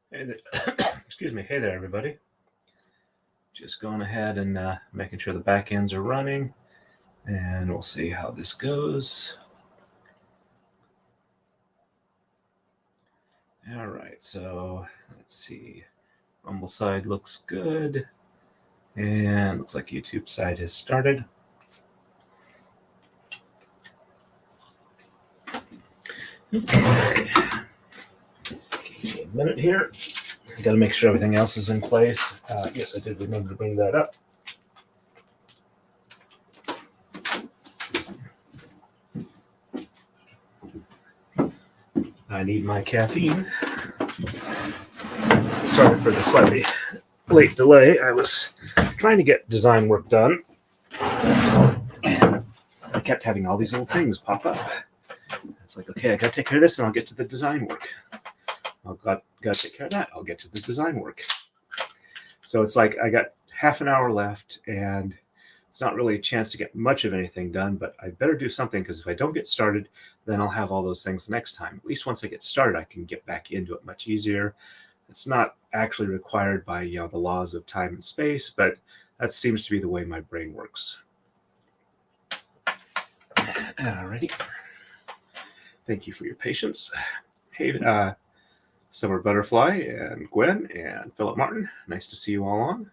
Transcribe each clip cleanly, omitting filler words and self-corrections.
Hey there. Excuse me. Hey there, everybody. Just going ahead and making sure the back ends are running, and we'll see how this goes. All right, so let's see. Rumble side looks good, and looks like YouTube side has started. Okay. Give me a minute here. Got to make sure everything else is in place. Yes, I did remember to bring that up. I need my caffeine. Sorry for the slightly late delay. I was trying to get design work done, and I kept having all these little things pop up. It's like, okay, I got to take care of this, and I'll get to the design work. I'll got to take care of that. I'll get to the design work. So it's like I got half an hour left, and it's not really a chance to get much of anything done, but I better do something, because if I don't get started, then I'll have all those things the next time. At least once I get started, I can get back into it much easier. It's not actually required by the laws of time and space, but that seems to be the way my brain works. Alrighty. Thank you for your patience. Hey, Summer Butterfly and Gwen and Philip Martin, nice to see you all on.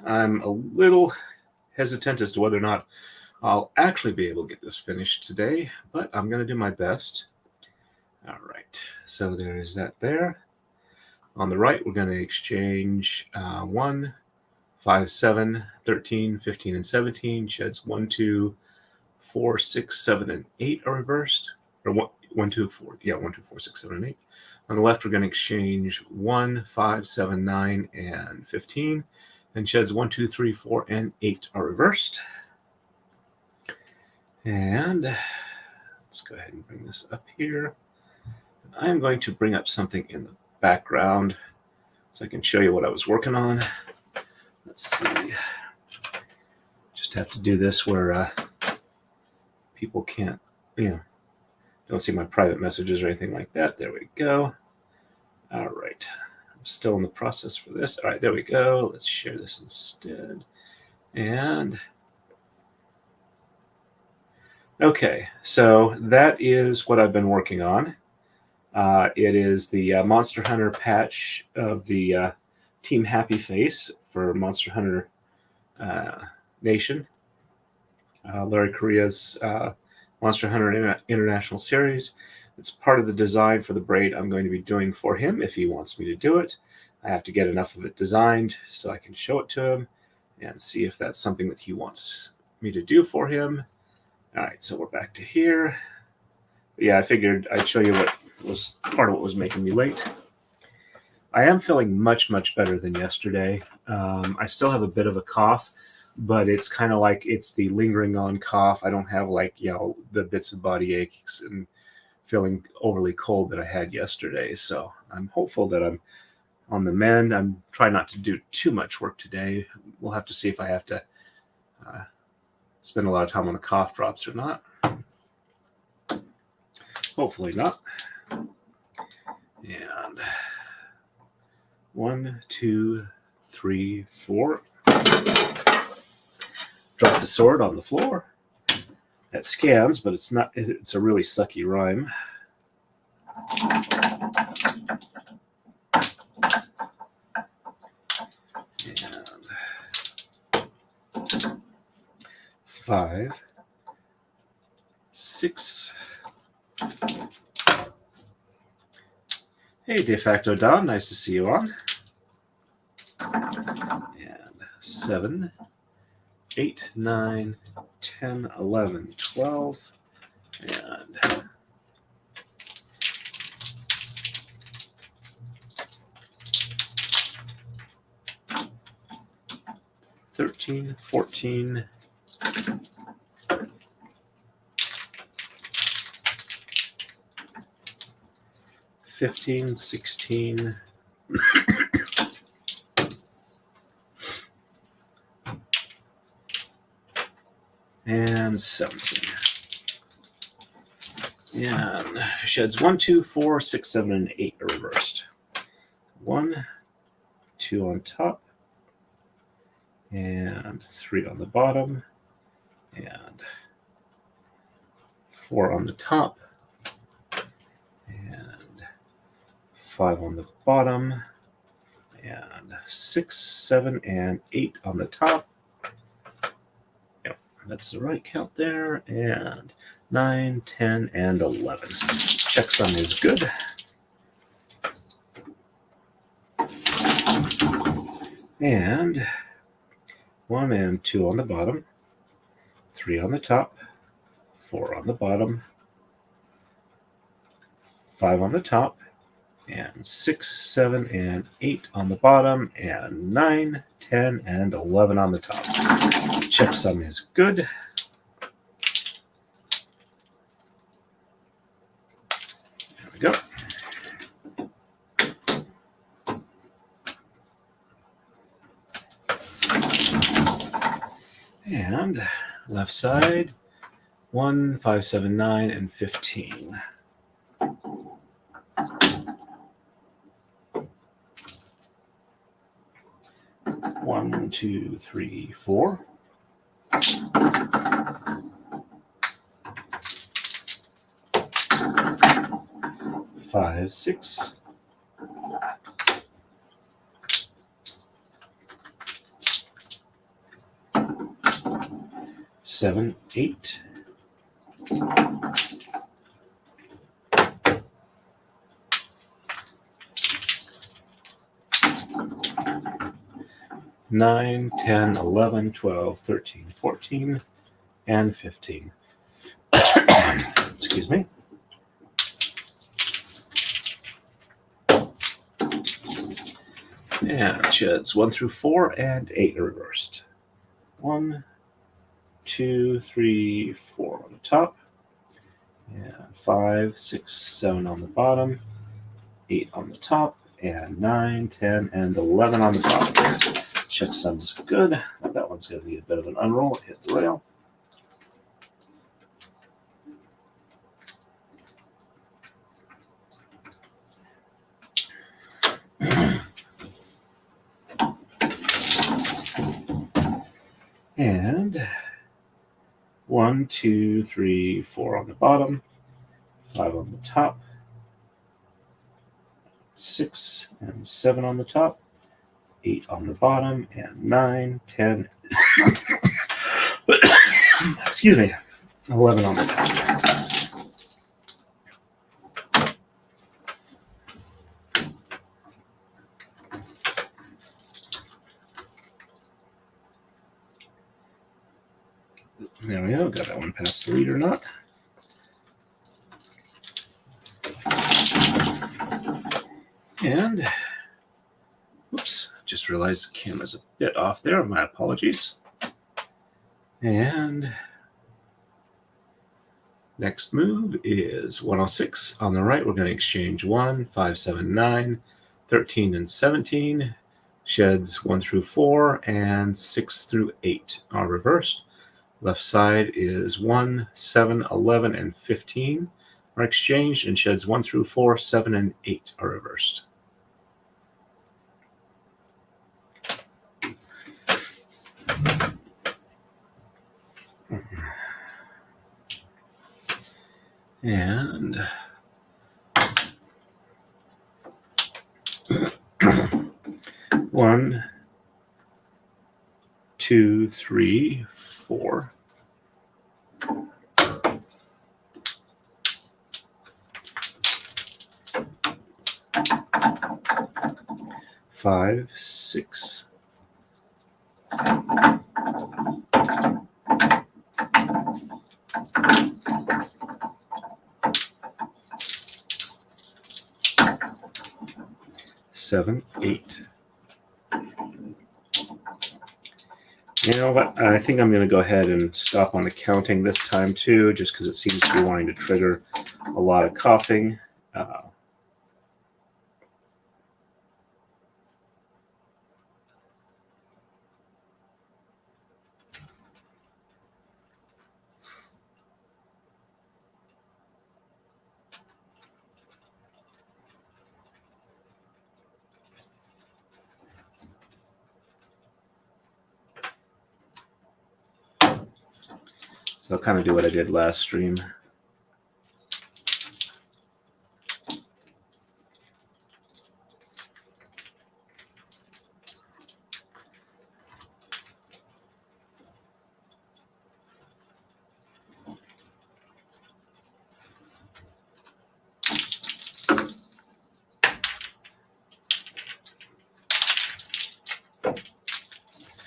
I'm a little hesitant as to whether or not I'll actually be able to get this finished today, but I'm going to do my best. All right, so there's that there. On the right, we're going to exchange 1, 5, 7, 13, 15, and 17. Sheds 1, 2, 4, 6, 7, and 8 are reversed. Or 1, 2, 4. Yeah, 1, 2, 4, 6, 7, and 8. On the left, we're going to exchange 1, 5, 7, 9, and 15. And sheds 1, 2, 3, 4, and 8 are reversed. And let's go ahead and bring this up here. I'm going to bring up something in the background so I can show you what I was working on. Let's see. Just have to do this where people can't, don't see my private messages or anything like that. There we go. All right. I'm still in the process for this. All right, there we go. Let's share this instead. And okay, so that is what I've been working on. It is the Monster Hunter patch of the Team Happy Face for Monster Hunter Nation. Larry Correa's Monster Hunter International Series. It's part of the design for the braid I'm going to be doing for him if he wants me to do it. I have to get enough of it designed so I can show it to him and see if that's something that he wants me to do for him. All right, so we're back to here. Yeah, I figured I'd show you what was part of what was making me late. I am feeling much, much better than yesterday. I still have a bit of a cough, but it's kind of like it's the lingering on cough. I don't have the bits of body aches and feeling overly cold that I had yesterday. So I'm hopeful that I'm on the mend. I'm trying not to do too much work today. We'll have to see if I have to spend a lot of time on the cough drops or not. Hopefully not. And 1, 2, 3, 4. Drop the sword on the floor. That scans, but it's not. It's a really sucky rhyme. And 5, 6. Hey, De Facto Don, nice to see you on. And 7, 8, 9, 10, 11, 12, and 13, 14, 15, 16, and 17. And sheds 1, 2, 4, 6, 7, and 8 are reversed. 1, 2 on top, and 3 on the bottom, and 4 on the top, and 5 on the bottom, and 6, 7, and 8 on the top. Yep, that's the right count there. And 9, 10, and 11. Checksum is good. And 1 and 2 on the bottom, 3 on the top, 4 on the bottom, 5 on the top, and 6, 7, and 8 on the bottom, and 9, 10, and 11 on the top. Checksum is good. There we go. And left side, 1, 5, 7, 9, and 15. One, 2, 3, 4. 5, 6. 7, 8. 9, 10, 11, 12, 13, 14, and 15. Excuse me. And sheds 1 through 4 and 8 are reversed. 1, 2, 3, 4 on the top, and 5, 6, 7 on the bottom, 8 on the top, and 9, 10, and 11 on the top. Checksum's good. That one's going to be a bit of an unroll. It hit the rail. And 1, 2, 3, 4 on the bottom, 5 on the top, 6 and 7 on the top, 8 on the bottom, and 9, 10, excuse me, 11 on the top. There we go, got that one past the leader knot. And, whoops, just realized the camera's a bit off there. My apologies. And next move is 106. On the right, we're going to exchange 1, 5, 7, 9, 13, and 17. Sheds 1 through 4 and 6 through 8 are reversed. Left side is 1, 7, 11, and 15 are exchanged, and sheds 1 through 4, 7, and 8 are reversed. And 1, 2, 3, 4. 5, 6. 7, 8. You know what? I think I'm going to go ahead and stop on the counting this time too, just because it seems to be wanting to trigger a lot of coughing. So I'll kind of do what I did last stream.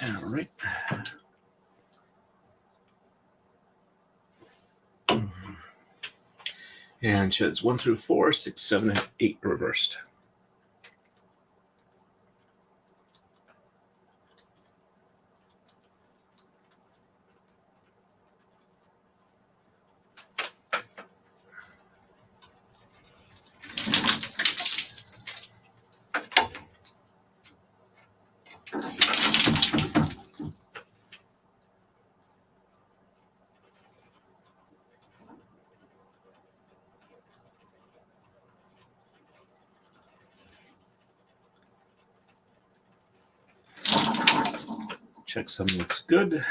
All right. And sheds 1 through 4, 6, 7, and 8 reversed. Check some looks good.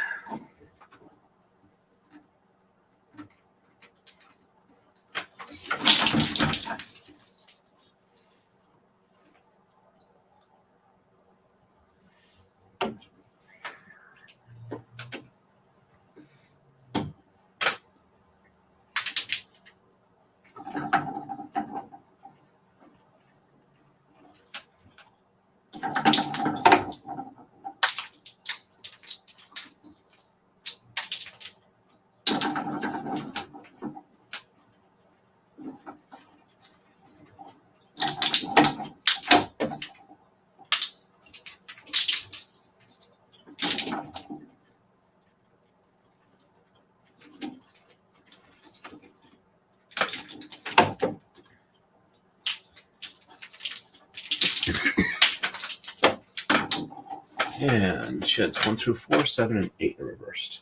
And sheds 1 through 4, 7, and 8 are reversed.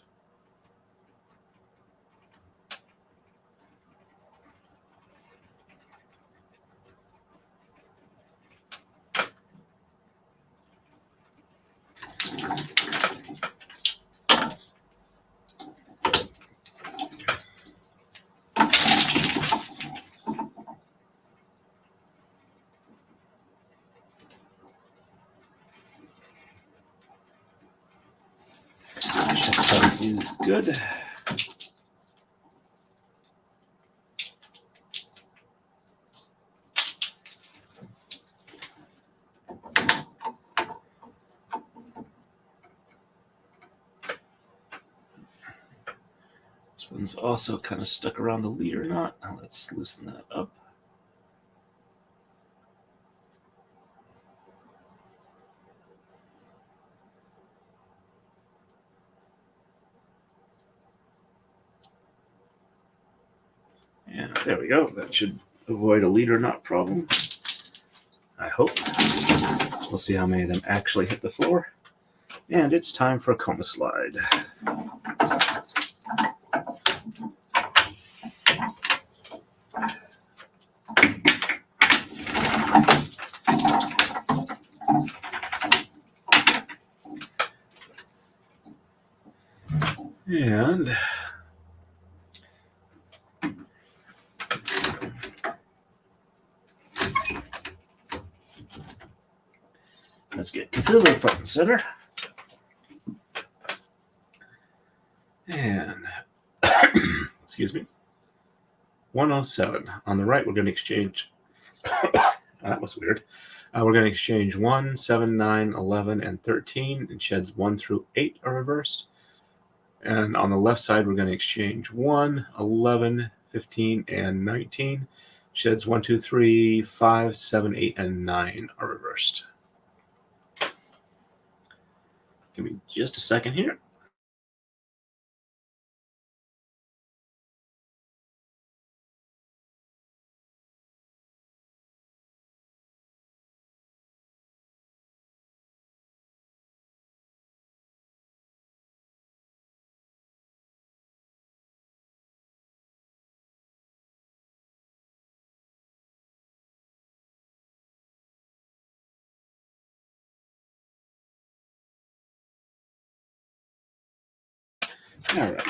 Check 7 is good. This one's also kind of stuck around the leader knot. Now let's loosen that up. And there we go. That should avoid a leader knot problem. I hope. We'll see how many of them actually hit the floor. And it's time for a coma slide. And let's get Cthulhu front and center. And, excuse me, 107. On the right, we're going to exchange, that was weird. We're going to exchange 1, 7, 9, 11, and 13, and sheds 1 through 8 are reversed. And on the left side, we're going to exchange 1, 11, 15, and 19. Sheds 1, 2, 3, 5, 7, 8, and 9 are reversed. Give me just a second here. All right.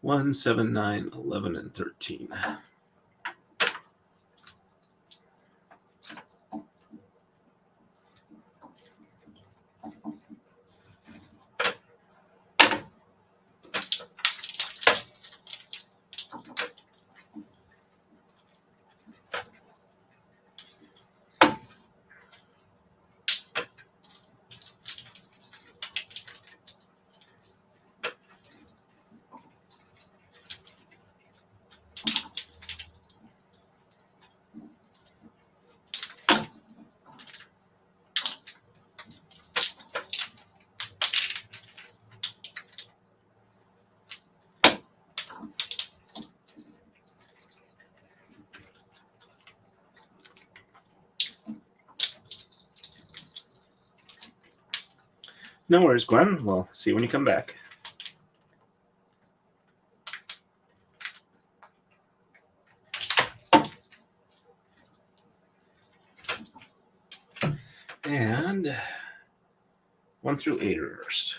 1, 7, 9, 11, and 13. No worries, Gwen. We'll see you when you come back. And 1 through 8 reversed.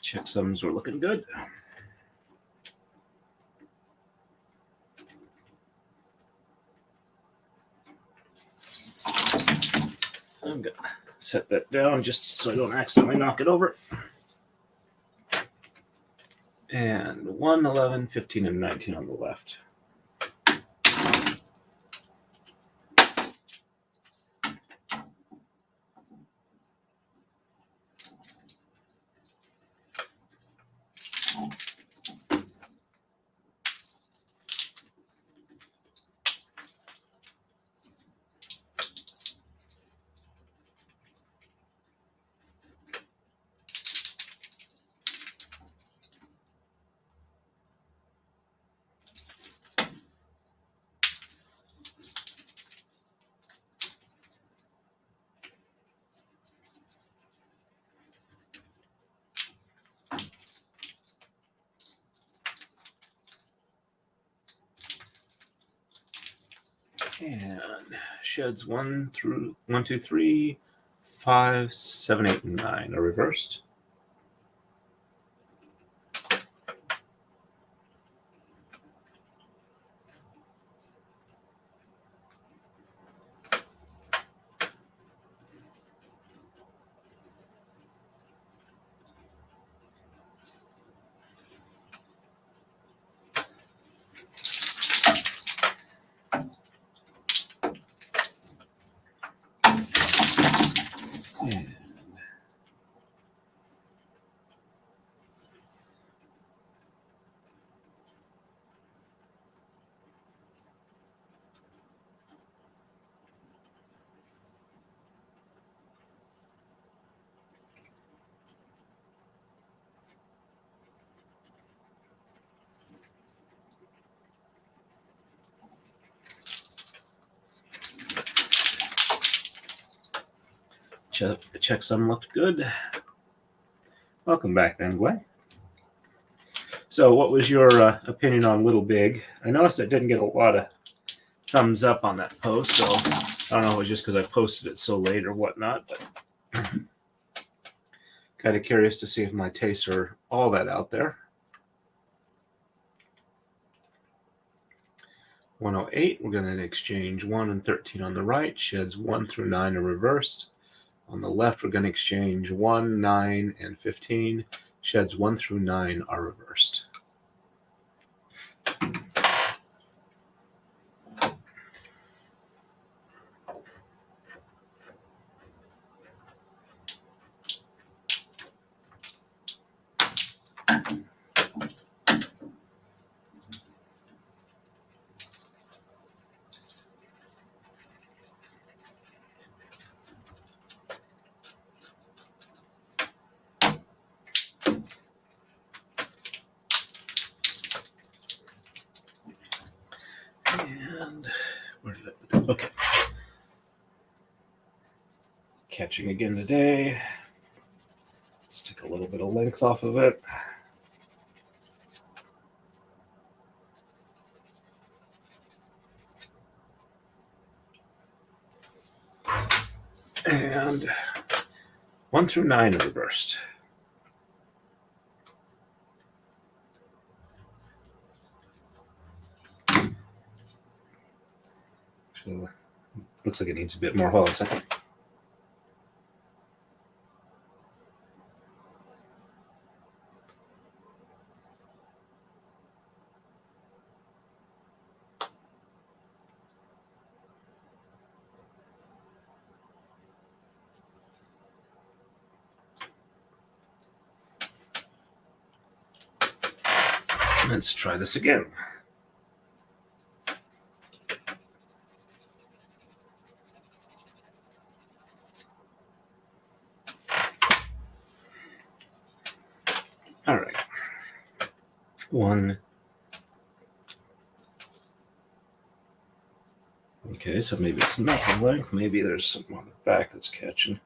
Checksums were looking good. I'm going to set that down just so I don't accidentally knock it over. And 1, 11, 15, and 19 on the left. And sheds 1, 2, 3, 5, 7, 8, and 9 are reversed. And checksum looked good. Welcome back then, Gwen. So what was your opinion on Little Big? I noticed it didn't get a lot of thumbs up on that post, so I don't know if it was just because I posted it so late or whatnot, but kind of curious to see if my tastes are all that out there. 108, we're going to exchange 1 and 13 on the right. Sheds 1 through 9 are reversed. On the left, we're going to exchange 1, 9, and 15. Sheds 1 through 9 are reversed. And where did I put that? Okay. Catching again today. Let's take a little bit of length off of it. And 1 through 9 are reversed. So, looks like it needs a bit more. Hold on a second. Let's try this again. All right. 1. Okay, so maybe it's not the length. Maybe there's something on the back that's catching.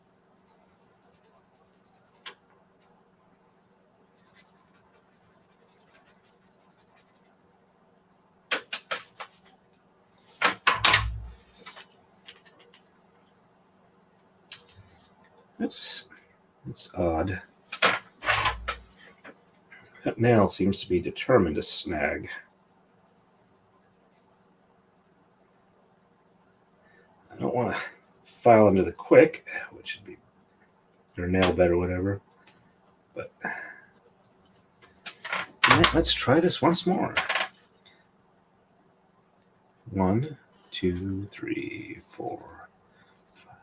That's odd. That nail seems to be determined to snag. I don't want to file into the quick, which would be or nail bed or whatever. But let's try this once more. 1, 2, 3, 4, 5.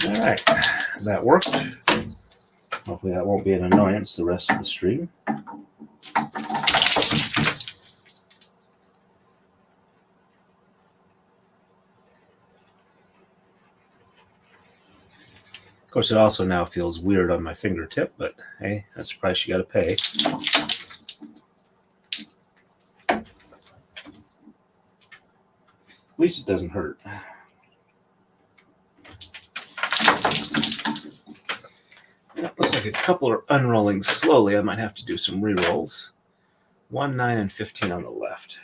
All right, that worked. Hopefully that won't be an annoyance the rest of the stream. Of course, it also now feels weird on my fingertip, but hey, that's the price you got to pay. At least it doesn't hurt. Looks like a couple are unrolling slowly. I might have to do some re-rolls. 1, 9, and 15 on the left.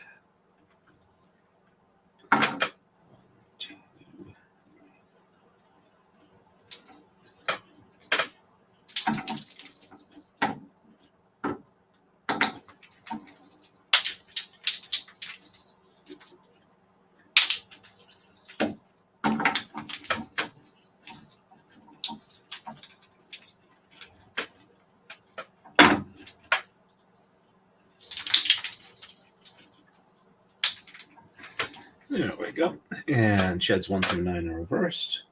There we go. And sheds 1 through 9 are reversed.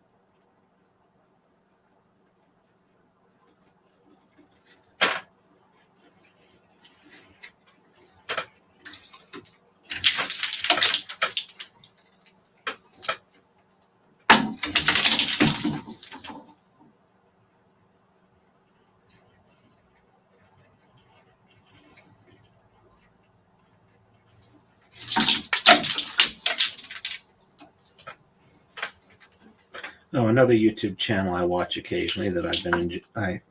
Oh, another YouTube channel I watch occasionally that I've been I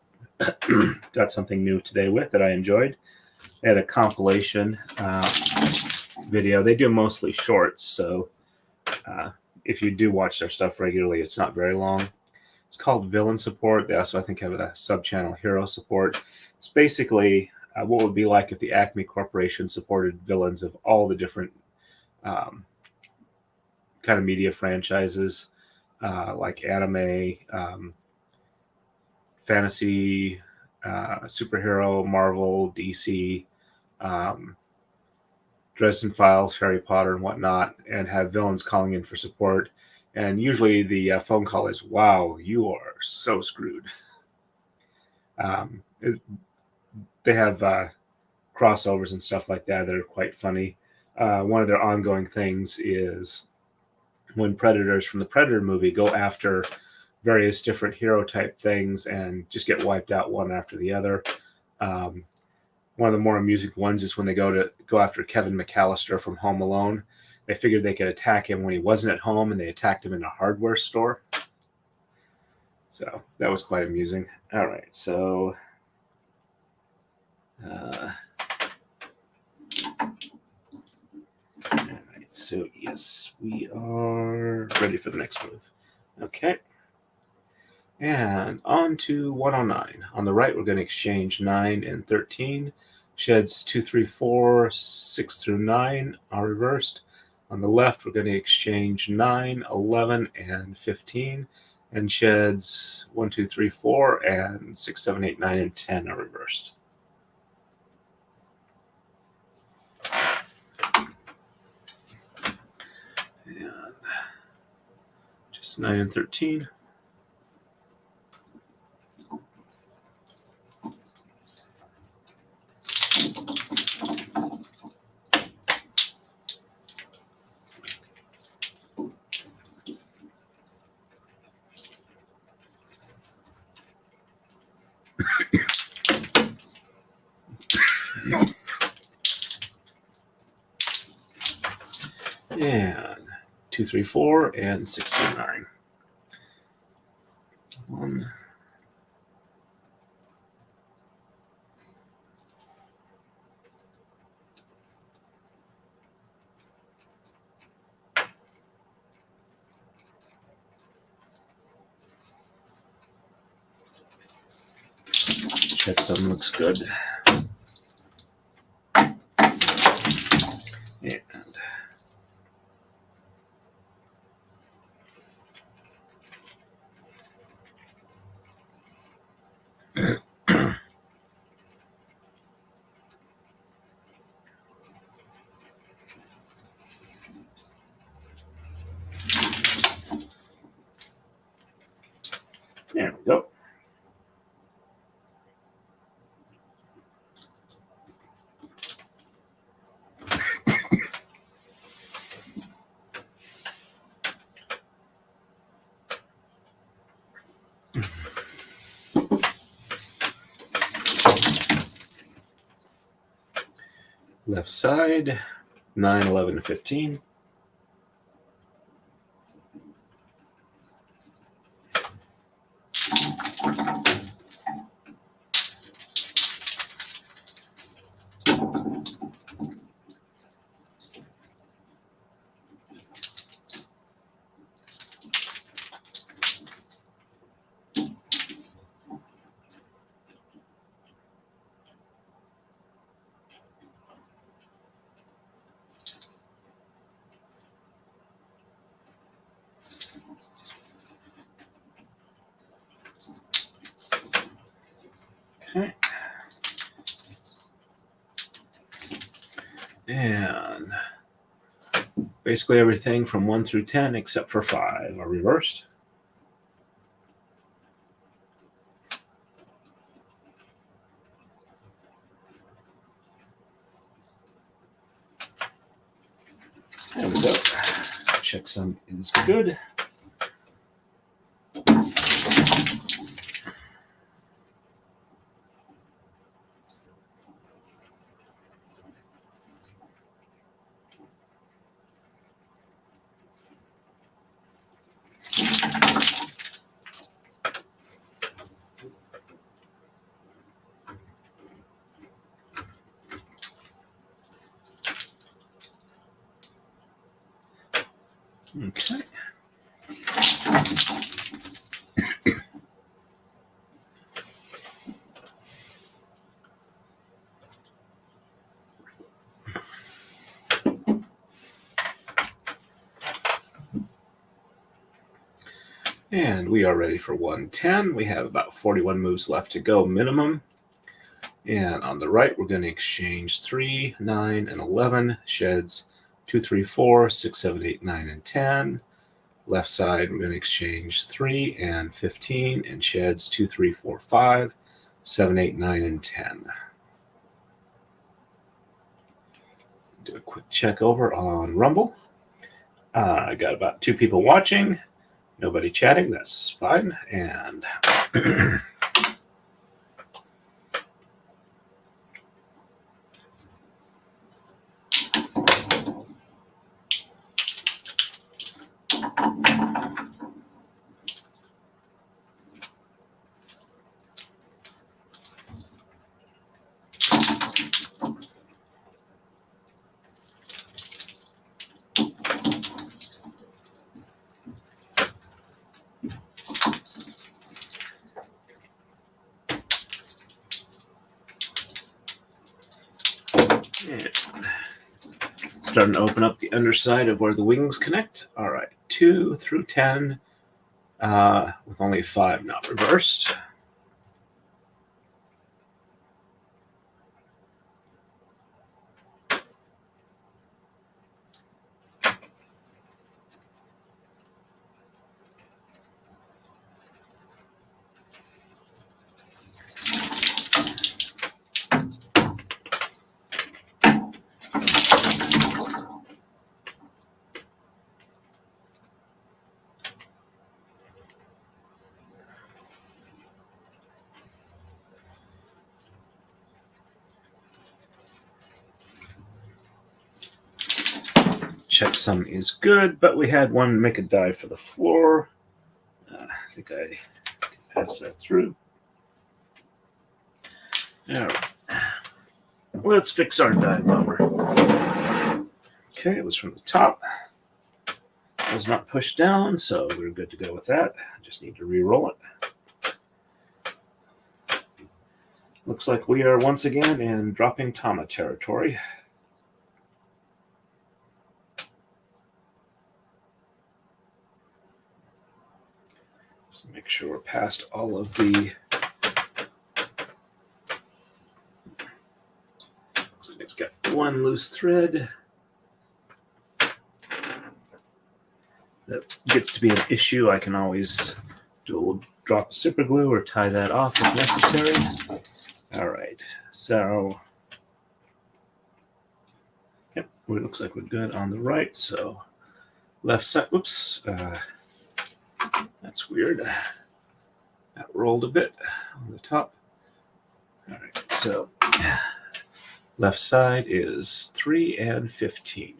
got something new today with that I enjoyed. They had a compilation video. They do mostly shorts, so if you do watch their stuff regularly, it's not very long. It's called Villain Support. They also, I think, have a sub-channel, Hero Support. It's basically what would be like if the Acme Corporation supported villains of all the different kind of media franchises. Like anime, fantasy, superhero, Marvel, DC, Dresden Files, Harry Potter, and whatnot, and have villains calling in for support. And usually the phone call is, "Wow, you are so screwed." They have crossovers and stuff like that that are quite funny. One of their ongoing things is when predators from the Predator movie go after various different hero type things and just get wiped out one after the other. One of the more amusing ones is when they go after Kevin McAllister from Home Alone. They figured they could attack him when he wasn't at home, and they attacked him in a hardware store. So that was quite amusing. All right, so all right, so yes, we are ready for the next move. Okay. And on to 109. On the right, we're going to exchange 9 and 13. Sheds 2, 3, 4, 6 through 9 are reversed. On the left, we're going to exchange 9, 11, and 15. And sheds 1, 2, 3, 4, and 6, 7, 8, 9, and 10 are reversed. And just 9 and 13. And 2, 3, 4, and 6 through 9. 1. Checksum looks good. And there we go. Left side, 9, 11, 15. Okay. And basically everything from 1 through 10 except for 5 are reversed. There we go. Checksum is good. Okay. And we are ready for 110. We have about 41 moves left to go minimum. And on the right, we're going to exchange 3, 9, and 11. Sheds 2, 3, 4, 6, 7, 8, 9, and 10. Left side, we're going to exchange 3 and 15. And sheds 2, 3, 4, 5, 7, 8, 9, and 10. Do a quick check over on Rumble. I got about 2 people watching. Nobody chatting. That's fine. And And starting to open up the underside of where the wings connect. All right, 2 through 10 with only 5 not reversed. Checksum is good, but we had one make a die for the floor. I think I passed that through. All right. Let's fix our die bummer. Okay, it was from the top. It was not pushed down, so we're good to go with that. I just need to re-roll it. Looks like we are once again in dropping tama territory. So make sure we're past all of the... Looks like it's got one loose thread. That gets to be an issue. I can always do a little drop of super glue or tie that off if necessary. All right, so yep, it looks like we're good on the right. So left side, oops, that's weird. That rolled a bit on the top. All right, so left side is 3 and 15.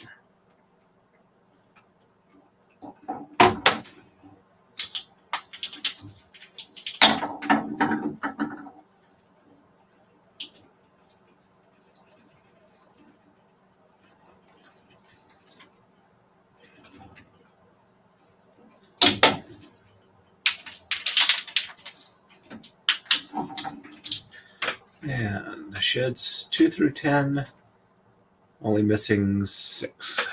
And sheds 2 through 10, only missing 6.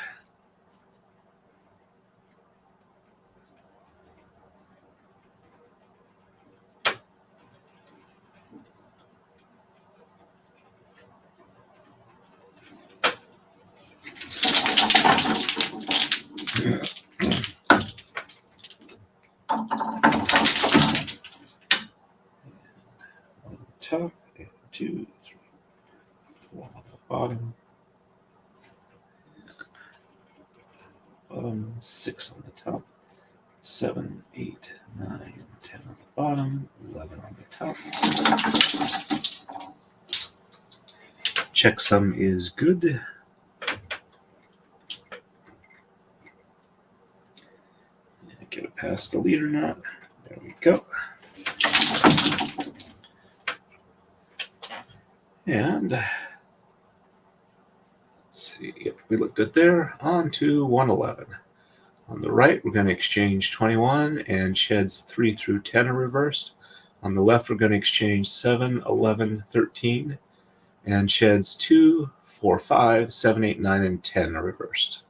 Top, 2, 3, 4 on the bottom. Bottom, 6 on the top, 7, 8, 9, 10 on the bottom, 11 on the top. Checksum is good. Get it past the leader knot. There we go. And let's see, yep, we look good there. On to 111. On the right, we're going to exchange 21 and sheds 3 through 10 are reversed. On the left, we're going to exchange 7, 11, 13, and sheds 2, 4, 5, 7, 8, 9, and 10 are reversed.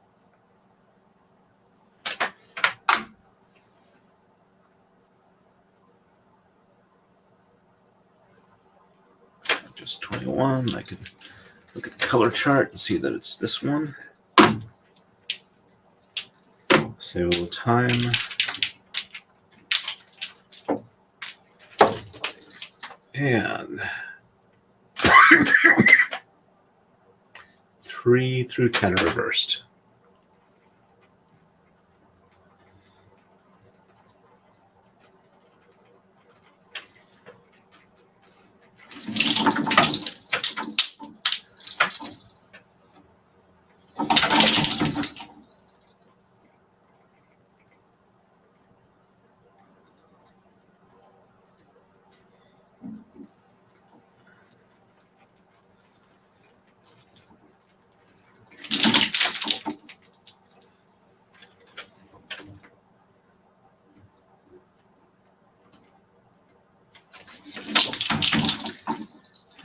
Just 21. I can look at the color chart and see that it's this one. Save a little time. And 3 through 10 are reversed.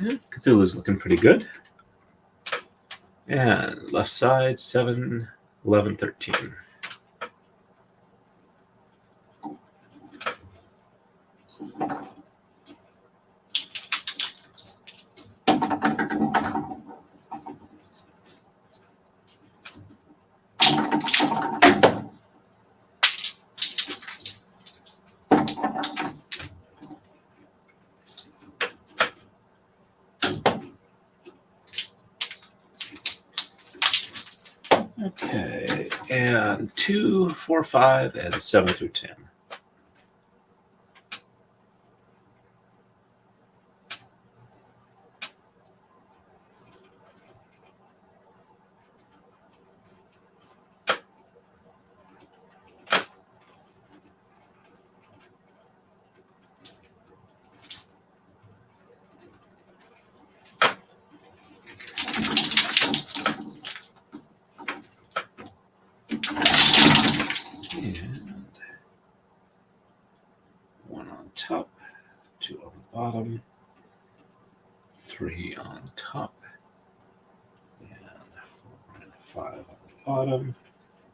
Yeah, Cthulhu's looking pretty good. And left side, 7, 11, 13. Okay, and 2, 4, 5, and 7 through 10. And 1 on top, 2 on the bottom, 3 on top, and 4 and 5 on the bottom,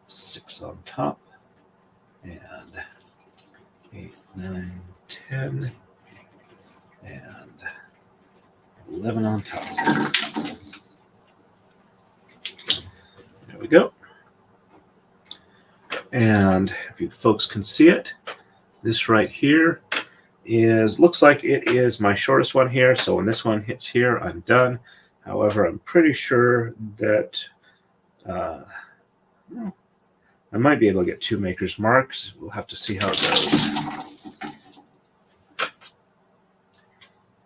6 on top, and 8, 9, 10, and 11 on top. There we go. And if you folks can see it, this right here looks like it is my shortest one here. So when this one hits here, I'm done. However, I'm pretty sure that I might be able to get 2 maker's marks. We'll have to see how it goes.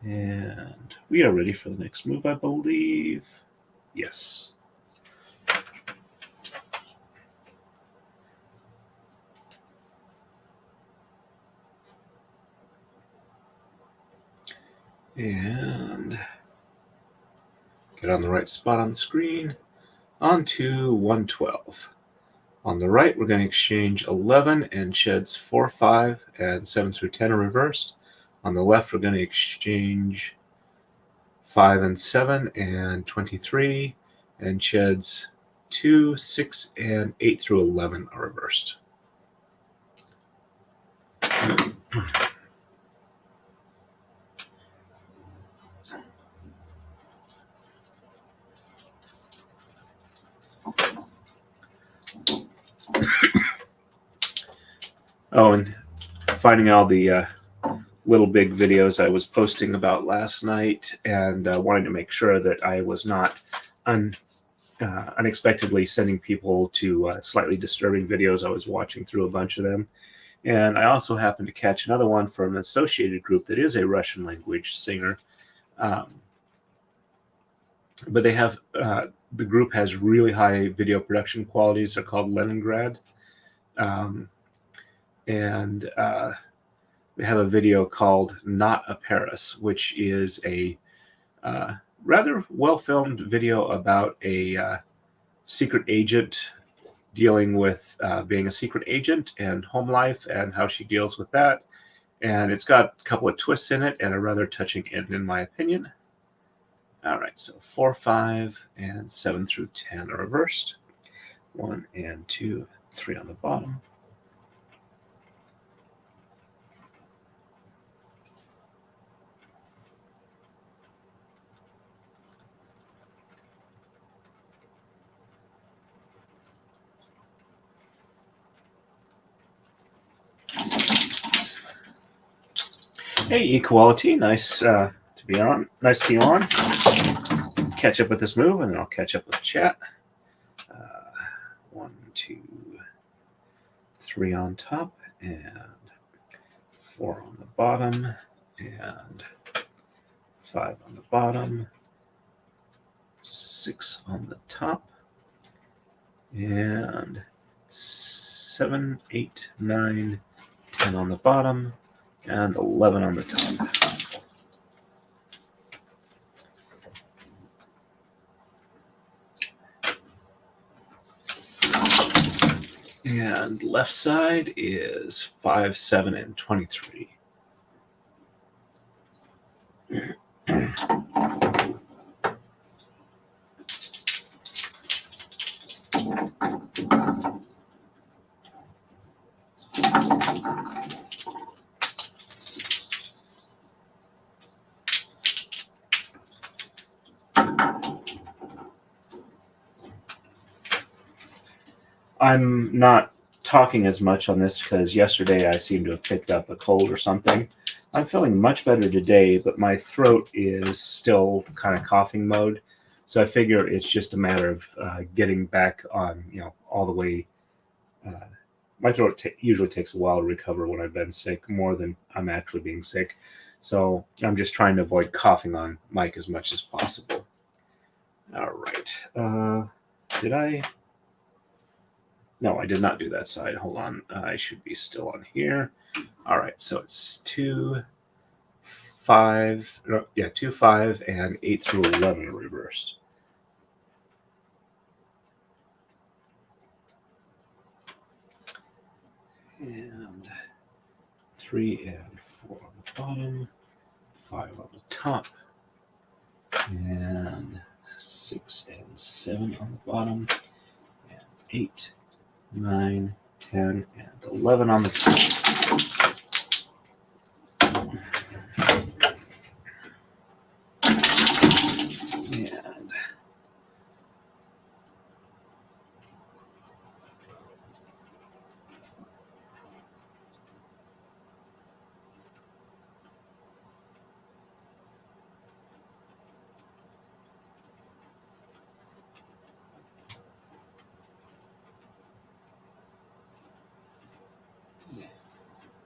And we are ready for the next move, I believe. Yes. And get on the right spot on the screen. On to 112. On the right, we're going to exchange 11 and sheds 4, 5, and 7 through 10 are reversed. On the left, we're going to exchange 5 and 7 and 23, and sheds 2, 6, and 8 through 11 are reversed. Oh, and finding all the little big videos I was posting about last night, and wanting to make sure that I was not unexpectedly sending people to slightly disturbing videos. I was watching through a bunch of them. And I also happened to catch another one from an associated group that is a Russian language singer. But they have, the group has really high video production qualities. They're called Leningrad. And they have a video called Not a Paris, which is a rather well-filmed video about a secret agent dealing with being a secret agent and home life and how she deals with that. And it's got a couple of twists in it and a rather touching end, in my opinion. All right, so 4, 5, and 7 through 10 are reversed. 1 and 2, 3 on the bottom. Hey, Equality, nice to be on. Nice to see you on. Catch up with this move, and then I'll catch up with the chat. 1, 2, 3 on top, and 4 on the bottom, and 5 on the bottom, 6 on the top, and 7, 8, 9, 10 on the bottom, and 11 on the top. And left side is 5, 7, and 23. I'm not talking as much on this because yesterday I seemed to have picked up a cold or something. I'm feeling much better today, but my throat is still kind of coughing mode. So I figure it's just a matter of getting back on, all the way. My throat usually takes a while to recover when I've been sick, more than I'm actually being sick. So I'm just trying to avoid coughing on mic as much as possible. All right. Did I? No, I did not do that side. Hold on. I should be still on here. All right. So it's 2, 5, 2, 5, and 8 through 11 reversed. And 3 and 4 on the bottom, 5 on the top, and 6 and 7 on the bottom, and 8, 9, 10, and 11 on the top. And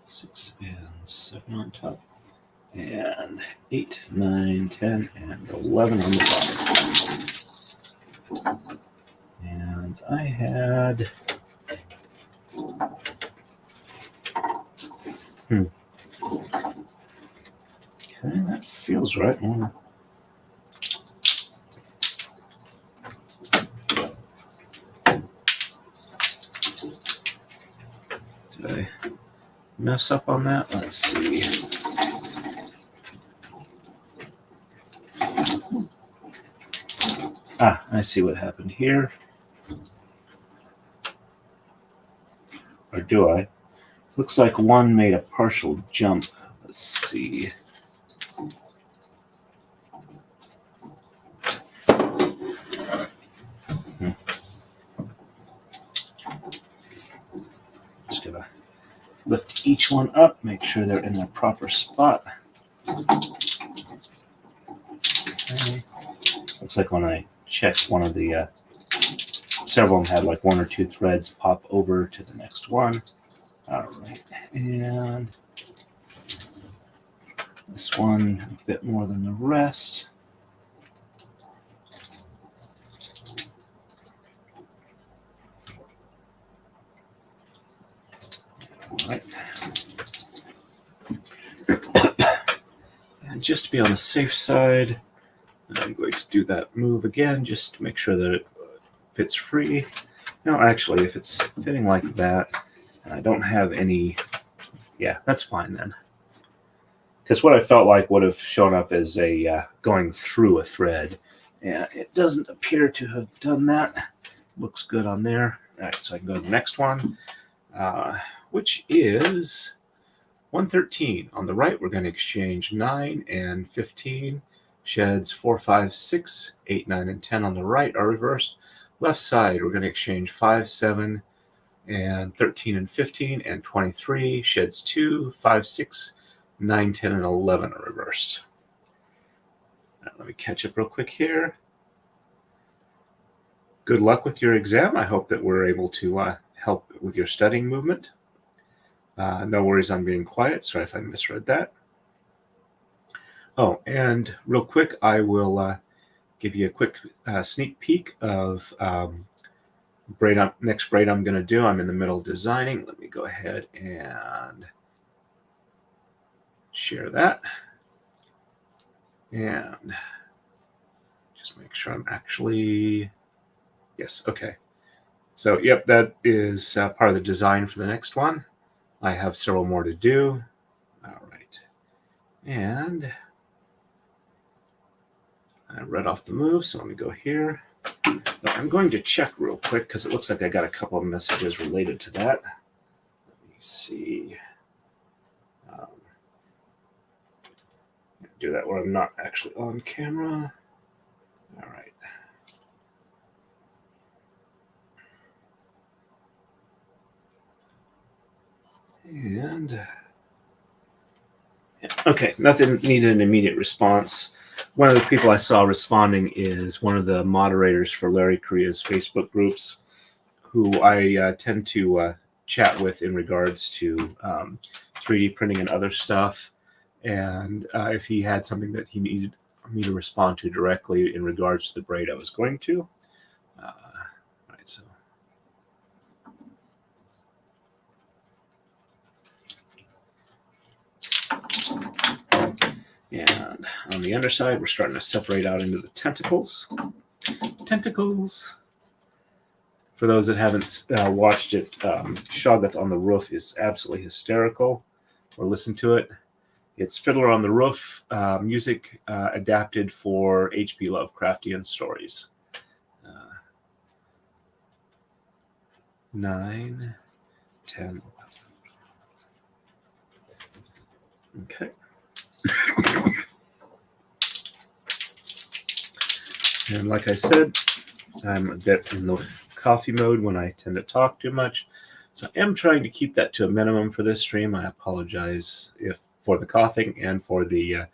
6 and 7 on top, and 8, 9, 10, and 11 on the bottom. And I had... Okay, that feels right. Did I mess up on that? Let's see. I see what happened here. Or do I? Looks like one made a partial jump. Let's see. Just gonna lift each one up, make sure they're in the proper spot. Okay. Looks like when I checked one of the, several of them had like 1 or 2 threads pop over to the next one. All right, and this one a bit more than the rest. All right. And just to be on the safe side, I'm going to do that move again, just to make sure that it fits free. No, actually, if it's fitting like that, and I don't have any, yeah, that's fine then. Because what I felt like would have shown up as a going through a thread, and it doesn't appear to have done that. Looks good on there. All right, so I can go to the next one, which is 113. On the right, we're going to exchange 9 and 15. Sheds 4, 5, 6, 8, 9, and 10 on the right are reversed. Left side, we're going to exchange 5, 7, and 13 and 15, and 23. Sheds 2, 5, 6, 9, 10, and 11 are reversed. Now, let me catch up real quick here. Good luck with your exam. I hope that we're able to help with your studying movement. No worries on being quiet. Sorry if I misread that. Oh, and real quick, I will give you a quick sneak peek of next braid I'm going to do. I'm in the middle of designing. Let me go ahead and share that. And just make sure I'm actually... Yes, okay. So, yep, that is part of the design for the next one. I have several more to do. All right. And I read off the move, so let me go here. But I'm going to check real quick because it looks like I got a couple of messages related to that. Let me see. Do that where I'm not actually on camera. Okay, nothing needed an immediate response. One of the people I saw responding is one of the moderators for Larry Korea's Facebook groups, who I tend to chat with in regards to 3D printing and other stuff. And if he had something that he needed me to respond to directly in regards to the braid, I was going to. Right, so. And on the underside, we're starting to separate out into the tentacles. Tentacles. For those that haven't watched it, Shoggoth on the Roof is absolutely hysterical, or listened to it. It's Fiddler on the Roof, music adapted for H.P. Lovecraftian stories. 9, 10, 11. Okay. And like I said, I'm a bit in the coffee mode when I tend to talk too much. So I am trying to keep that to a minimum for this stream. I apologize for the coughing and for the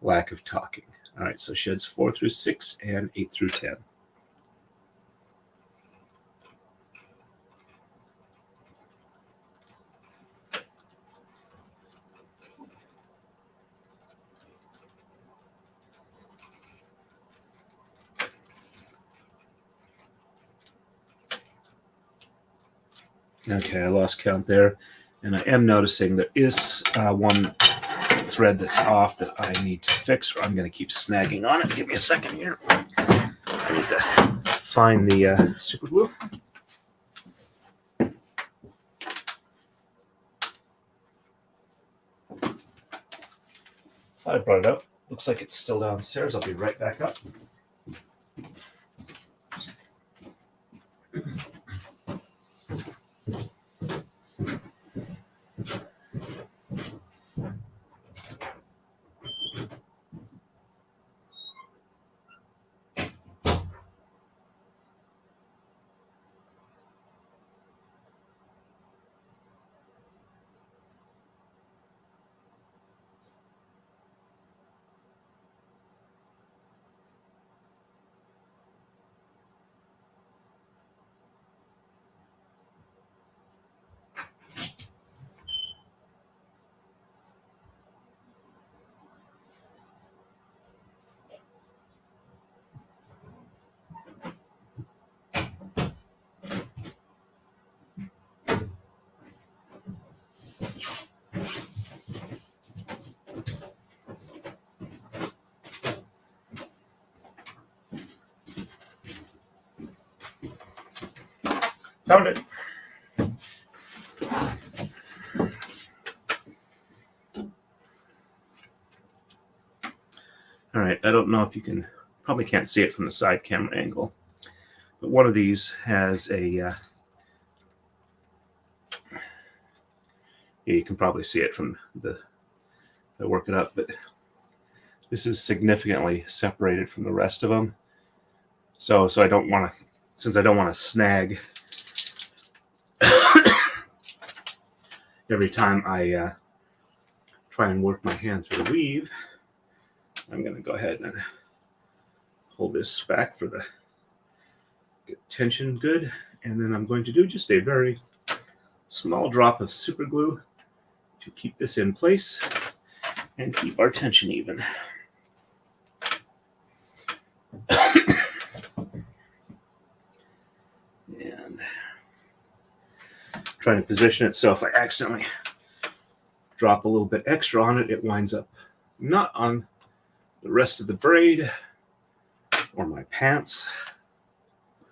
lack of talking. All right, so sheds 4 through 6 and 8 through 10. Okay, I lost count there. And I am noticing there is one thread that's off that I need to fix, or I'm going to keep snagging on it. Give me a second here. I need to find the super glue. I brought it up. Looks like it's still downstairs. I'll be right back up. Found it. All right, I don't know if you can, probably can't see it from the side camera angle, but one of these has a, yeah, you can probably see it from I work it up, but this is significantly separated from the rest of them. So I don't want to, since I don't want to snag every time I try and work my hand through the weave, I'm going to go ahead and hold this back for the get tension good. And then I'm going to do just a very small drop of super glue to keep this in place and keep our tension even. And trying to position it so if I accidentally drop a little bit extra on it, it winds up not on the rest of the braid or my pants.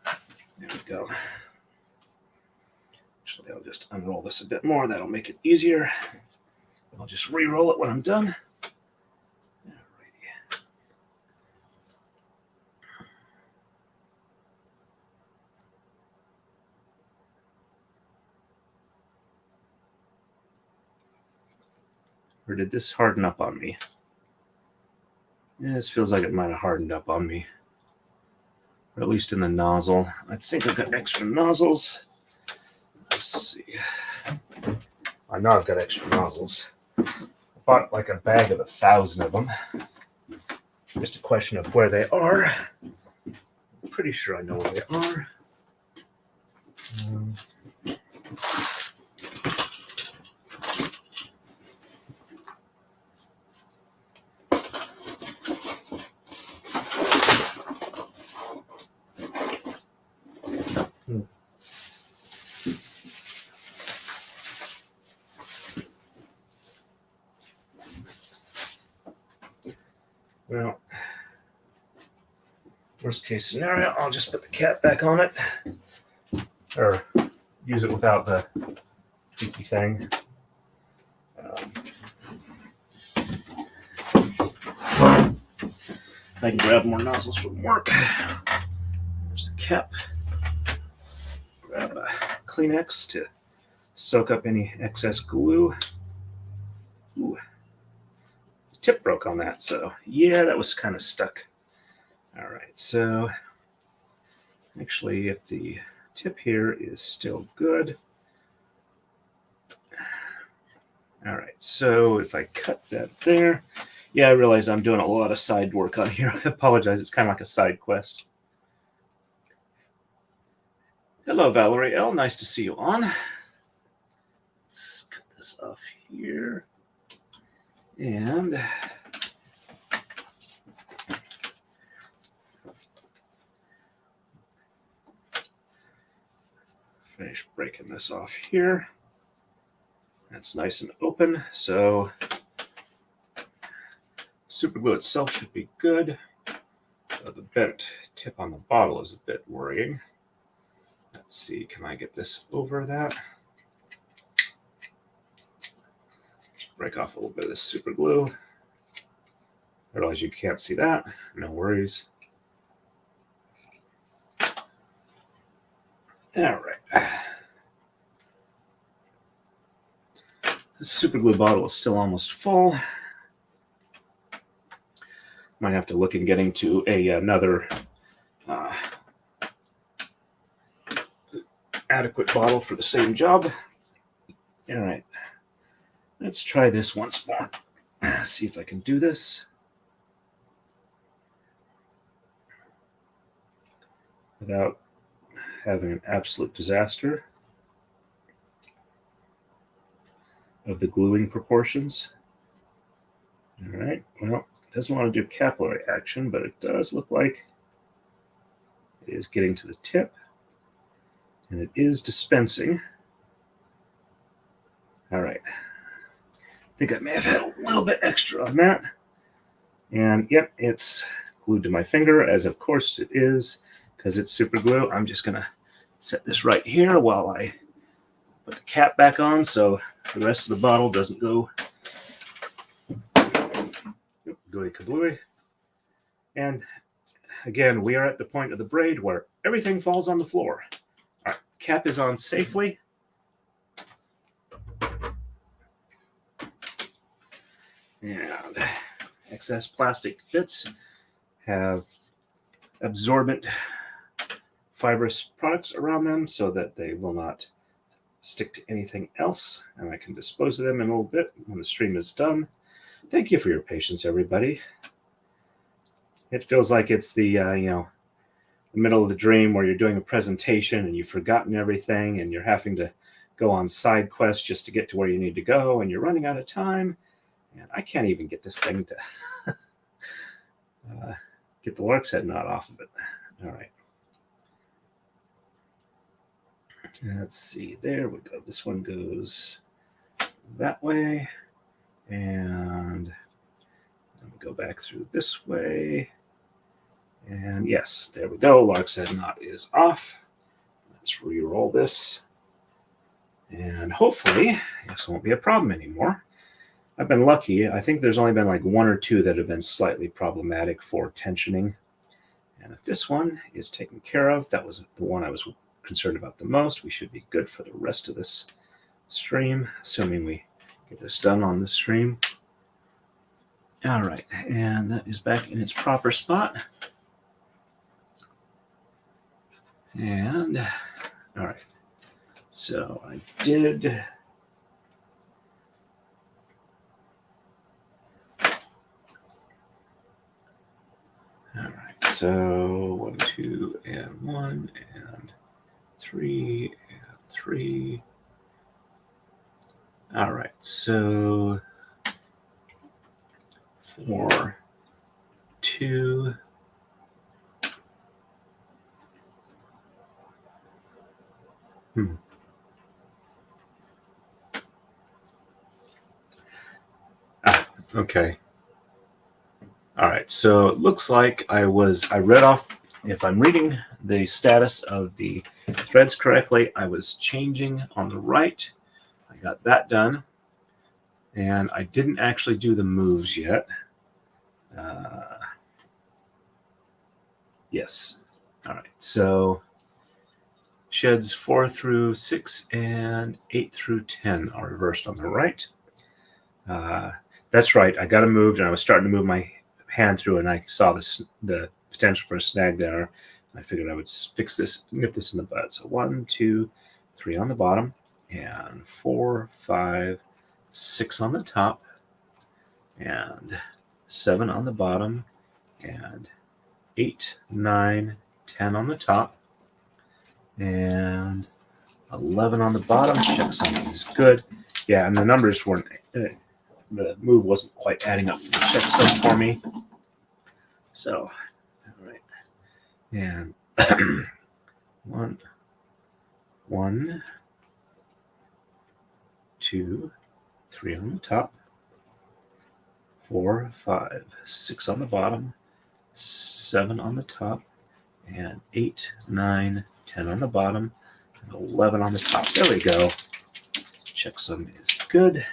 There we go. Actually, I'll just unroll this a bit more. That'll make it easier. I'll just re-roll it when I'm done. Alrighty. Or did this harden up on me? Yeah, this feels like it might have hardened up on me. Or at least in the nozzle. I think I've got extra nozzles. Let's see. I know I've got extra nozzles. I bought like a bag of 1,000 of them. Just a question of where they are. I'm pretty sure I know where they are. Well, worst case scenario, I'll just put the cap back on it, or use it without the cheeky thing. I can grab more nozzles from work. There's the cap. Grab a Kleenex to soak up any excess glue. Ooh. The tip broke on that, so yeah, that was kind of stuck. All right, so actually, if the tip here is still good. All right, so if I cut that there, yeah, I realize I'm doing a lot of side work on here. I apologize, it's kind of like a side quest. Hello, Valerie L. Nice to see you on. Let's cut this off here. And finish breaking this off here. That's nice and open, so super glue itself should be good. The bent tip on the bottle is a bit worrying. Let's see, can I get this over that? Just break off a little bit of this super glue. I realize you can't see that, no worries. All right. The super glue bottle is still almost full. Might have to look in getting to another adequate bottle for the same job. All right, let's try this once more. See if I can do this without having an absolute disaster of the gluing proportions. All right, well, it doesn't want to do capillary action, but it does look like it is getting to the tip, and it is dispensing. All right, I think I may have had a little bit extra on that. And yep, it's glued to my finger, as of course it is, because it's super glue. I'm just gonna set this right here while I put the cap back on so the rest of the bottle doesn't go gooey kablooey. And again, we are at the point of the braid where everything falls on the floor. All right, cap is on safely. And excess plastic bits have absorbent fibrous products around them so that they will not stick to anything else, and I can dispose of them in a little bit when the stream is done. Thank you for your patience, everybody. It feels like it's the the middle of the dream where you're doing a presentation and you've forgotten everything and you're having to go on side quests just to get to where you need to go, and you're running out of time. And I can't even get this thing to get the lark's head knot off of it. All right. Let's see. There we go. This one goes that way. And let me go back through this way. And yes, there we go. Lark's head knot is off. Let's re-roll this. And hopefully this won't be a problem anymore. I've been lucky. I think there's only been like one or two that have been slightly problematic for tensioning. And if this one is taken care of, that was the one I was concerned about the most. We should be good for the rest of this stream, assuming we get this done on the stream. All right, and that is back in its proper spot. And all right, so I did So 1, 2, and 1, and 3, and 3. All right, so 4, 2. Okay. All right, so it looks like I read off, if I'm reading the status of the threads correctly, I was changing on the right. I got that done. And I didn't actually do the moves yet. Yes. All right, so sheds 4 through 6 and 8 through 10 are reversed on the right. That's right, I got it moved, and I was starting to move my hand through, and I saw the potential for a snag there. I figured I would fix this, nip this in the bud. So 1, 2, 3 on the bottom, and 4, 5, 6 on the top, and 7 on the bottom, and 8, 9, 10 on the top, and 11 on the bottom. Check something is good. Yeah, and the numbers weren't, the move wasn't quite adding up. Check some for me. So, all right. And 1, 2, 3 on the top, 4, 5, 6 on the bottom, 7 on the top, and 8, 9, 10 on the bottom, and 11 on the top. There we go. Checksum is good.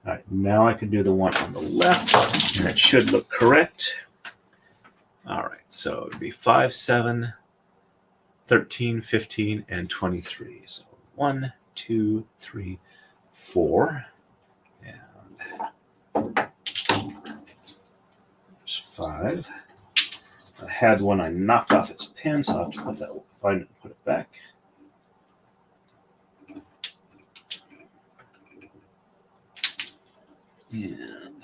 All right, now I can do the one on the left, and it should look correct. All right, so it would be 5, 7, 13, 15, and 23. So 1, 2, 3, 4, and there's 5. I had one I knocked off its pin, so I'll have to put that, find it and put it back. And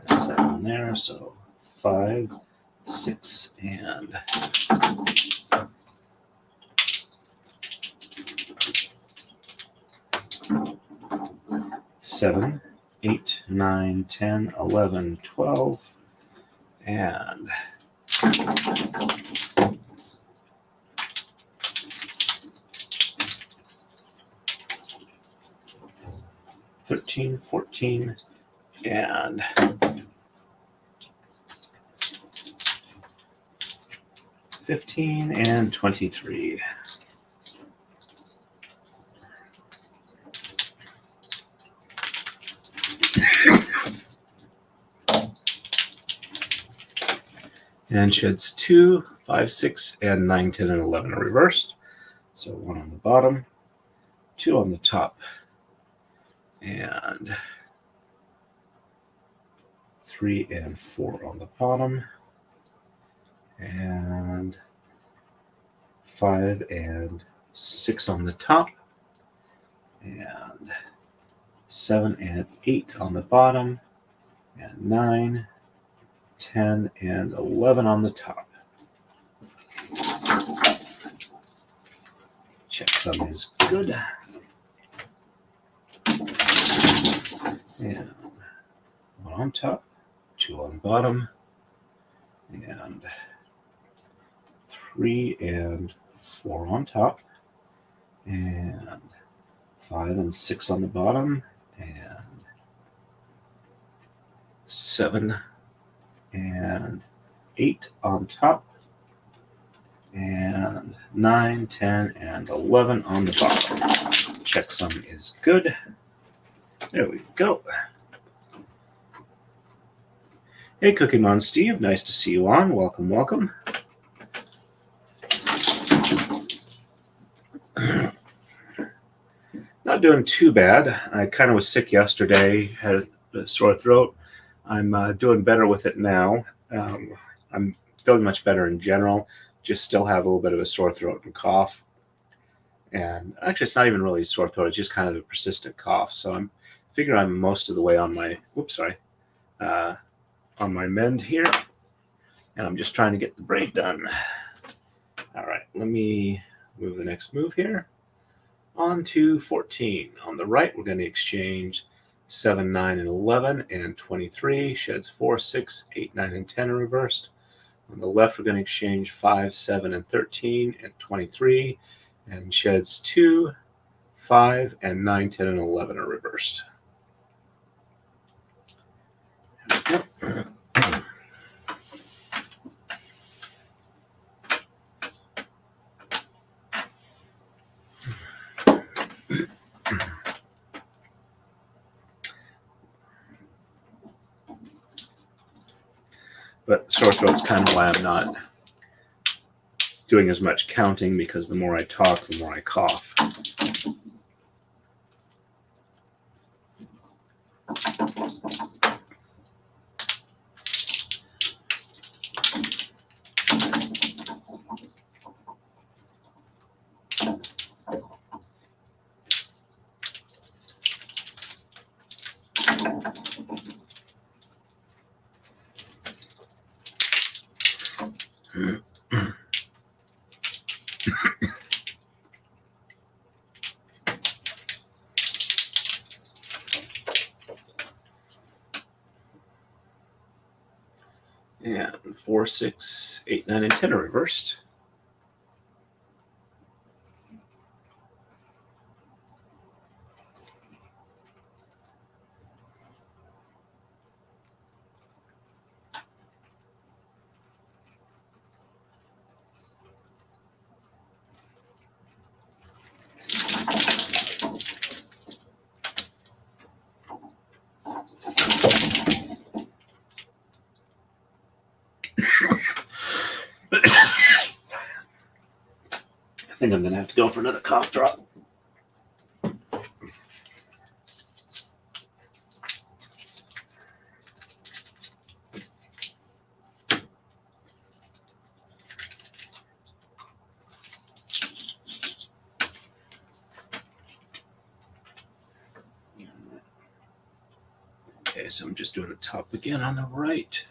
that's that one there. So 5, 6, and 7, 8, 9, 10, 11, 12, and 13, 14, and 15, and 23. And sheds 2, 5, 6, and 9, 10, and 11 are reversed. So 1 on the bottom, 2 on the top, and 3 and 4 on the bottom, and 5 and 6 on the top, and 7 and 8 on the bottom, and 9, 10, and 11 on the top. Checksum is good. And 1 on top, 2 on bottom, and 3 and 4 on top, and 5 and 6 on the bottom, and 7 and 8 on top, and 9, 10, and 11 on the bottom. Checksum is good. There we go. Hey, Cookie Mon Steve, nice to see you on. Welcome, welcome. Not doing too bad. I kind of was sick yesterday, had a sore throat. I'm doing better with it now. I'm feeling much better in general. Just still have a little bit of a sore throat and cough. And actually, it's not even really a sore throat. It's just kind of a persistent cough. So I figure I'm most of the way on my, on my mend here, and I'm just trying to get the braid done. All right, let me move the next move here. On to 14. On the right, we're going to exchange 7, 9, and 11, and 23. Sheds 4, 6, 8, 9, and 10 are reversed. On the left, we're going to exchange 5, 7, and 13, and 23. And sheds 2, 5, and 9, 10, and 11 are reversed. But sore throat's kind of why I'm not doing as much counting, because the more I talk, the more I cough. And 4, 6, 8, 9, and 10 are reversed. I think I'm going to have to go for another cough drop. Okay, so I'm just doing the top again on the right.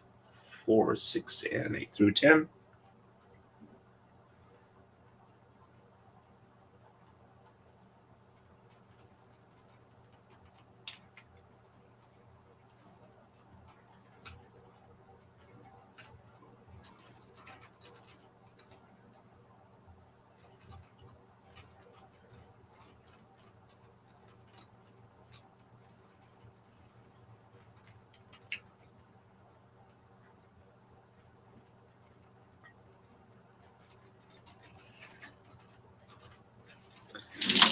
4, 6, and 8 through 10.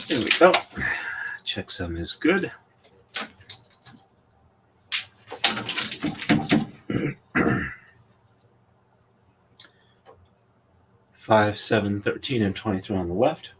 There we go. Checksum is good. Five, 7, 13, and 23 on the left.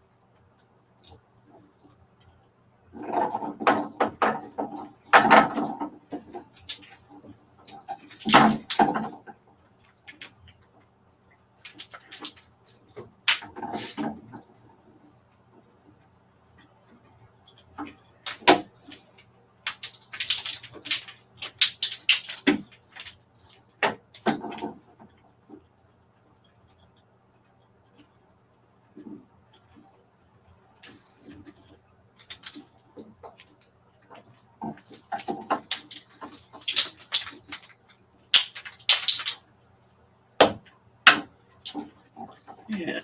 Yeah.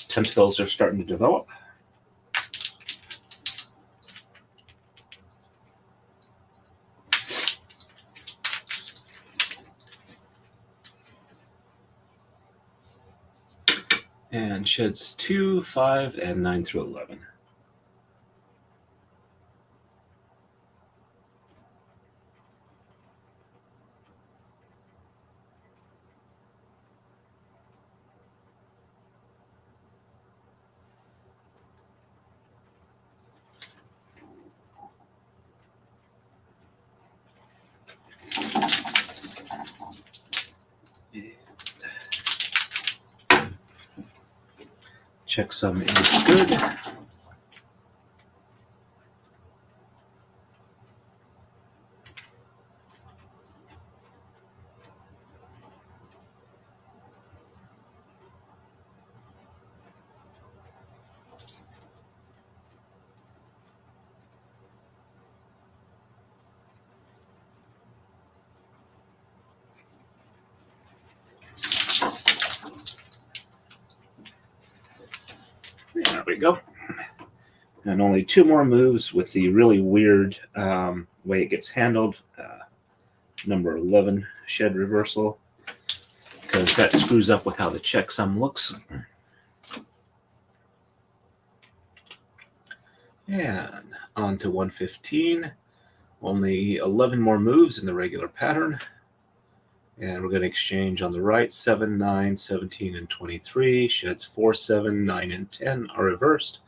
Tentacles are starting to develop. And sheds 2, 5, and 9 through 11. Checksum is good. we go. And only 2 more moves with the really weird way it gets handled. Number 11, shed reversal, because that screws up with how the checksum looks. And on to 115. Only 11 more moves in the regular pattern. And we're going to exchange on the right. 7, 9, 17, and 23. Sheds 4, 7, 9, and 10 are reversed.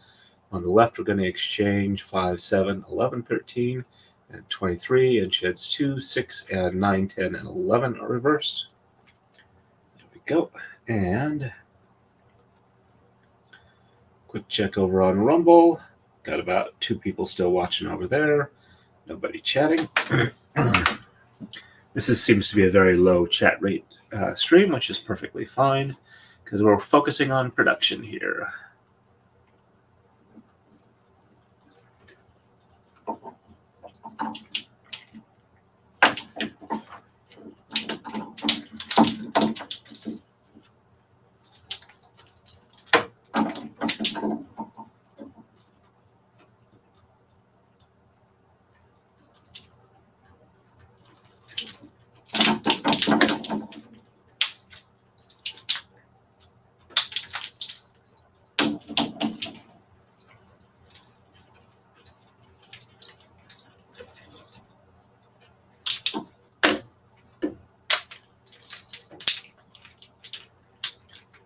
On the left, we're going to exchange 5, 7, 11, 13, and 23. And sheds 2, 6, and 9, 10, and 11 are reversed. There we go. And quick check over on Rumble. Got about 2 people still watching over there. Nobody chatting. This seems to be a very low chat rate stream, which is perfectly fine because we're focusing on production here.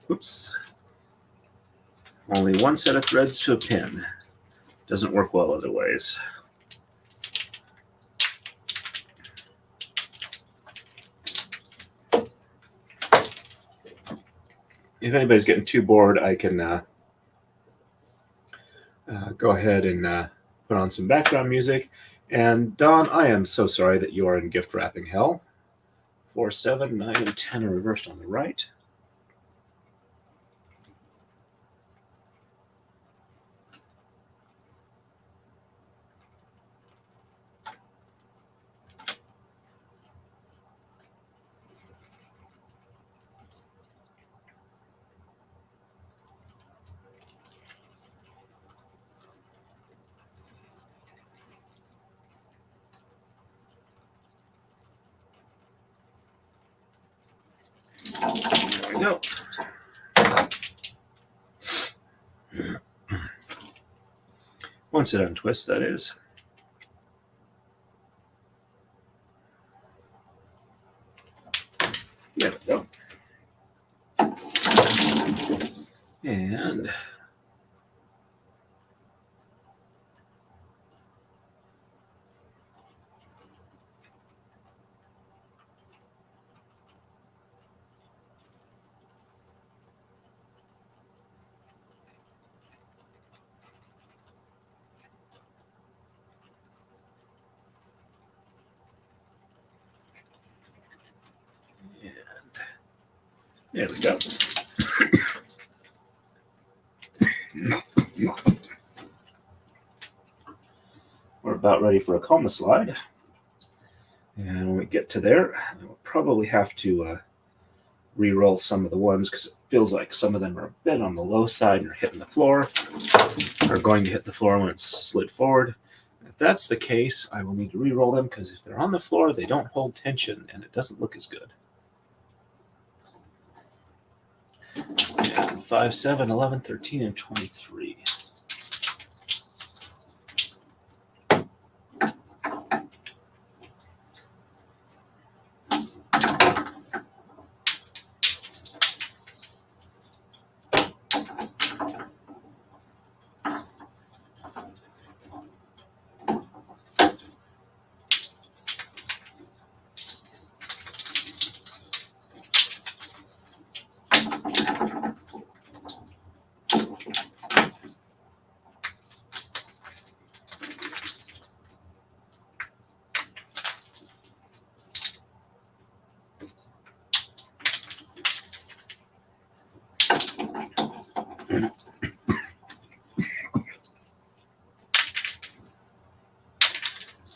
Oops. Only 1 set of threads to a pin. Doesn't work well otherwise. If anybody's getting too bored, I can go ahead and put on some background music. And Don, I am so sorry that you are in gift wrapping hell. 4, 7, 9, and 10 are reversed on the right. There we go. One set on twist, that is. There we go. And there we go. We're about ready for a coma slide. And when we get to there, we'll probably have to re-roll some of the ones because it feels like some of them are a bit on the low side and are hitting the floor, or going to hit the floor when it's slid forward. If that's the case, I will need to re-roll them because if they're on the floor, they don't hold tension and it doesn't look as good. And 5, 7, 11, 13, and 23.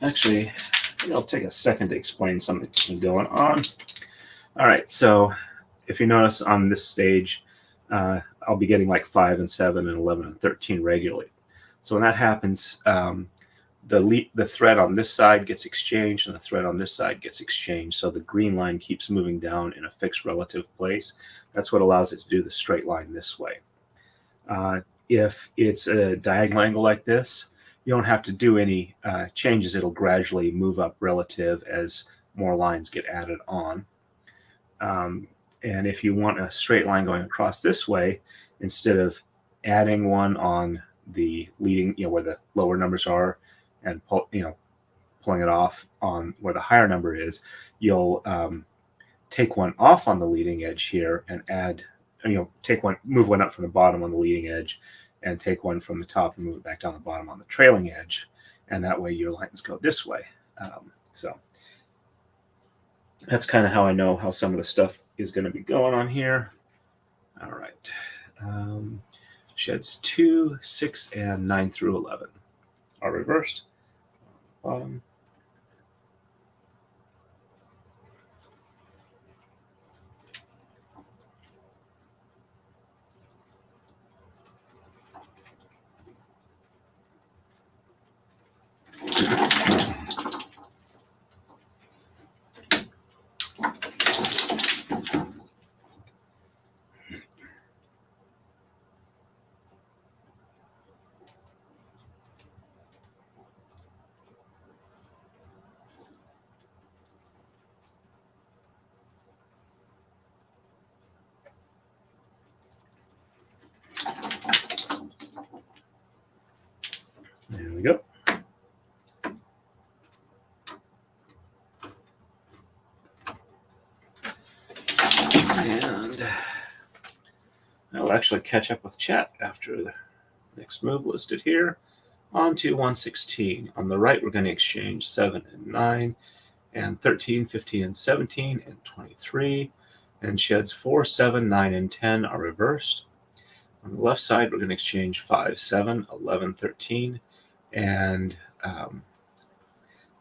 Actually, I think I'll take a second to explain something that's been going on. All right, so if you notice on this stage, I I'll be getting like 5 and 7 and 11 and 13 regularly. So when that happens, the thread on this side gets exchanged and the thread on this side gets exchanged. So the green line keeps moving down in a fixed relative place. That's what allows it to do the straight line this way. If it's a diagonal angle like this, you don't have to do any changes. It'll gradually move up relative as more lines get added on. And if you want a straight line going across this way, instead of adding one on the leading, where the lower numbers are, and pulling it off on where the higher number is, you'll take one off on the leading edge here and add, move one up from the bottom on the leading edge, and take one from the top and move it back down the bottom on the trailing edge, and that way your lines go this way. So that's kind of how I know how some of the stuff is going to be going on here. All right. Sheds 2, 6, and 9 through 11 are reversed. Bottom. There we go. And I'll actually catch up with chat after the next move listed here. On to 116. On the right, we're going to exchange 7 and 9, and 13, 15, and 17, and 23. And sheds 4, 7, 9, and 10 are reversed. On the left side, we're going to exchange 5, 7, 11, 13, and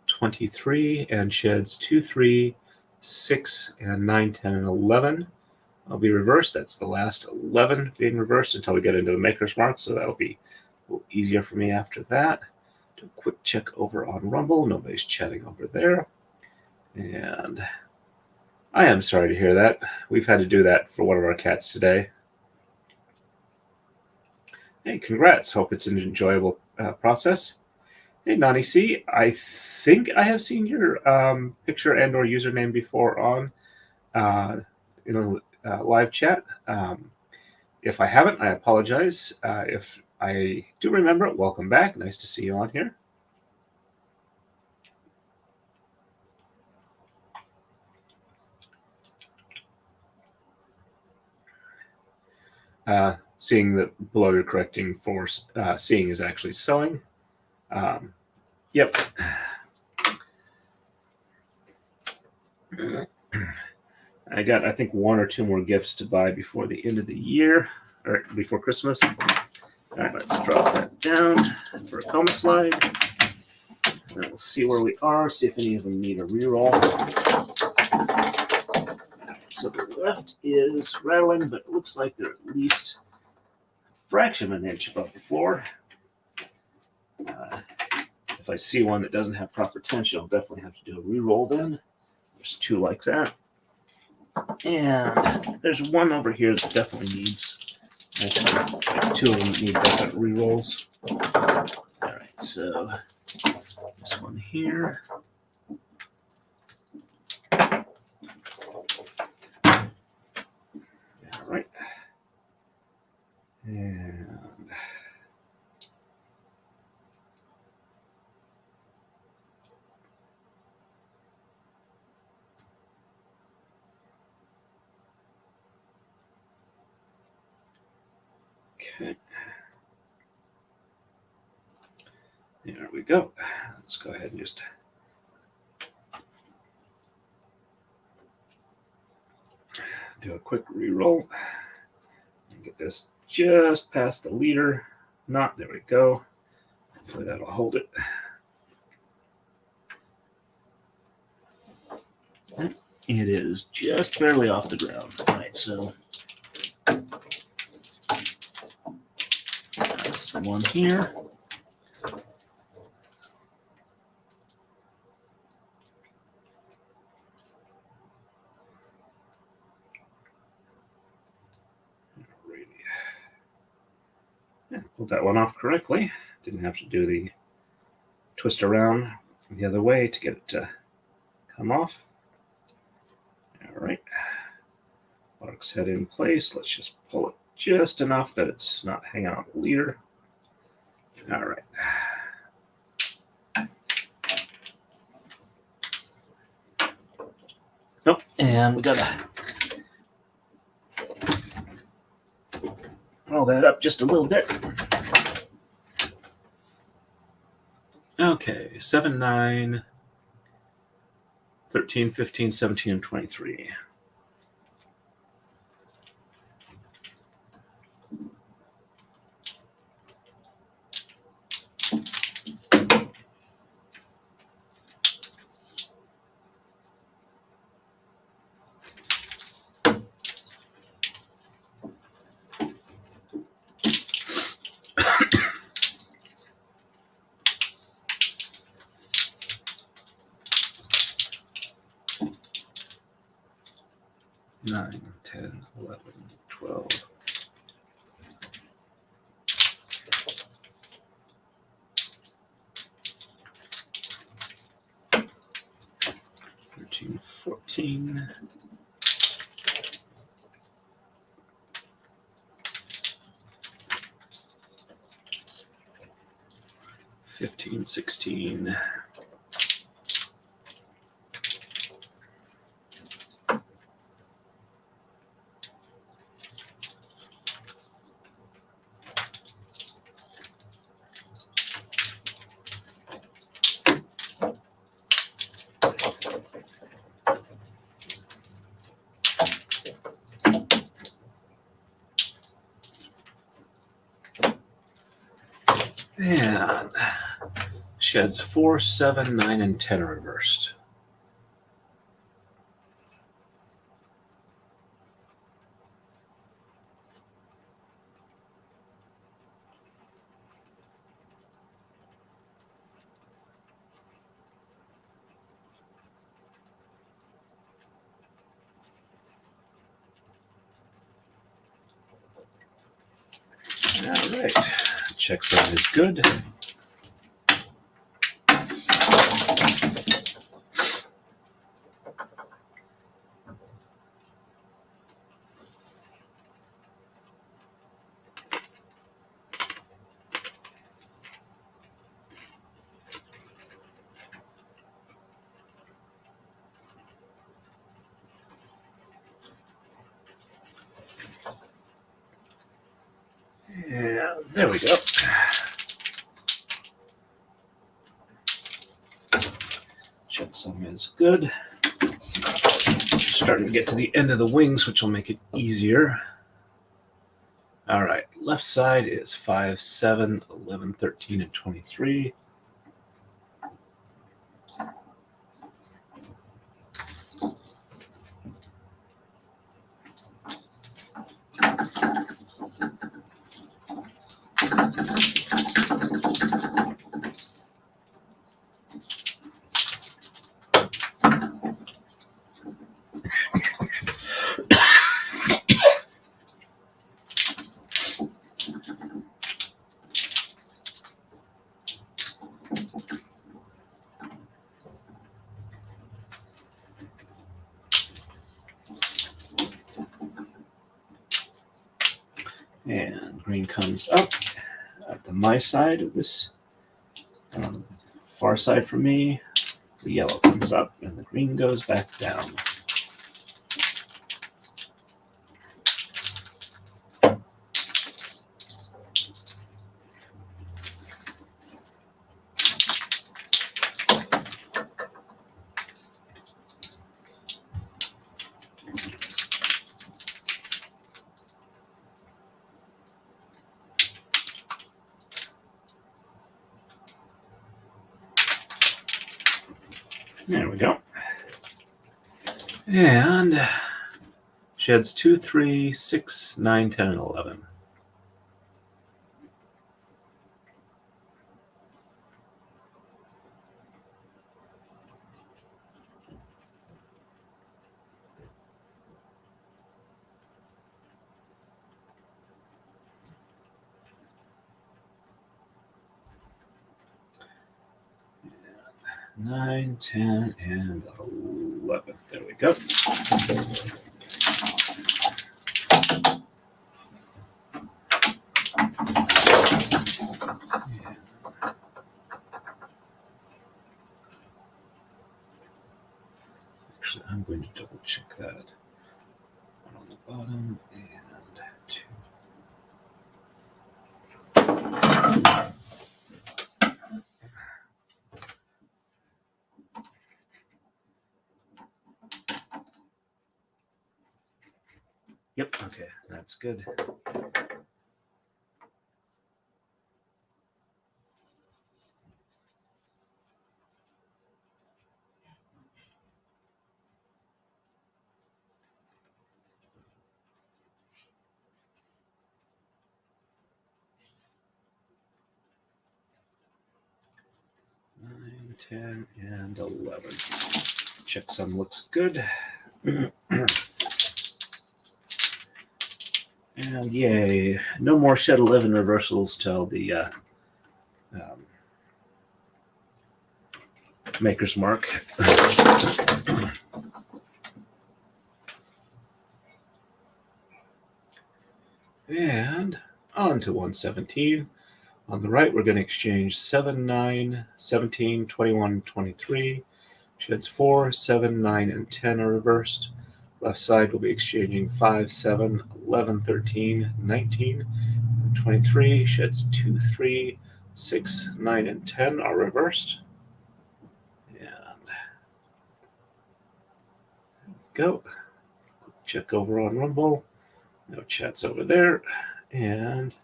23, and sheds 2, 3, 6, and 9, 10, and 11 will be reversed. That's the last 11 being reversed until we get into the maker's mark, so that'll be a little easier for me after that. Do a quick check over on Rumble. Nobody's chatting over there. And I am sorry to hear that. We've had to do that for one of our cats today. Hey, congrats. Hope it's an enjoyable process. Hey, Nani C, I think I have seen your picture and or username before on live chat. If I haven't, I apologize. If I do remember it, welcome back. Nice to see you on here. Seeing that below you're correcting for seeing is actually sewing. Yep. I got, I think, 1 or 2 more gifts to buy before the end of the year, or before Christmas. All right, let's drop that down for a coma slide. And then we'll see where we are, see if any of them need a reroll. So the left is rattling, but it looks like they're at least a fraction of an inch above the floor. If I see one that doesn't have proper tension, I'll definitely have to do a reroll then. There's 2 like that. And there's one over here that definitely needs, actually, like 2 of them need definite rerolls. All right, so this one here. All right. And okay. There we go. Let's go ahead and just do a quick reroll and get this just past the leader knot. There we go. Hopefully that'll hold it. It is just barely off the ground. All right, so this one here. Yeah, pulled that one off correctly. Didn't have to do the twist around the other way to get it to come off. All right. Lark's head in place. Let's just pull it just enough that it's not hanging on the leader. All right. Nope. And we gotta roll that up just a little bit. Okay, 7, 9, 13, 15, 17, and 23. Nine, 10, 11, 12. 13, 14. 15, 16. 'And sheds 4, 7, 9, and 10 are reversed. All right, checksum is good. And there we go. Checksum is good. Starting to get to the end of the wings, which will make it easier. All right, left side is 5, 7, 11, 13, and 23. And green comes up to my side of this, far side from me. The yellow comes up and the green goes back down. There we go. And sheds 2, 3, 6, 9, 10, and 11. 9, 10, and 11. There we go. Actually, I'm going to double check that. One on the bottom and 2. Yep, okay, that's good. Nine, 10, and 11. Checksum looks good. And yay, no more shed 11 reversals till the maker's mark. And on to 117. On the right, we're going to exchange 7, 9, 17, 21, 23. Sheds 4, 7, 9, and 10 are reversed. Left side will be exchanging 5, 7, 11, 13, 19, and 23. Sheds 2, 3, 6, 9, and 10 are reversed. And go. Check over on Rumble. No chats over there. And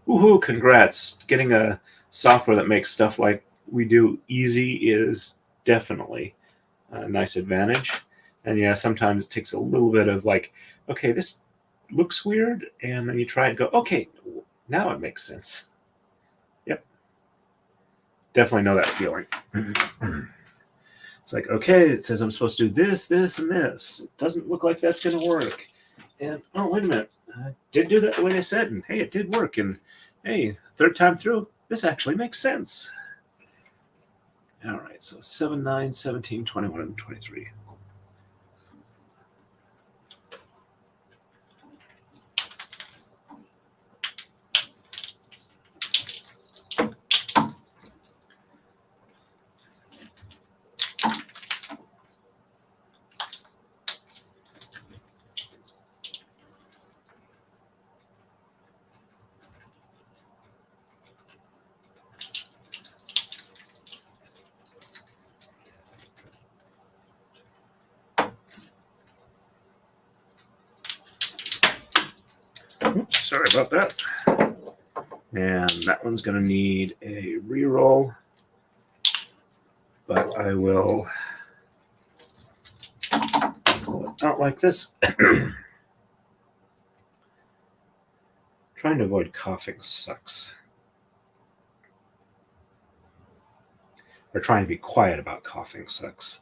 woohoo, congrats. Getting a software that makes stuff like we do easy is definitely a nice advantage. And yeah, sometimes it takes a little bit of like, okay, this looks weird. And then you try and go, okay, now it makes sense. Yep. Definitely know that feeling. It's like, okay, it says I'm supposed to do this, this, and this. It doesn't look like that's going to work. And, oh, wait a minute. I did do that the way they said. And, hey, it did work. And, hey, third time through, this actually makes sense. All right, so 7, 9, 17, 21, and 23. Oops, sorry about that. And that one's going to need a re-roll. But I will pull it out like this. Trying to avoid coughing sucks. Or trying to be quiet about coughing sucks.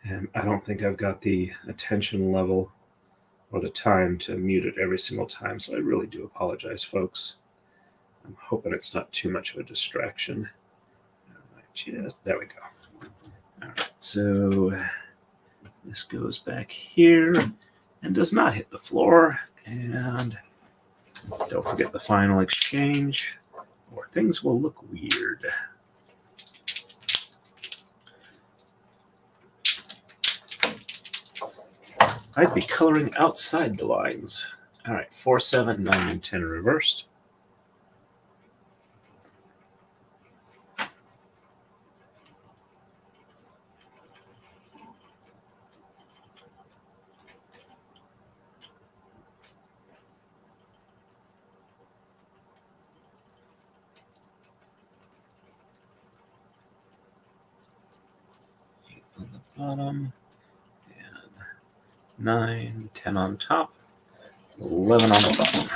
And I don't think I've got the attention level or the time to mute it every single time, so I really do apologize, folks. I'm hoping it's not too much of a distraction. There we go. All right, so this goes back here and does not hit the floor. And don't forget the final exchange, or things will look weird. I'd be coloring outside the lines. All right, 4, 7, 9, and 10 are reversed. On the bottom, and 9, 10 on top, 11 on the bottom.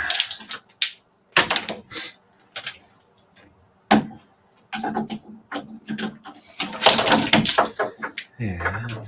And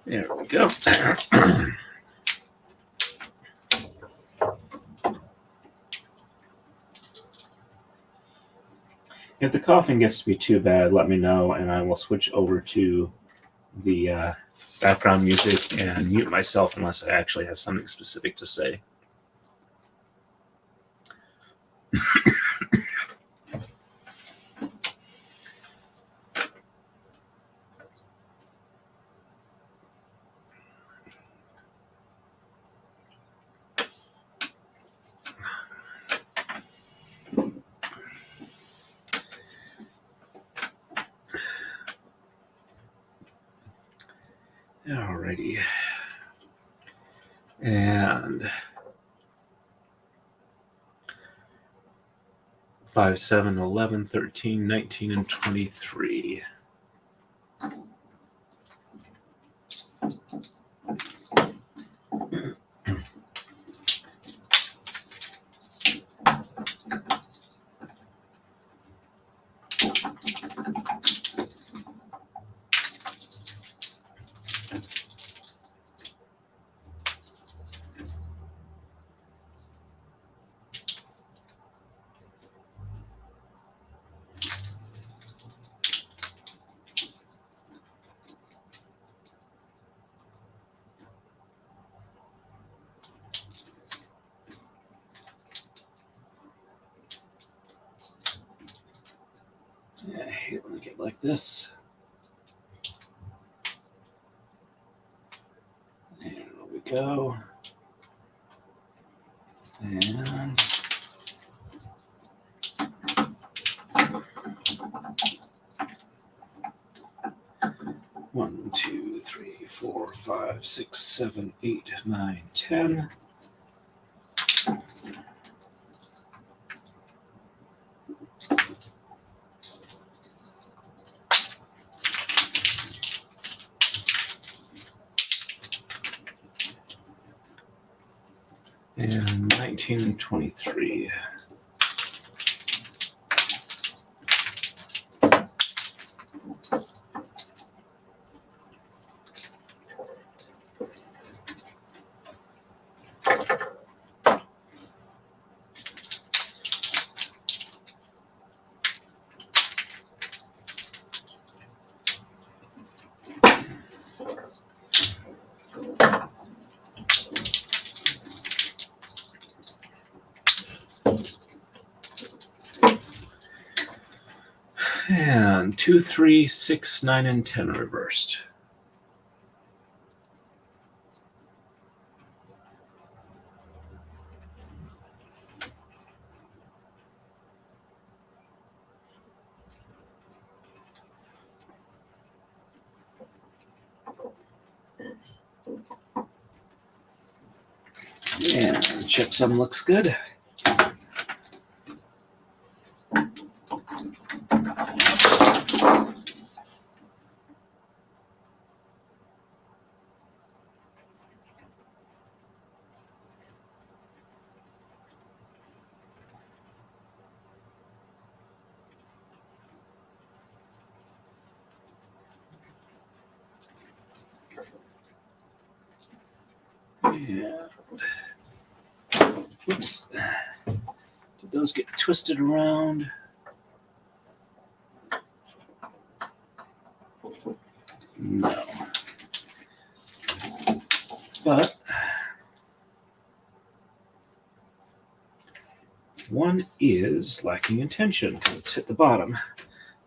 There we go. If the coughing gets to be too bad, let me know, and I will switch over to the background music and mute myself unless I actually have something specific to say. Alrighty. And 5, 7, 11, 13, 19, and 23. I hate when they get like this. And there we go. And one, 2, 3, 4, 5, 6, 7, 8, 9, 10. And 19 and 23. And 2, 3, 6, 9, and 10 reversed. And checksum looks good. And oops, did those get twisted around? No. But one is lacking in tension because it's hit the bottom.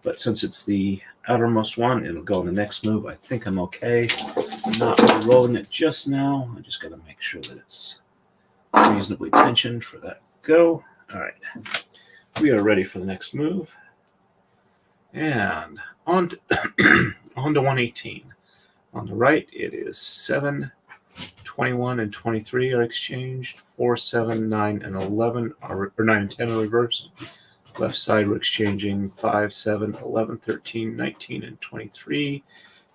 But since it's the outermost one, it'll go in the next move. I think I'm okay. I'm not rolling it just now. I just got to make sure that it's reasonably tensioned for that go. All right. We are ready for the next move. And on to, on to 118. On the right, it is 7, 21, and 23 are exchanged. 4, 7, 9, and 11 are, or 9 and 10 are reversed. Left side, we're exchanging 5, 7, 11, 13, 19, and 23.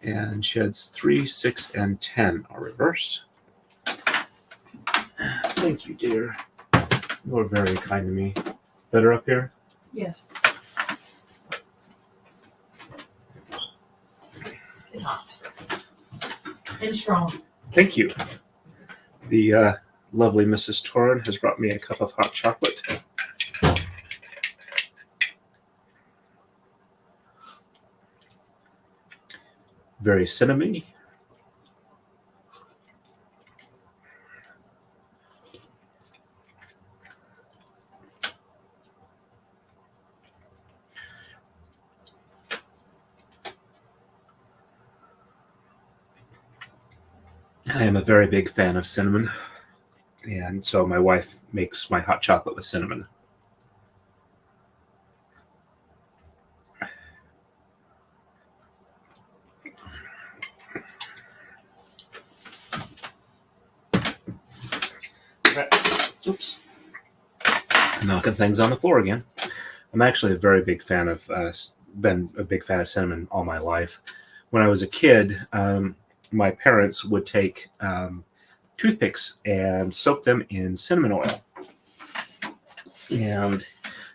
And sheds 3, 6, and 10 are reversed. Thank you, dear. You are very kind to me. Better up here? Yes. It's hot. And strong. Thank you. The lovely Mrs. Torrin has brought me a cup of hot chocolate. Very cinnamony. I am a very big fan of cinnamon, and so my wife makes my hot chocolate with cinnamon. Oops. Knocking things on the floor again. I'm actually a very big fan of, been a big fan of cinnamon all my life. When I was a kid, my parents would take toothpicks and soak them in cinnamon oil. And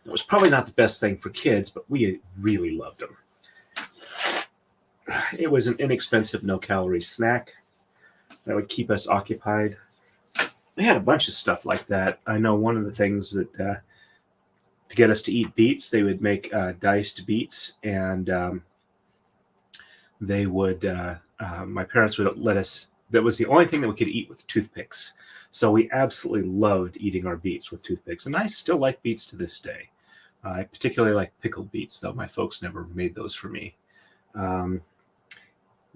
it was probably not the best thing for kids, but we really loved them. It was an inexpensive, no-calorie snack that would keep us occupied. They had a bunch of stuff like that. I know one of the things that to get us to eat beets, they would make diced beets, and they would. My parents would let us. That was the only thing that we could eat with toothpicks. So we absolutely loved eating our beets with toothpicks, and I still like beets to this day. I particularly like pickled beets, though my folks never made those for me. Though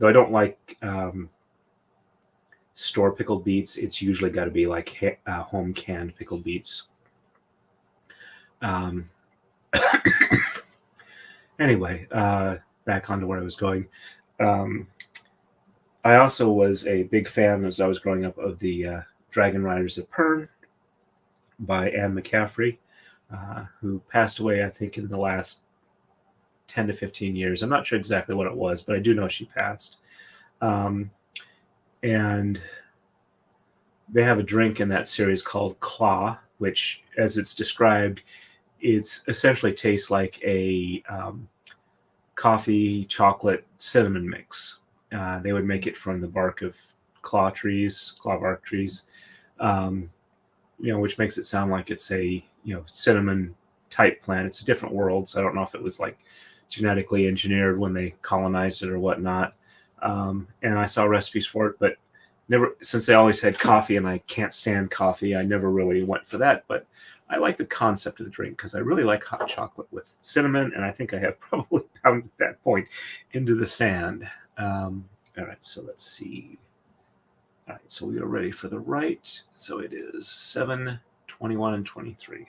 I don't like store pickled beets, it's usually got to be like home canned pickled beets. Anyway, back onto where I was going. I also was a big fan, as I was growing up, of the Dragon Riders of Pern by Anne McCaffrey, who passed away, I think, in the last 10 to 15 years. I'm not sure exactly what it was, but I do know she passed. And they have a drink in that series called Claw, which, as it's described, it's essentially tastes like a coffee, chocolate, cinnamon mix. They would make it from the bark of claw bark trees, which makes it sound like it's a cinnamon type plant. It's a different world, so I don't know if it was like genetically engineered when they colonized it or whatnot. And I saw recipes for it, but never, since they always had coffee and I can't stand coffee, I never really went for that. But I like the concept of the drink because I really like hot chocolate with cinnamon, and I think I have probably pounded that point into the sand. All right, so let's see. All right, so we are ready for the right. So it is 7, 21, and 23.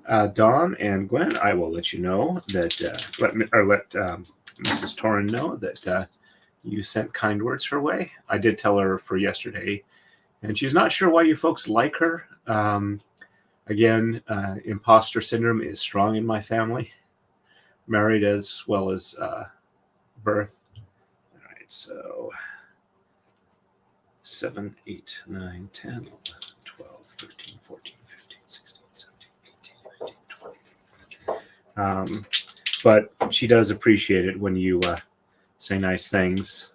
And Dawn and Gwen, I will let you know that let Mrs. Torrin know that you sent kind words her way. I did tell her for yesterday, and she's not sure why you folks like her. Again, imposter syndrome is strong in my family, married as well as birth. All right, so 7, 8, 9, 10, 11, 12, 13, 14, 15, 16, 17, 18, 19, 20. But she does appreciate it when you say nice things.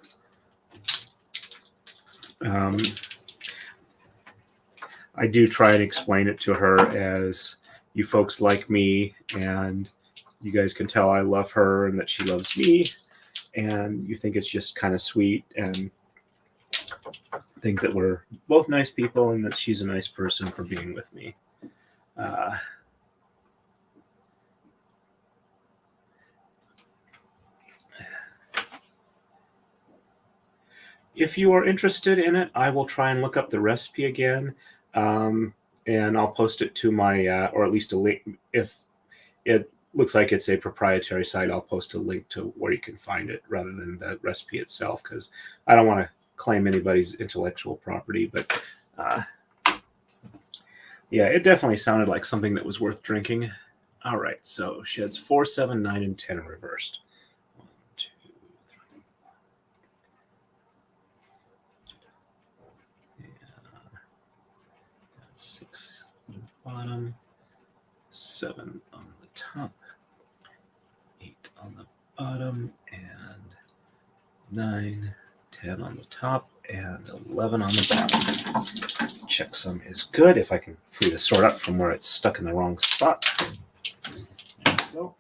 I do try and explain it to her as you folks like me, and you guys can tell I love her and that she loves me, and you think it's just kind of sweet and think that we're both nice people and that she's a nice person for being with me. If you are interested in it, I will try and look up the recipe again, and I'll post it to my, or at least a link. If it looks like it's a proprietary site, I'll post a link to where you can find it rather than the recipe itself, because I don't want to claim anybody's intellectual property. But yeah, it definitely sounded like something that was worth drinking. All right, so sheds 4, 7, 9, and 10 reversed. 1, 2, 3. Yeah. 6 on the bottom, 7 on the top, 8, bottom, and 9, 10 on the top, and 11 on the bottom. Checksum is good. If I can free the sword up from where it's stuck in the wrong spot. There we go.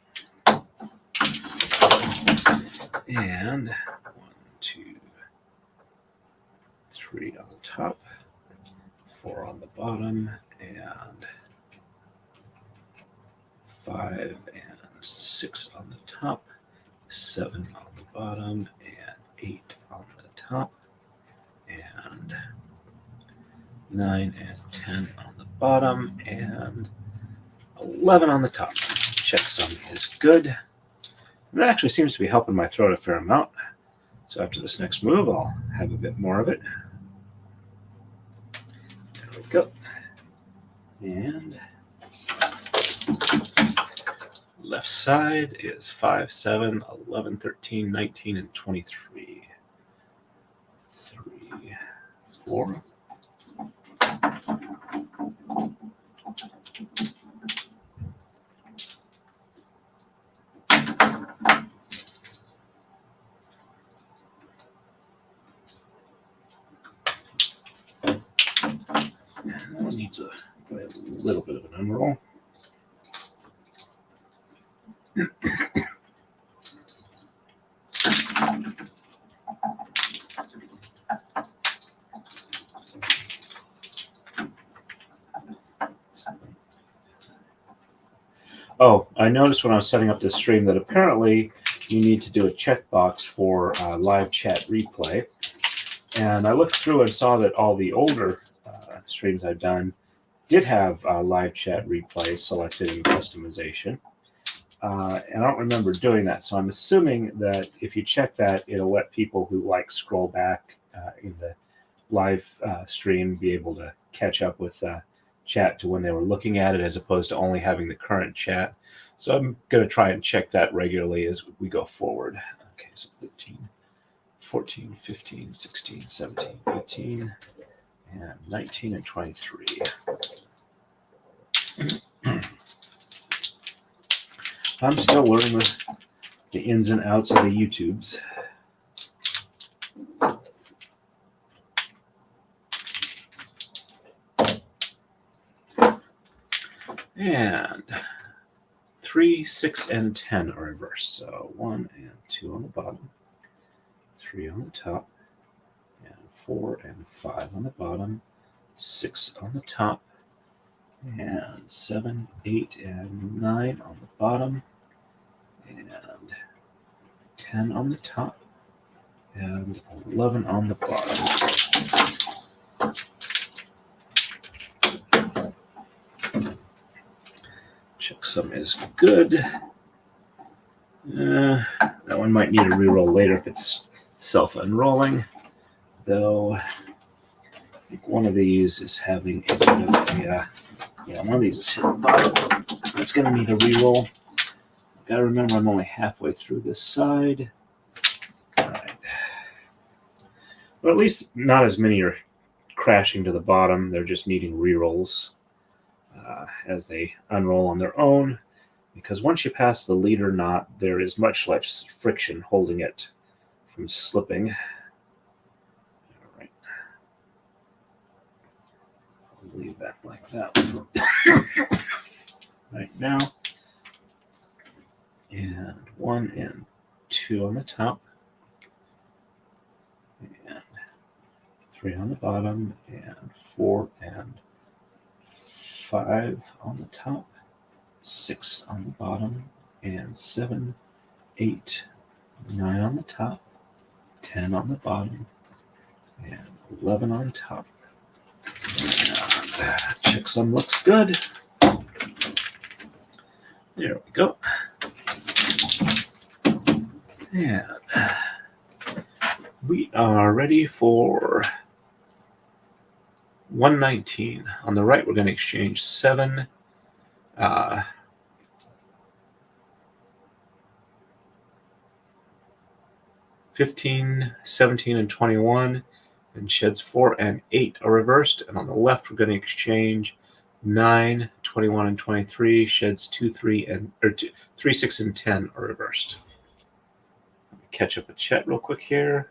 And 1, 2, 3 on the top, 4 on the bottom, and 5 and 6 on the top, 7 on the bottom, and 8 on the top, and 9 and 10 on the bottom, and 11 on the top. Checksum is good. And that actually seems to be helping my throat a fair amount. So after this next move, I'll have a bit more of it. There we go. And left side is 5, 7, 11, 13, 19, and 23. 3, 4. That needs a little bit of an unroll. Oh, I noticed when I was setting up this stream that apparently you need to do a checkbox for live chat replay. And I looked through and saw that all the older streams I've done did have live chat replay selected in customization. And I don't remember doing that. So I'm assuming that if you check that, it'll let people who scroll back in the live stream be able to catch up with chat to when they were looking at it, as opposed to only having the current chat. So I'm going to try and check that regularly as we go forward. Okay, so 13, 14, 15, 16, 17, 18, and 19, and 23. I'm still learning the ins and outs of the YouTubes. And 3, 6, and 10 are reversed. So 1 and 2 on the bottom, 3 on the top, and 4 and 5 on the bottom, 6 on the top, and 7, 8, and 9 on the bottom, and 10 on the top, and 11 on the bottom. Checksum is good. That one might need a reroll later if it's self-unrolling, though I think one of these is having a bit of a, one of these is hit the bottom. It's going to need a reroll. Got to remember I'm only halfway through this side. All right. But at least not as many are crashing to the bottom. They're just needing rerolls as they unroll on their own, because once you pass the leader knot, there is much less friction holding it from slipping. All right. I'll leave that like that right now. And 1 and 2 on the top, and 3 on the bottom, and 4 and 5 on the top, 6 on the bottom, and 7, 8, 9 on the top, 10 on the bottom, and 11 on top. And checksum looks good. There we go. And we are ready for 119. On the right, we're going to exchange 7, 15, 17, and 21, and sheds 4 and 8 are reversed. And on the left, we're going to exchange 9, 21, and 23. Sheds 2, 3, 6, and 10 are reversed. catch up with Chet real quick here.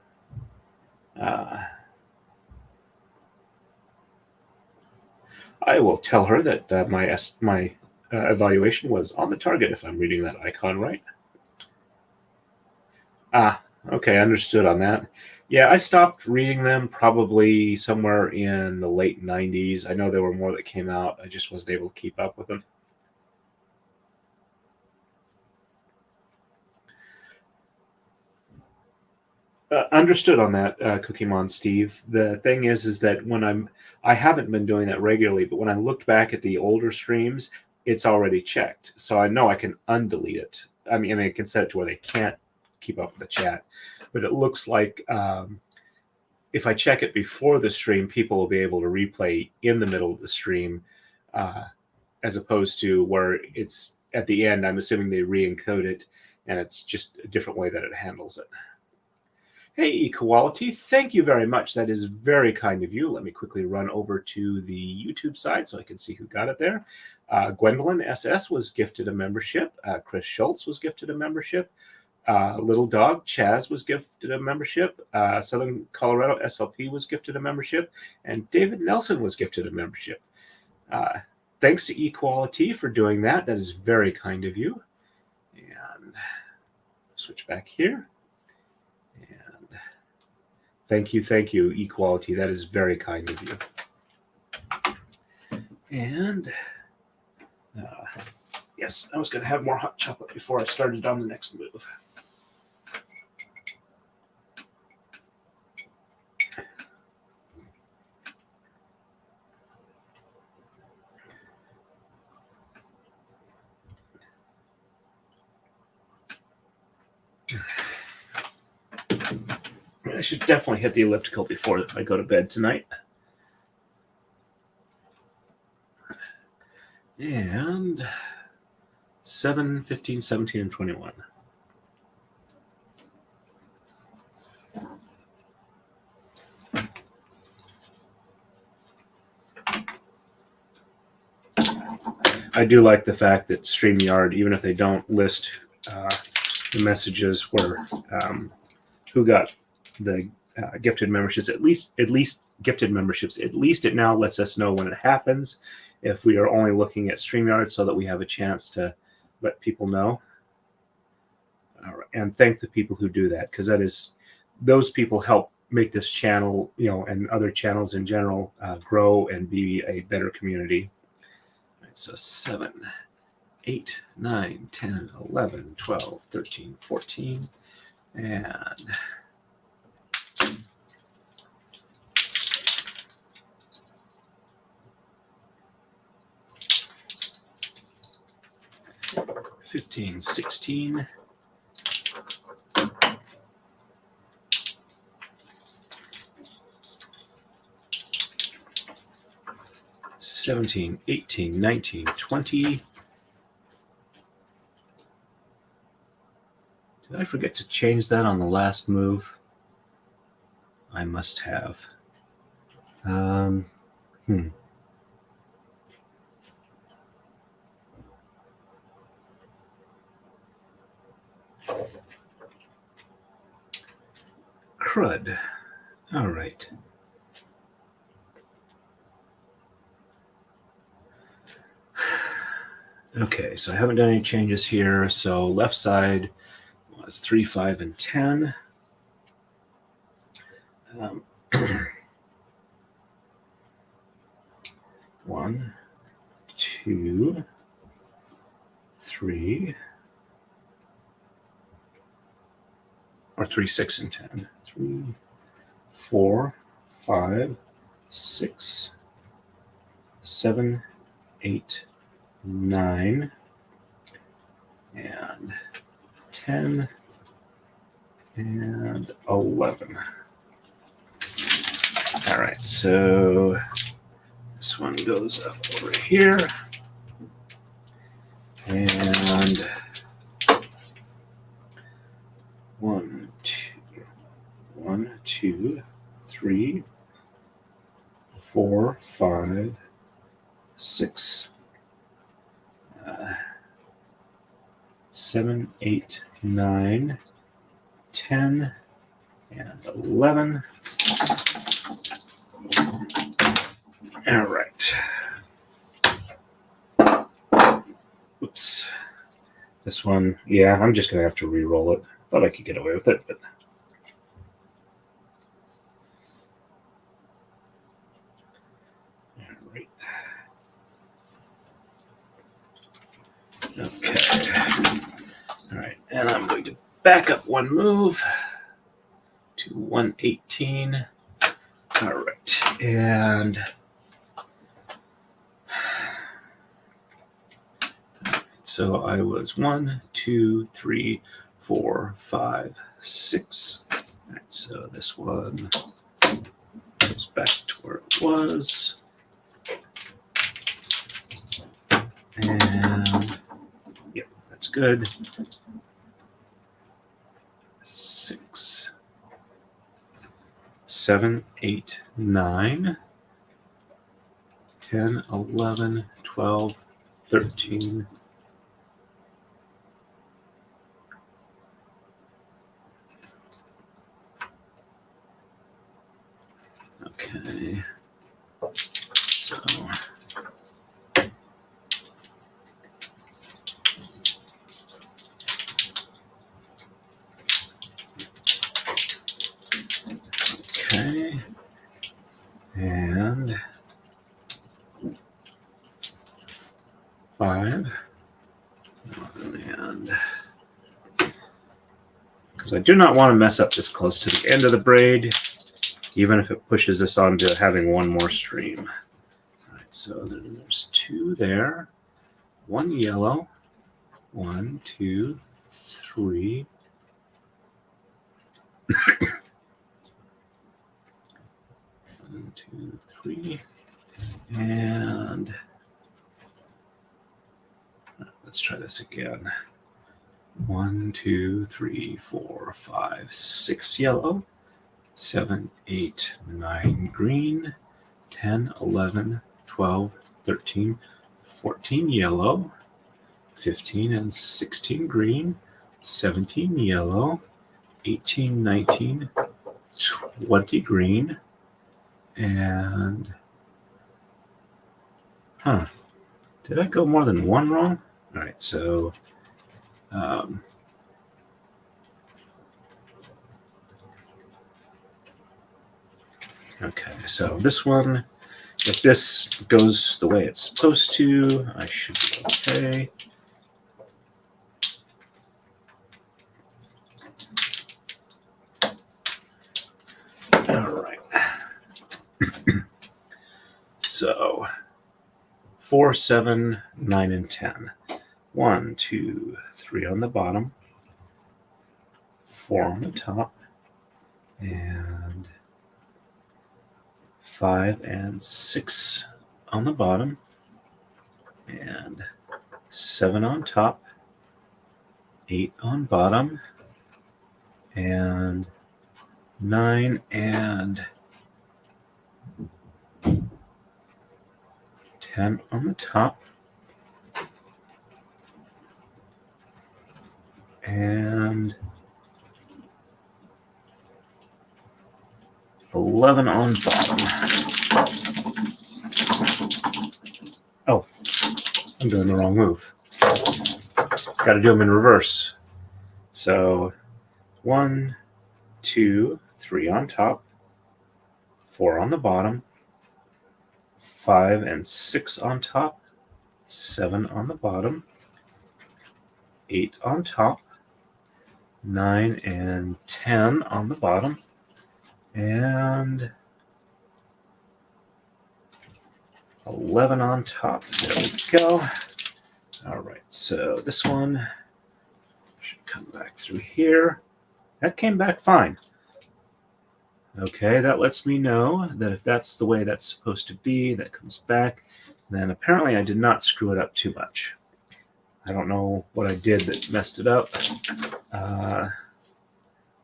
I will tell her that my evaluation was on the target, if I'm reading that icon right. Okay, understood on that. Yeah, I stopped reading them probably somewhere in the late 90s. I know there were more that came out. I just wasn't able to keep up with them. Understood on that, Cookie Steve. The thing is that when I haven't been doing that regularly, but when I looked back at the older streams, it's already checked. So I know I can undelete it. I mean, I can set it to where they can't keep up with the chat. But it looks like if I check it before the stream, people will be able to replay in the middle of the stream, as opposed to where it's at the end. I'm assuming they re-encode it, and it's just a different way that it handles it. Hey, Equality, thank you very much. That is very kind of you. Let me quickly run over to the YouTube side so I can see who got it there. Gwendolyn SS was gifted a membership. Chris Schultz was gifted a membership. Little Dog Chaz was gifted a membership. Southern Colorado SLP was gifted a membership. And David Nelson was gifted a membership. Thanks to Equality for doing that. That is very kind of you. And switch back here. Thank you, Equality. That is very kind of you. And yes, I was going to have more hot chocolate before I started on the next move. I should definitely hit the elliptical before I go to bed tonight. And 7, 15, 17, and 21. I do like the fact that StreamYard, even if they don't list the messages where who got the gifted memberships, at least gifted memberships, at least it now lets us know when it happens if we are only looking at StreamYard so that we have a chance to let people know. And thank the people who do that, because those people help make this channel, and other channels in general grow and be a better community. All right, so 7, 8, 9, 10, 11, 12, 13, 14, and 15, 16, 17, 18, 19, 20. Did I forget to change that on the last move? I must have. Crud. All right. Okay, so I haven't done any changes here. So left side was 3, 5, and 10. 1, 2, 3, or 3, 6, and 10. 3, 4, 5, 6, 7, 8, 9, and 10, and 11. All right, so this one goes up over here, and 1, 2, 3, 4, 5, 6, 7, 8, 9, 10, and 11. All right. Oops. This one, yeah, I'm just going to have to re-roll it. Thought I could get away with it, but... All right. Okay. All right, and I'm going to back up one move to 118. All right, and so I was 1, 2, 3, 4, 5, 6. All right, so this one goes back to where it was. And yep, that's good. 6, 7, 8, 9, 10, 11, 12, 13. Okay. So okay. And 5. And because I do not want to mess up this close to the end of the braid, even if it pushes us on to having one more stream. All right, so there's 2 there. 1 yellow. 1, 2, 3. 1, 2, 3. And let's try this again. 1, 2, 3, 4, 5, 6 yellow. 7, 8, 9 green. 10, 11, 12, 13, 14 yellow. 15 and 16 green. 17 yellow. 18, 19, 20 green. And did I go more than one wrong? All right, so okay, so this one, if this goes the way it's supposed to, I should be okay. All right. So 4, 7, 9, and 10. 1, 2, 3 on the bottom, 4 on the top, and 5 and 6 on the bottom, and 7 on top, 8 on bottom, and 9 and 10 on the top, and 11 on bottom. Oh, I'm doing the wrong move. Got to do them in reverse. So 1, 2, 3 on top, 4 on the bottom, 5 and 6 on top, 7 on the bottom, 8 on top, 9 and 10 on the bottom, and 11 on top. There we go. All right, so this one should come back through here. That came back fine. Okay, that lets me know that if that's the way that's supposed to be, that comes back. Then apparently I did not screw it up too much. I don't know what I did that messed it up.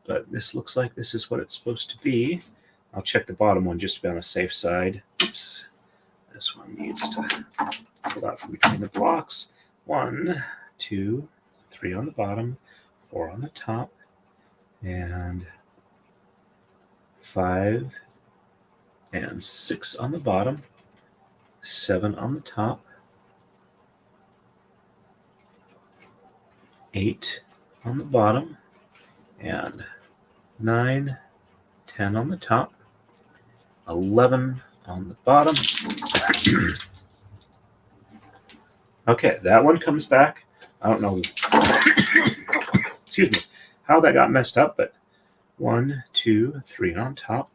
But this looks like this is what it's supposed to be. I'll check the bottom one just to be on the safe side. Oops. This one needs to pull out from between the blocks. 1, 2, 3 on the bottom, 4 on the top, and 5 and 6 on the bottom, 7 on the top, 8 on the bottom, and 9, 10 on the top, 11 on the bottom. Okay, that one comes back. I don't know excuse me, how that got messed up, but 1, 2, 3 on top,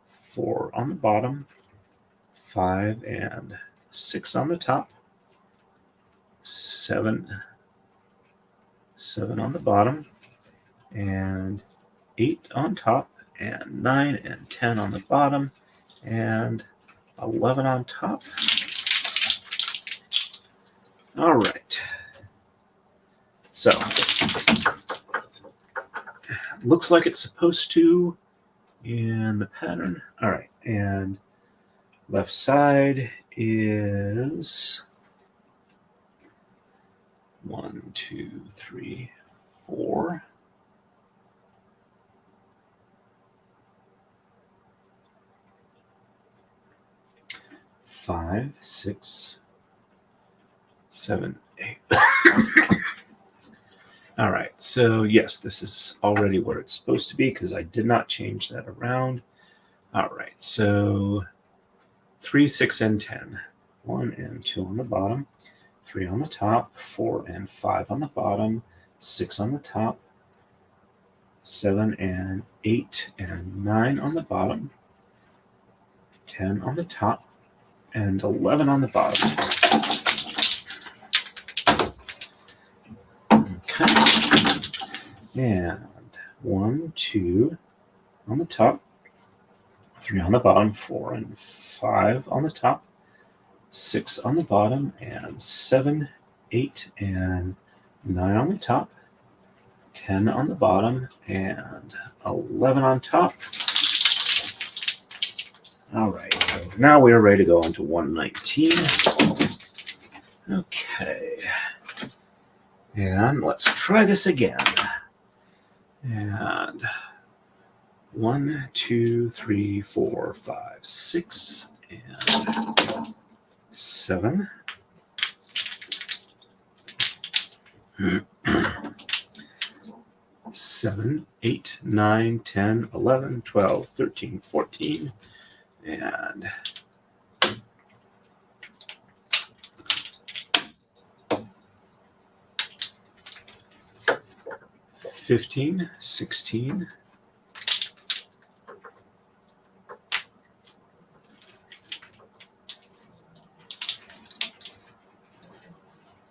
4 on the bottom, 5 and 6 on the top, 7 on the bottom, and 8 on top, and 9 and 10 on the bottom, and 11 on top. All right. So, looks like it's supposed to in the pattern. All right, and left side is 1, 2, 3, 4. 5, 6, 7, 8. All right, so yes, this is already where it's supposed to be because I did not change that around. All right, so 3, 6, and 10. 1 and 2 on the bottom, 3 on the top, 4 and 5 on the bottom, 6 on the top, 7 and 8 and 9 on the bottom, 10 on the top, and 11 on the bottom. Okay. And 1, 2 on the top, 3 on the bottom, 4 and 5 on the top, 6 on the bottom, and 7, 8, and 9 on the top, 10 on the bottom, and 11 on top. All right, so now we are ready to go on to 119. Okay. And let's try this again. And 1, 2, 3, 4, 5, 6, and 7. 7, 8, 9, 10, 11, 12, 13, 14, and 15, 16,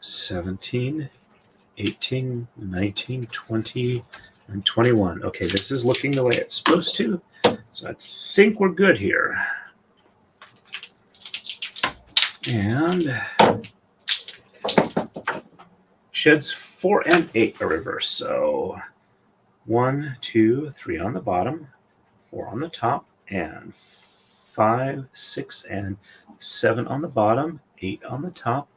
17, 18, 19, 20, and 21. Okay, this is looking the way it's supposed to, so I think we're good here. And sheds 4 and 8 are reversed. So 1, 2, 3 on the bottom, 4 on the top, and 5, 6, and 7 on the bottom, 8 on the top,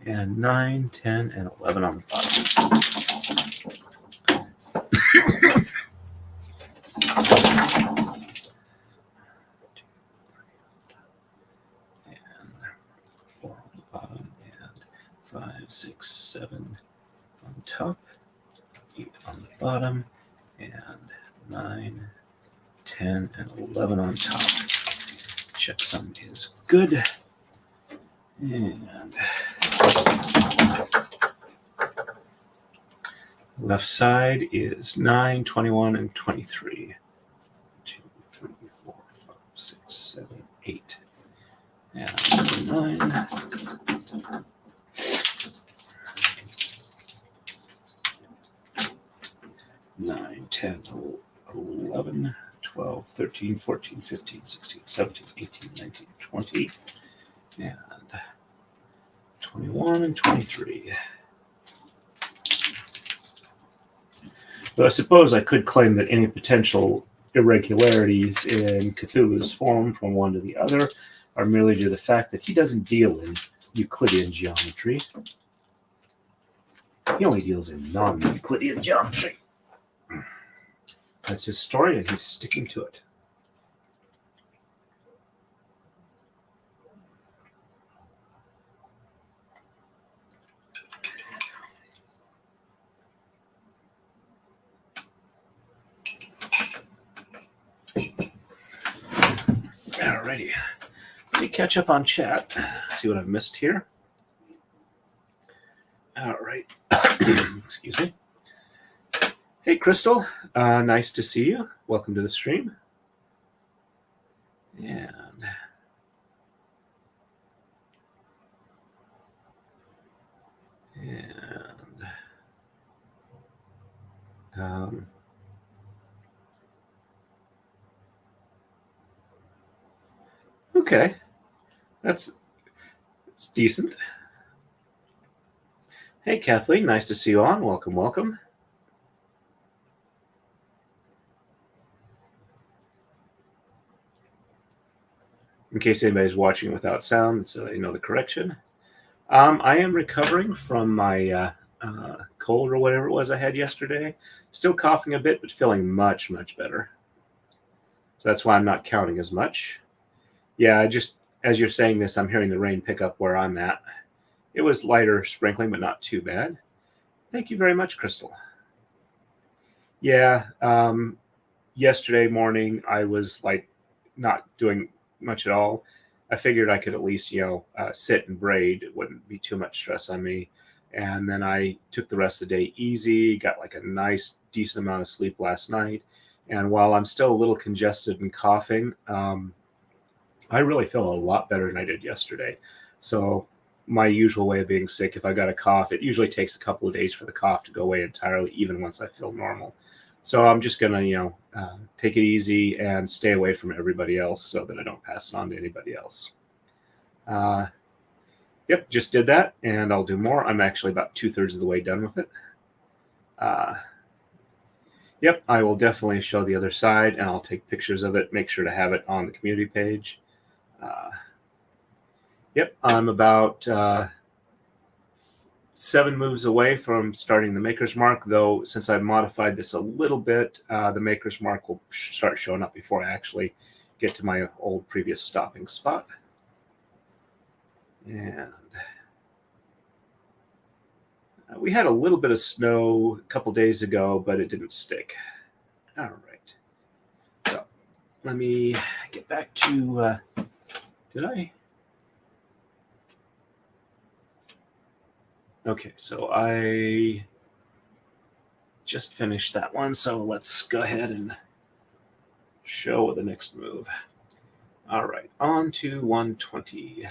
and 9, 10, and 11 on the bottom. And 4 on the bottom, and 5, 6, 7 on top, 8 on the bottom, and 9, 10, and 11 on top. Checksum is good. And left side is 9, 21, and 23. 2, 3, 4, 5, 6, 7, 8. And 9. 9, 10, 11, 12, 13, 14, 15, 16, 17, 18, 19, 20, and 21 and 23. But I suppose I could claim that any potential irregularities in Cthulhu's form from one to the other are merely due to the fact that he doesn't deal in Euclidean geometry. He only deals in non-Euclidean geometry. That's his story, and he's sticking to it. Alrighty. Let me catch up on chat, see what I've missed here. All right. Excuse me. Hey, Crystal. Nice to see you. Welcome to the stream. Okay. That's decent. Hey, Kathleen. Nice to see you on. Welcome, welcome. In case anybody's watching without sound, so they know the correction. I am recovering from my cold or whatever it was I had yesterday. Still coughing a bit, but feeling much, much better. So that's why I'm not counting as much. Yeah, just as you're saying this, I'm hearing the rain pick up where I'm at. It was lighter sprinkling, but not too bad. Thank you very much, Crystal. Yeah, yesterday morning I was like not doing much at all. I figured I could at least, sit and braid. It wouldn't be too much stress on me. And then I took the rest of the day easy, got like a nice, decent amount of sleep last night. And while I'm still a little congested and coughing, I really feel a lot better than I did yesterday. So my usual way of being sick, if I got a cough, it usually takes a couple of days for the cough to go away entirely, even once I feel normal. So I'm just going to, take it easy and stay away from everybody else so that I don't pass it on to anybody else. Yep, just did that, and I'll do more. I'm actually about 2/3 of the way done with it. Yep, I will definitely show the other side, and I'll take pictures of it, make sure to have it on the community page. Yep, I'm about 7 moves away from starting the Maker's Mark, though since I've modified this a little bit, the Maker's Mark will start showing up before I actually get to my old previous stopping spot. And we had a little bit of snow a couple days ago, but it didn't stick. All right. So let me get back to, did I? Okay, so I just finished that one, so let's go ahead and show the next move. All right, on to 120.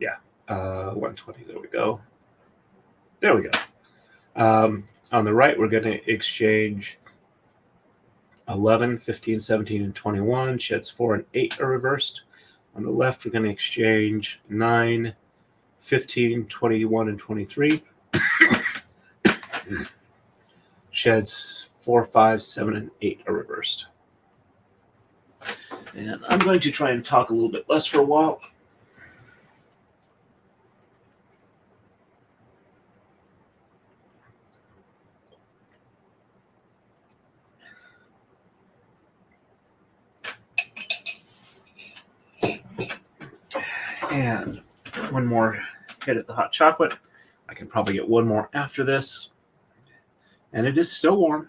Yeah, 120, there we go. There we go. On the right, we're going to exchange 11, 15, 17, and 21. Sheds 4 and 8 are reversed. On the left, we're going to exchange 9, 15, 21, and 23. Sheds 4, 5, 7, and 8 are reversed. And I'm going to try and talk a little bit less for a while. And one more hit at the hot chocolate. I can probably get one more after this. And it is still warm.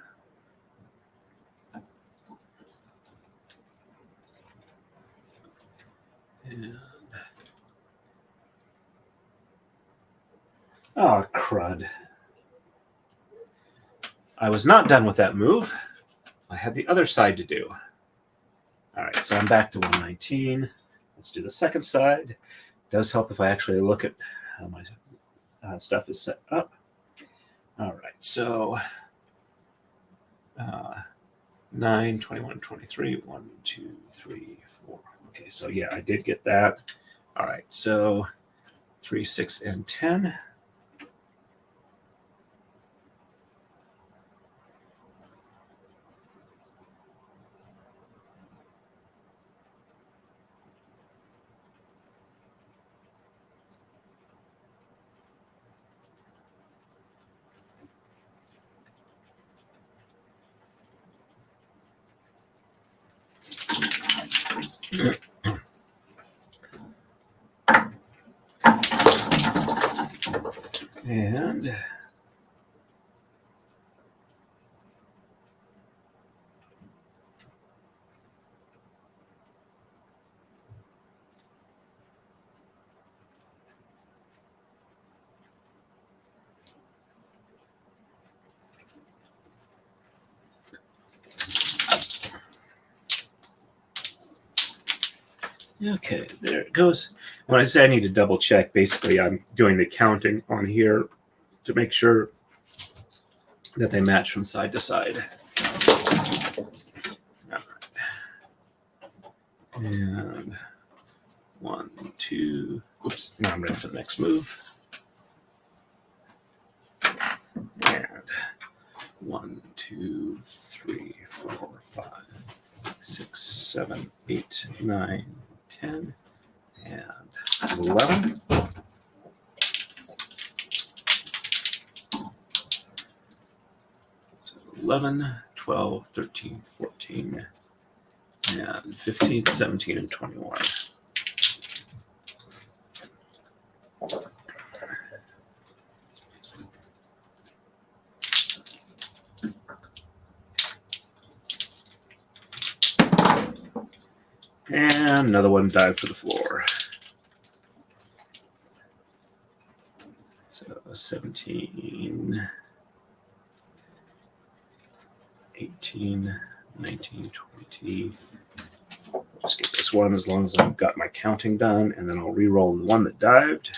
And oh, crud. I was not done with that move. I had the other side to do. All right, so I'm back to 119. Let's do the second side. It does help if I actually look at how my stuff is set up. All right, so 9, 21, 23, 1, 2, 3, 4. Okay, so yeah, I did get that. All right, so 3, 6, and 10. And okay, there it goes. When I say I need to double check, basically I'm doing the counting on here to make sure that they match from side to side. All right. And 1, 2, oops, now I'm ready for the next move. And 1, 2, 3, 4, 5, 6, 7, 8, 9, 10, and 11. So 11, 12, 13, 14, and 15, 17, and 21. And another one dived for the floor. So 17, 18, 19, 20. Just get this one as long as I've got my counting done, and then I'll re-roll the one that dived.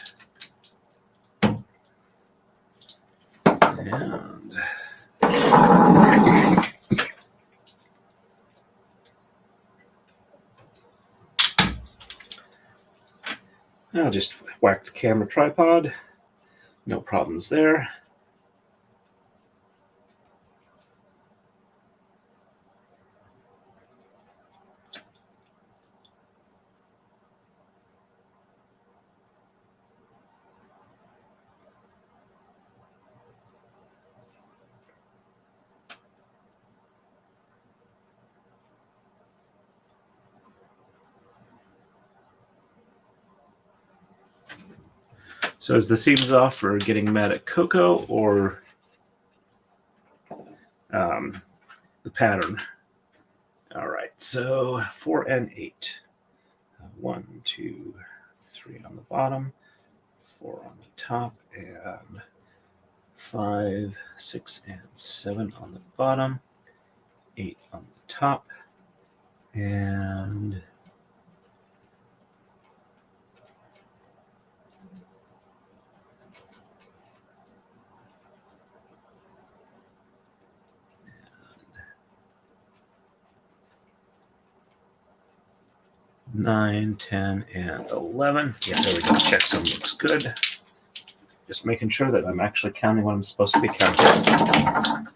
And I'll just whack the camera tripod. No problems there. So is the seams off for getting mad at Coco or the pattern? All right, so 4 and 8. 1, 2, 3 on the bottom, 4 on the top, and 5, 6, and 7 on the bottom, 8 on the top, and nine, 10, and 11. Yeah, there we go. Checksum looks good. Just making sure that I'm actually counting what I'm supposed to be counting.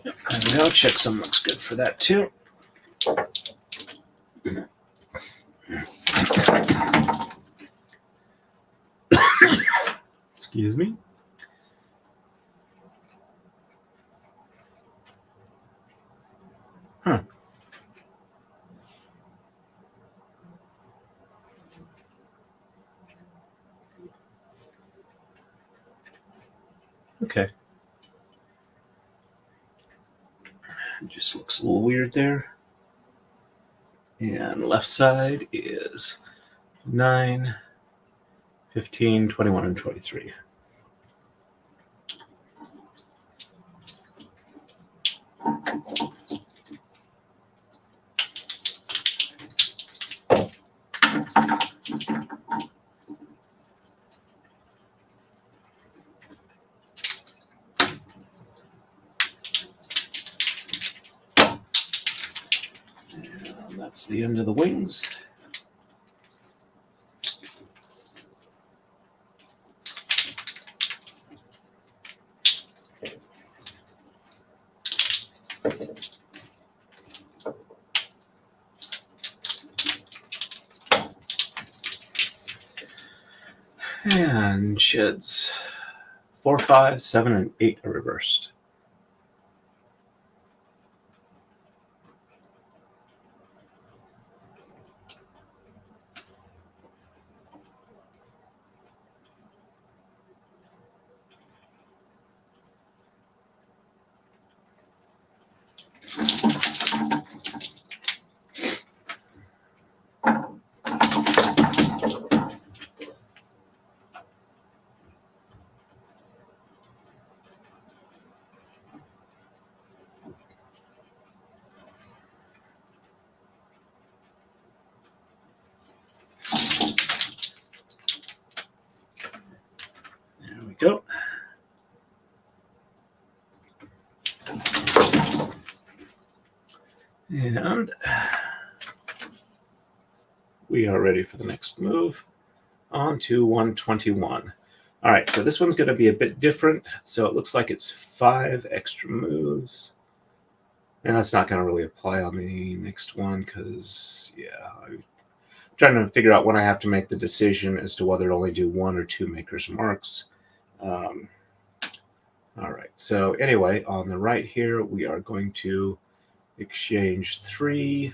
Yep, there we go. Checksum looks good for that too. Excuse me. Huh. Okay. It just looks a little weird there. And left side is 9, 15, 21, and 23. And that's the end of the wings. And sheds 4, 5, 7, and 8 are reversed. There we go. And we are ready for the next move. On to 121. All right, so this one's going to be a bit different. So it looks like it's 5 extra moves. And that's not going to really apply on the next one because, yeah, I'm trying to figure out when I have to make the decision as to whether to only do 1 or 2 maker's marks. All right, so anyway, on the right here, we are going to exchange 3,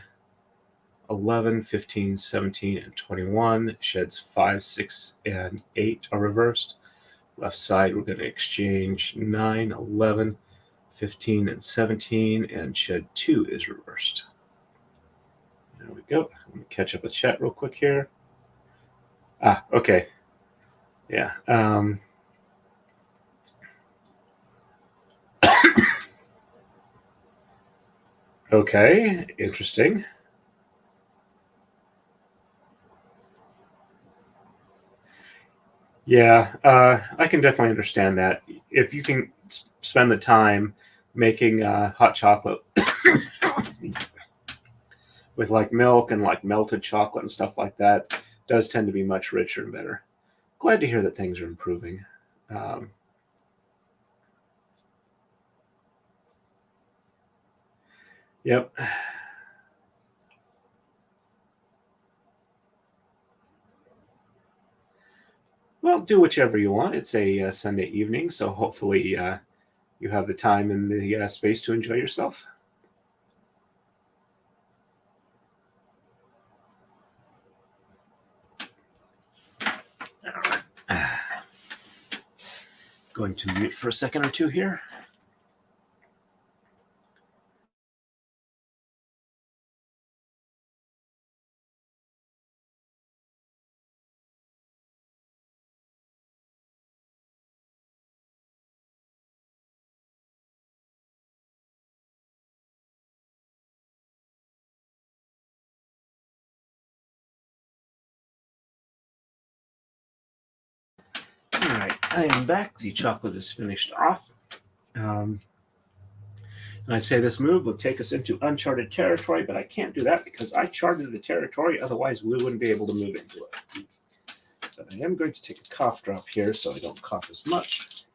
11, 15, 17, and 21. Sheds 5, 6, and 8 are reversed. Left side, we're going to exchange 9, 11, 15, and 17, and shed 2 is reversed. There we go. Let me catch up with chat real quick here. Okay. Yeah. Okay, interesting. Yeah, I can definitely understand that. If you can spend the time making hot chocolate with like milk and like melted chocolate and stuff like that, does tend to be much richer and better. Glad to hear that things are improving. Yep. Well, do whichever you want. It's a Sunday evening, so hopefully you have the time and the space to enjoy yourself. All right. Going to mute for a second or two here. All right, I am back. The chocolate is finished off. And I'd say this move will take us into uncharted territory, but I can't do that because I charted the territory. Otherwise, we wouldn't be able to move into it. But I am going to take a cough drop here so I don't cough as much.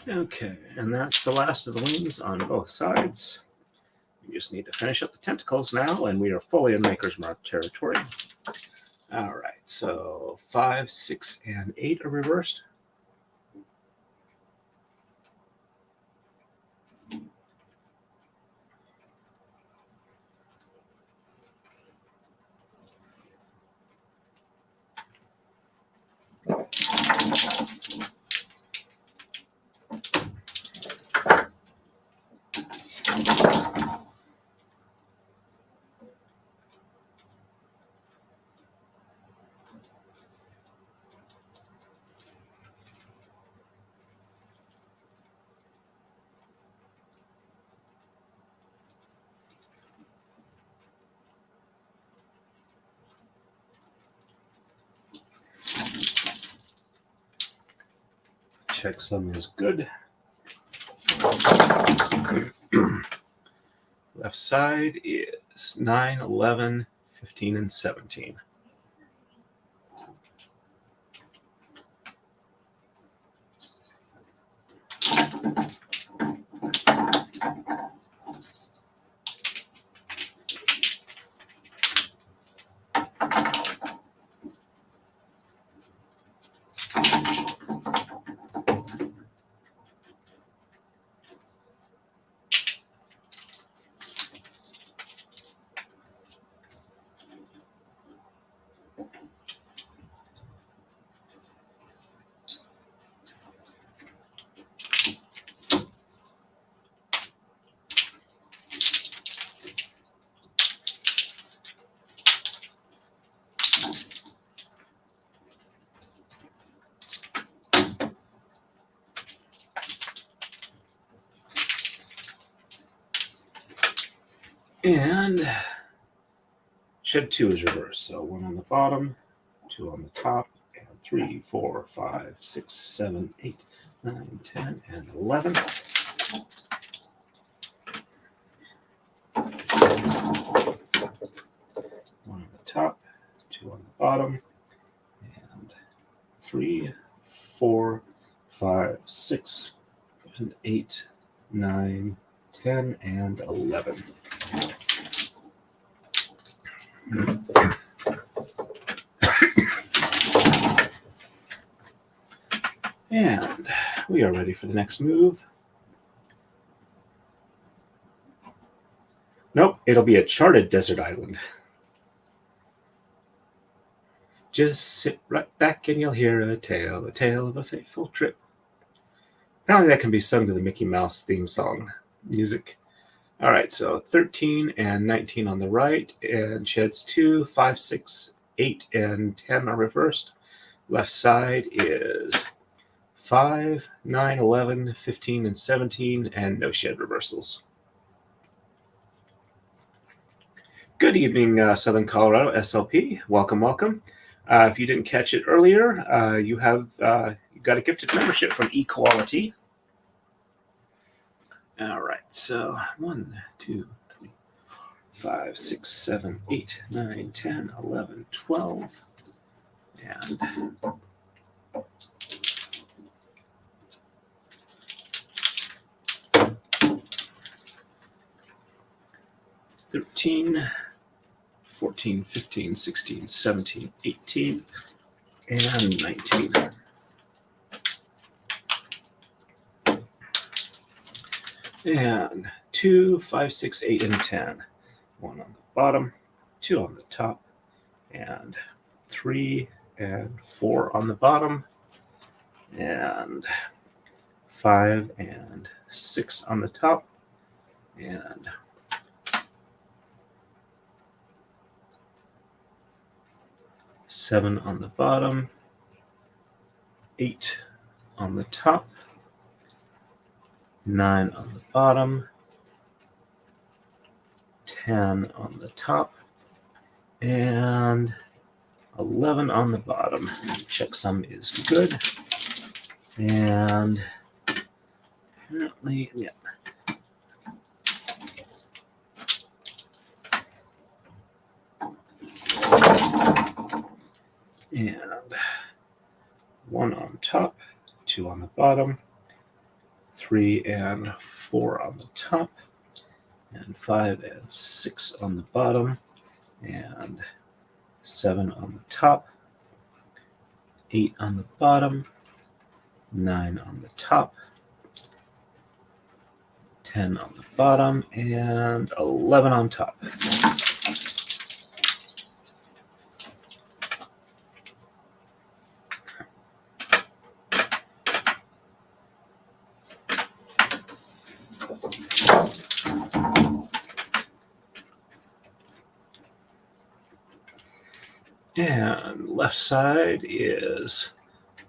Okay, and that's the last of the wings on both sides. We just need to finish up the tentacles now, and we are fully in Maker's Mark territory. All right, so 5, 6, and 8 are reversed. Checksum is good. Left side is 9, 11, 15, and 17. And shed 2 is reversed. So 1 on the bottom, 2 on the top, and 3, 4, 5, 6, 7, 8, 9, 10, and 11. One on the top, 2 on the bottom, and 3, 4, 5, 6, 7, 8, 9, 10, and 11. And we are ready for the next move. Nope, it'll be a charted desert island. Just sit right back and you'll hear a tale of a fateful trip. Apparently that can be sung to the Mickey Mouse theme song music. All right, so 13 and 19 on the right, and sheds 2, 5, 6, 8, and 10 are reversed. Left side is 5, 9, 11, 15, and 17, and no shed reversals. Good evening, Southern Colorado SLP. Welcome, welcome. If you didn't catch it earlier, you got a gifted membership from Equality. All right, so 1, 2, 3, 5, 6, 7, 8, 9, 10, 11, 12, and 13, 14, 15, 16, 17, 18, and 19. And 2, 5, 6, 8, and 10. 1 on the bottom, 2 on the top, and 3 and 4 on the bottom, and 5 and 6 on the top, and 7 on the bottom, 8 on the top, 9 on the bottom, 10 on the top, and 11 on the bottom. Checksum is good. And apparently, yeah. And 1 on top, 2 on the bottom, 3 and 4 on the top, and 5 and 6 on the bottom, and 7 on the top, 8 on the bottom, 9 on the top, 10 on the bottom, and 11 on top. And left side is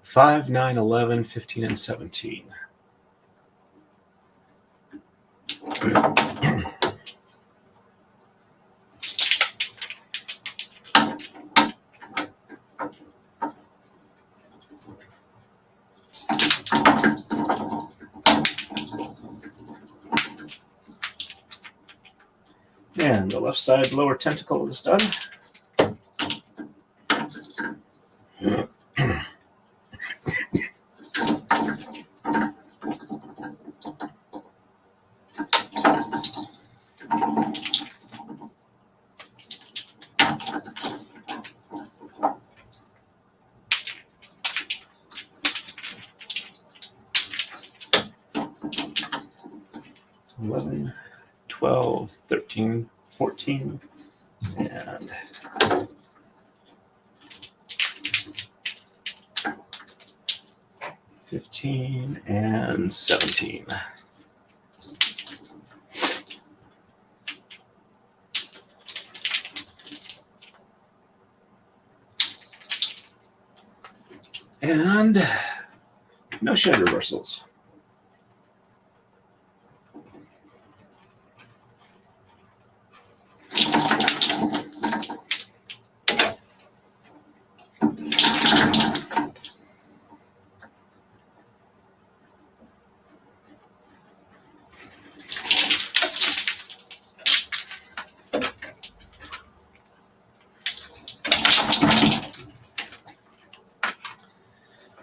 5, 9, 11, 15, and 17. And the left side lower tentacle is done. $11, $12, $13, $14, and $15 and $17. And no shed reversals.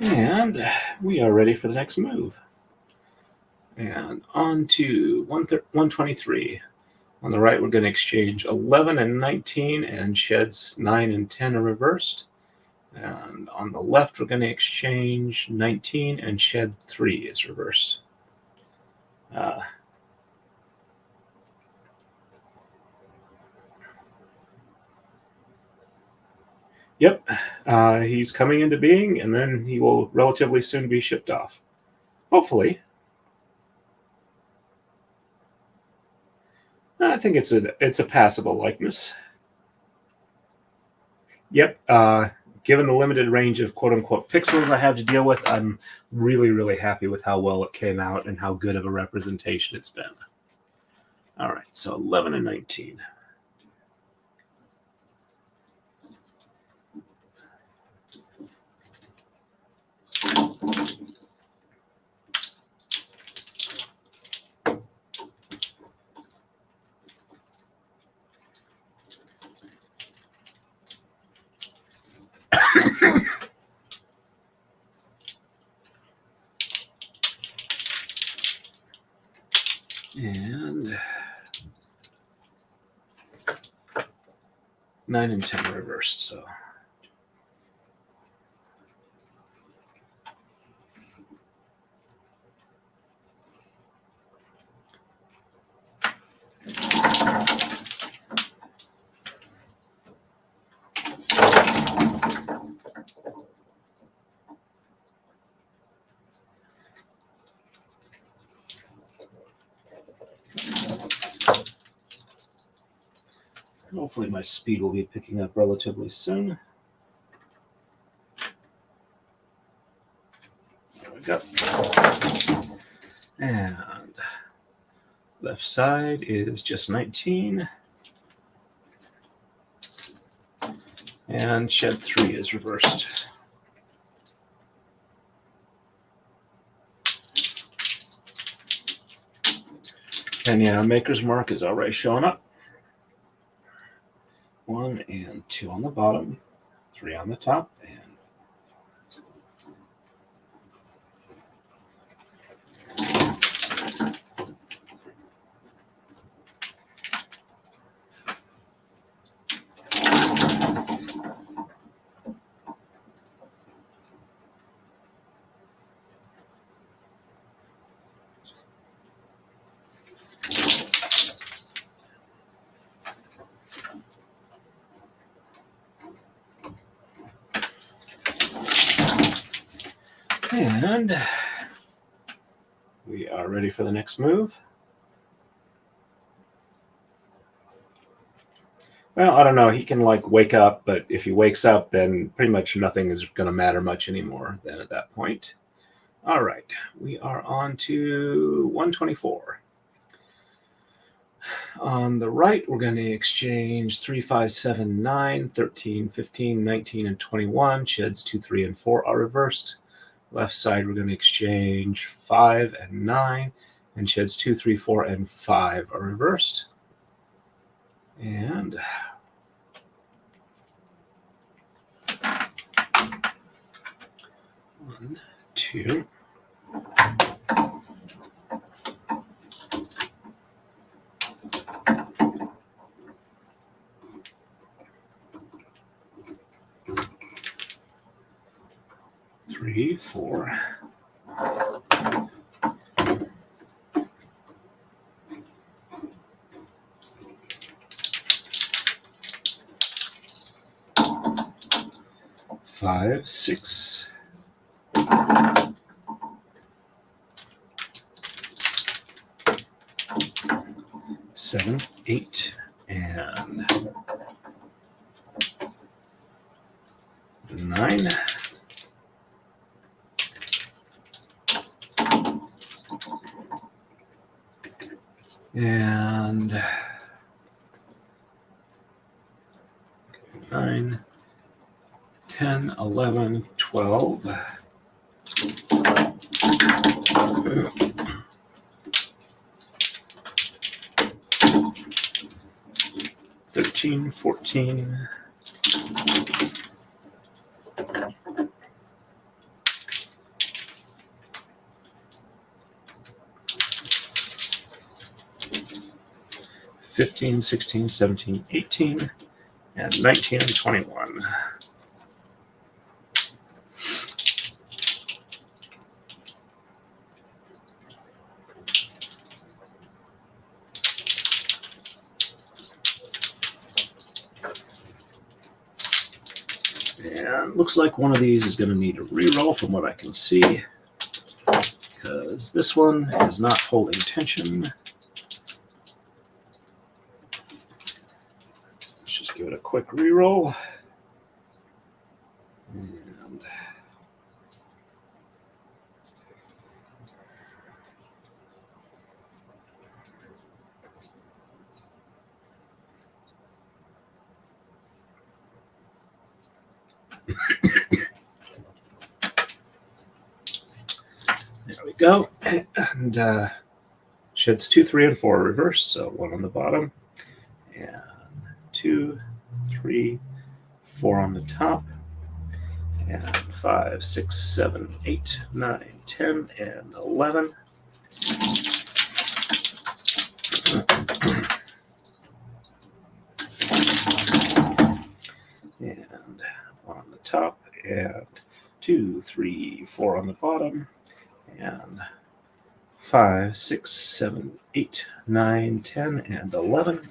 And we are ready for the next move. And on to 123. On the right, we're going to exchange 11 and 19, and sheds 9 and 10 are reversed. And on the left, we're going to exchange 19, and shed 3 is reversed. Yep, he's coming into being, and then he will relatively soon be shipped off. Hopefully. I think it's a passable likeness. Yep, given the limited range of quote-unquote pixels I have to deal with, I'm really, really happy with how well it came out and how good of a representation it's been. All right, so 11 and 19. And 9 and 10 reversed, so. Hopefully my speed will be picking up relatively soon. There we go. And left side is just 19. And shed 3 is reversed. And yeah, Maker's Mark is already showing up. 1 and 2 on the bottom, 3 on the top, and we are ready for the next move. Well, I don't know. He can like wake up, but if he wakes up, then pretty much nothing is going to matter much anymore then at that point. All right, we are on to 124. On the right, we're going to exchange 3, 5, 7, 9, 13, 15, 19, and 21. Sheds 2, 3, and 4 are reversed. Left side, we're going to exchange 5 and 9, and sheds 2, 3, 4, and 5 are reversed. And 1, 2. Three, 4. Five, 6. 7, 8, and 9. And 9, 10, 11, 12. 13, 14. 15, 16, 17, 18, and 19 and 21. And looks like one of these is going to need a reroll from what I can see, because this one is not holding tension. Let's just give it a quick reroll. And there we go. And sheds 2, 3, and 4 reverse. So 1 on the bottom, and 2, 3, 4 on the top, and 5, 6, 7, 8, 9, 10, and 11. And 1 on the top, and 2, 3, 4 on the bottom, and 5, 6, 7, 8, 9, 10, and 11.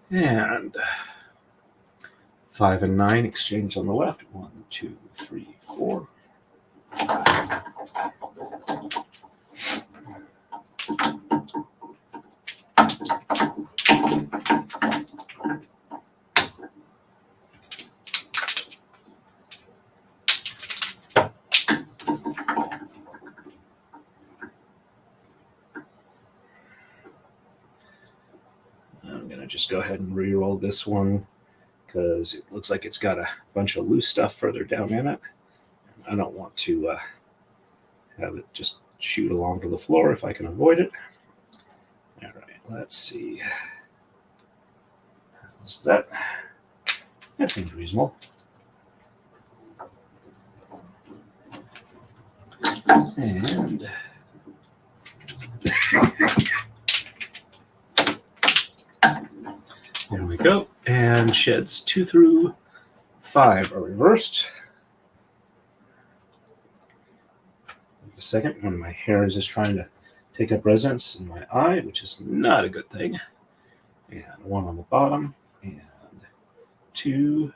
And 5 and 9 exchange on the left. 1, 2, 3, 4. I'm going to just go ahead and re-roll this one because it looks like it's got a bunch of loose stuff further down in it. I don't want to have it just shoot along to the floor if I can avoid it. All right, let's see. How's that? That seems reasonable. And there we go. And sheds 2 through 5 are reversed. A second, one of my hair is just trying to take up residence in my eye, which is not a good thing. And 1 on the bottom, and 2,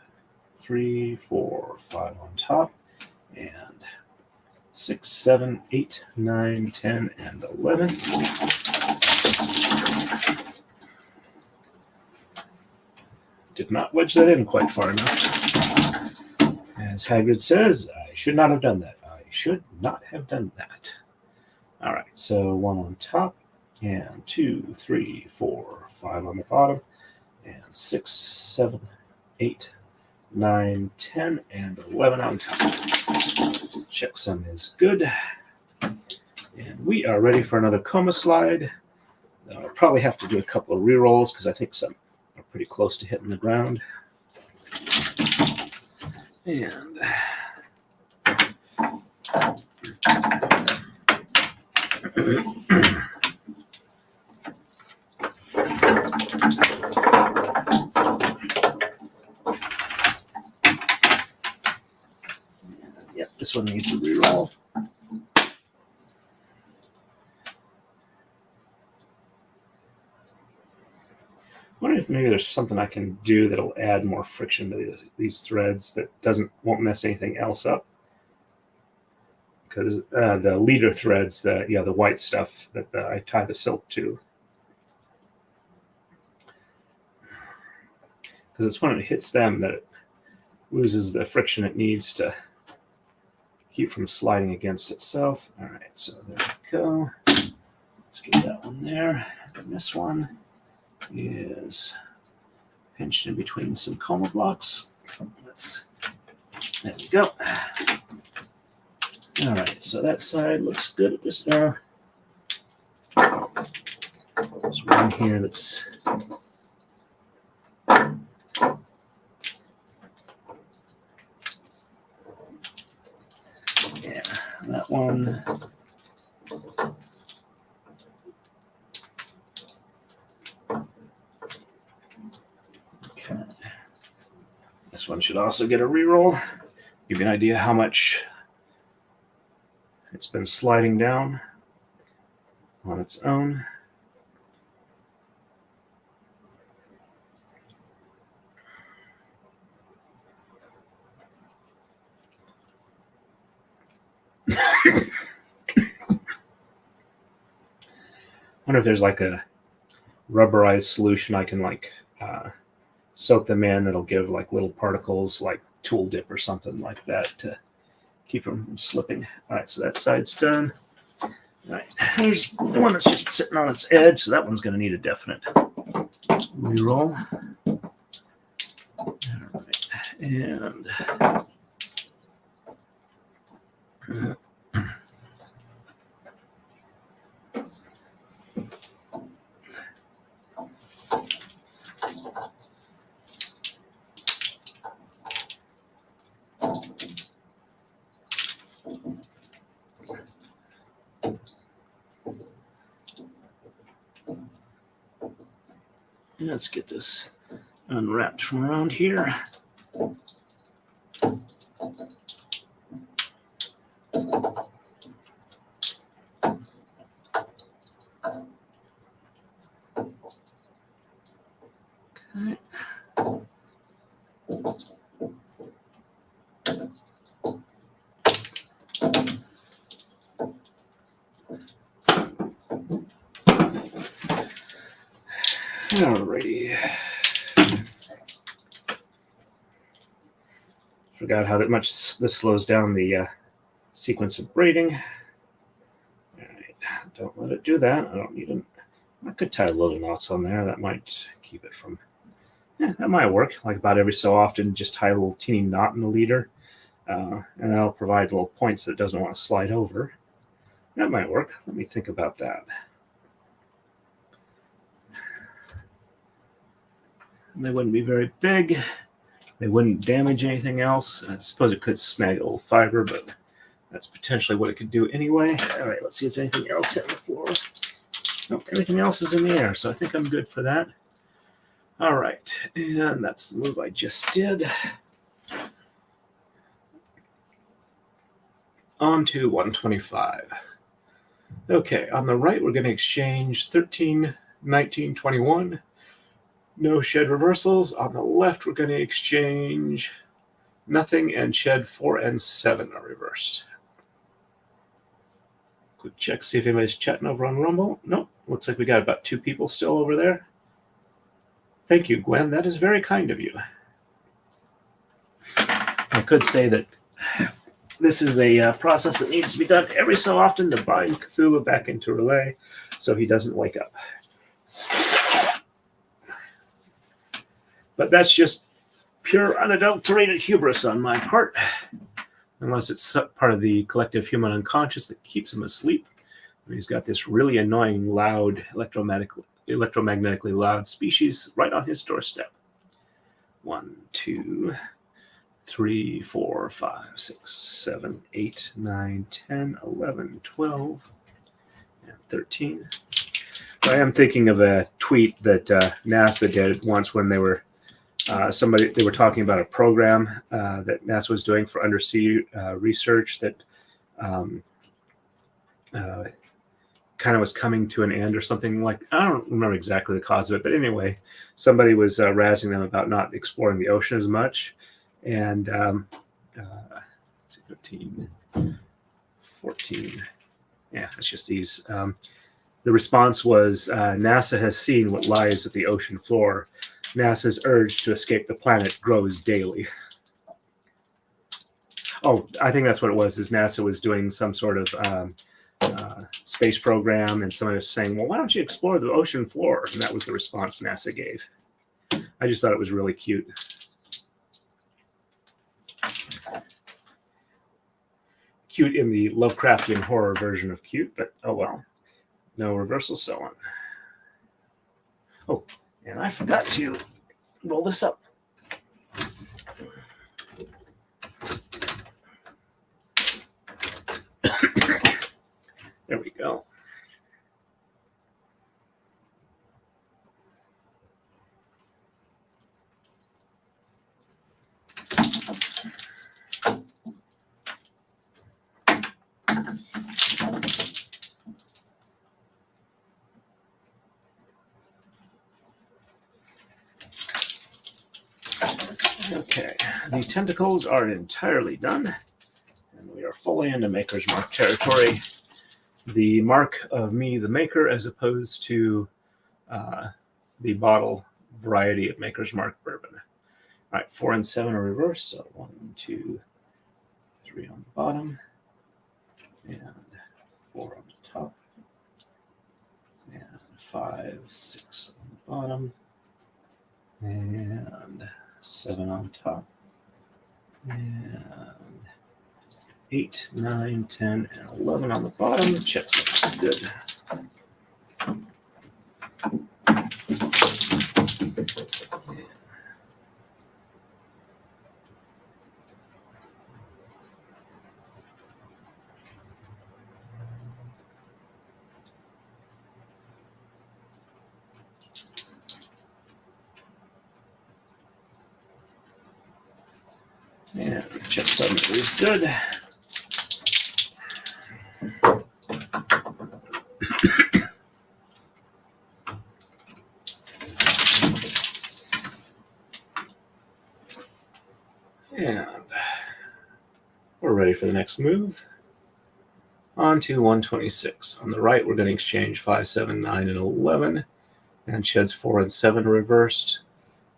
3, 4, 5 on top, and 6, 7, 8, 9, 10, and 11. Did not wedge that in quite far enough. As Hagrid says, I should not have done that. I should not have done that. All right, so 1 on top, and 2, 3, 4, 5 on the bottom, and 6, 7, 8, 9, 10, and 11 on top. Checksum is good. And we are ready for another coma slide. I'll probably have to do a couple of re-rolls because I think some are pretty close to hitting the ground. And yep, this one needs a re-roll. I wonder if maybe there's something I can do that'll add more friction to these threads that won't mess anything else up. Because the leader threads, the white stuff that I tie the silk to. Because it's when it hits them that it loses the friction it needs to keep from sliding against itself. All right, so there we go. Let's get that one there. And this one is pinched in between some coma blocks. There we go. All right, so that side looks good at this now. There's one here that's yeah, that one. Okay. This one should also get a reroll. Give you an idea how much it's been sliding down on its own. I wonder if there's like a rubberized solution I can soak them in that'll give like little particles like tool dip or something like that to keep them from slipping. All right, so that side's done. All right, here's the one that's just sitting on its edge, so that one's going to need a definite reroll. All right, and let's get this unwrapped from around here. Okay. Alrighty. Forgot how much this slows down the sequence of braiding. Alright, don't let it do that. I don't need them. I could tie little knots on there. That might keep it from. Yeah, that might work. Like about every so often, just tie a little teeny knot in the leader, and that'll provide little points that it doesn't want to slide over. That might work. Let me think about that. They wouldn't be very big. They wouldn't damage anything else. I suppose it could snag a little fiber, but that's potentially what it could do anyway. All right, let's see if there's anything else hitting the floor. Nope, everything else is in the air, so I think I'm good for that. All right, and that's the move I just did. On to 125. Okay, on the right, we're going to exchange 13, 19, 21. No shed reversals. On the left, we're going to exchange nothing, and shed 4 and 7 are reversed. Quick check, see if anybody's chatting over on Rumble. Nope, looks like we got about 2 people still over there. Thank you, Gwen. That is very kind of you. I could say that this is a process that needs to be done every so often to bind Cthulhu back into Relay so he doesn't wake up. But that's just pure unadulterated hubris on my part, unless it's part of the collective human unconscious that keeps him asleep. He's got this really annoying, loud, electromagnetically loud species right on his doorstep. 1, 2, 3, 4, 5, 6, 7, 8, 9, 10, 11, 12, and 13. I am thinking of a tweet that NASA did once when they were they were talking about a program that NASA was doing for undersea research that kind of was coming to an end or something like. I don't remember exactly the cause of it, but anyway, somebody was razzing them about not exploring the ocean as much, and 13, 14. Yeah, it's just these. The response was, NASA has seen what lies at the ocean floor. NASA's urge to escape the planet grows daily. Oh, I think that's what it was, is NASA was doing some sort of space program, and somebody was saying, well, why don't you explore the ocean floor? And that was the response NASA gave. I just thought it was really cute. Cute in the Lovecraftian horror version of cute, but oh well. No reversal sewing. Oh, and I forgot to roll this up. There we go. Okay, the tentacles are entirely done, and we are fully into Maker's Mark territory. The mark of me, the maker, as opposed to the bottle variety of Maker's Mark bourbon. All right, 4 and 7 are reversed, so 1, 2, 3 on the bottom, and 4 on the top, and 5, 6 on the bottom, and 7 on top, and 8, 9, 10, and 11 on the bottom. Checks out good. And check 7 is good. And we're ready for the next move. On to 126. On the right, we're going to exchange 5, 7, 9, and 11, and sheds 4 and 7 reversed.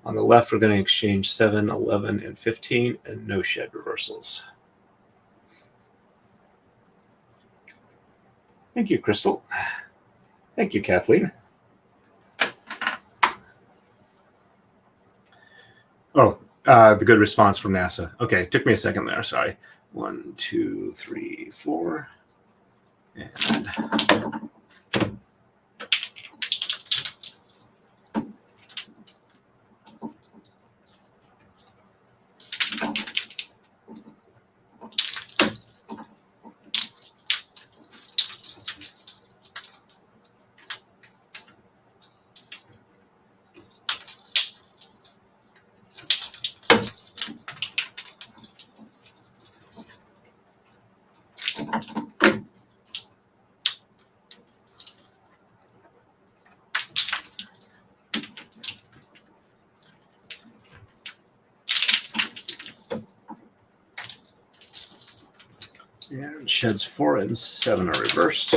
On the left, we're going to exchange 7, 11, and 15, and no shed reversals. Thank you, Crystal. Thank you, Kathleen. Oh, the good response from NASA. Okay, took me a second there. Sorry. 1, 2, 3, 4. And sheds 4 and 7 are reversed.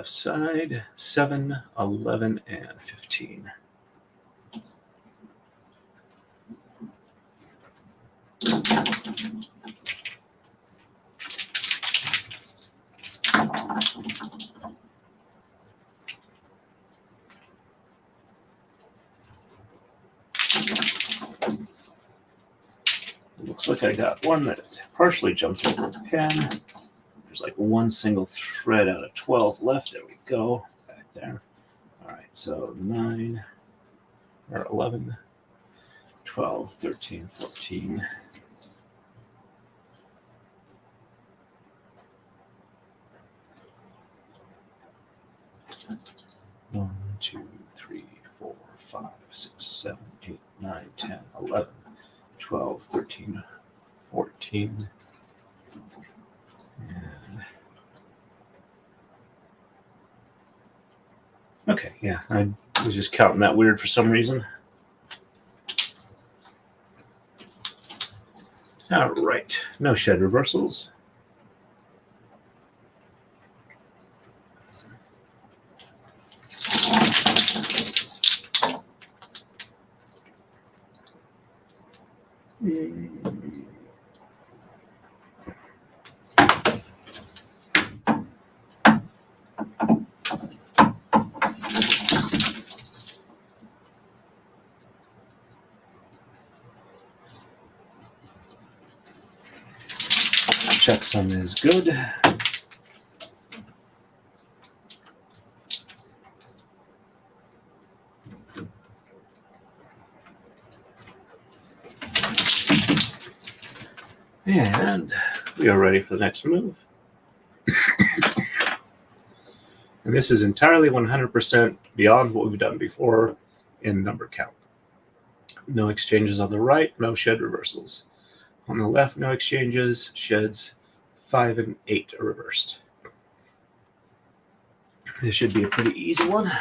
left side, 7, 11, and 15. Looks like I got one that partially jumped over the pen. There's like one single thread out of 12 left. There we go. Back there. All right, so 9 or 11, 12, 13, 14. One, 2, 3, 4, 5, 6, 7, 8, 9, 10, 11, 12, 13, 14. And okay, yeah, I was just counting that weird for some reason. All right, no shed reversals. Checksum is good. And we are ready for the next move. And this is entirely 100% beyond what we've done before in number count. No exchanges on the right, no shed reversals. On the left, no exchanges, sheds 5 and 8 are reversed. This should be a pretty easy one.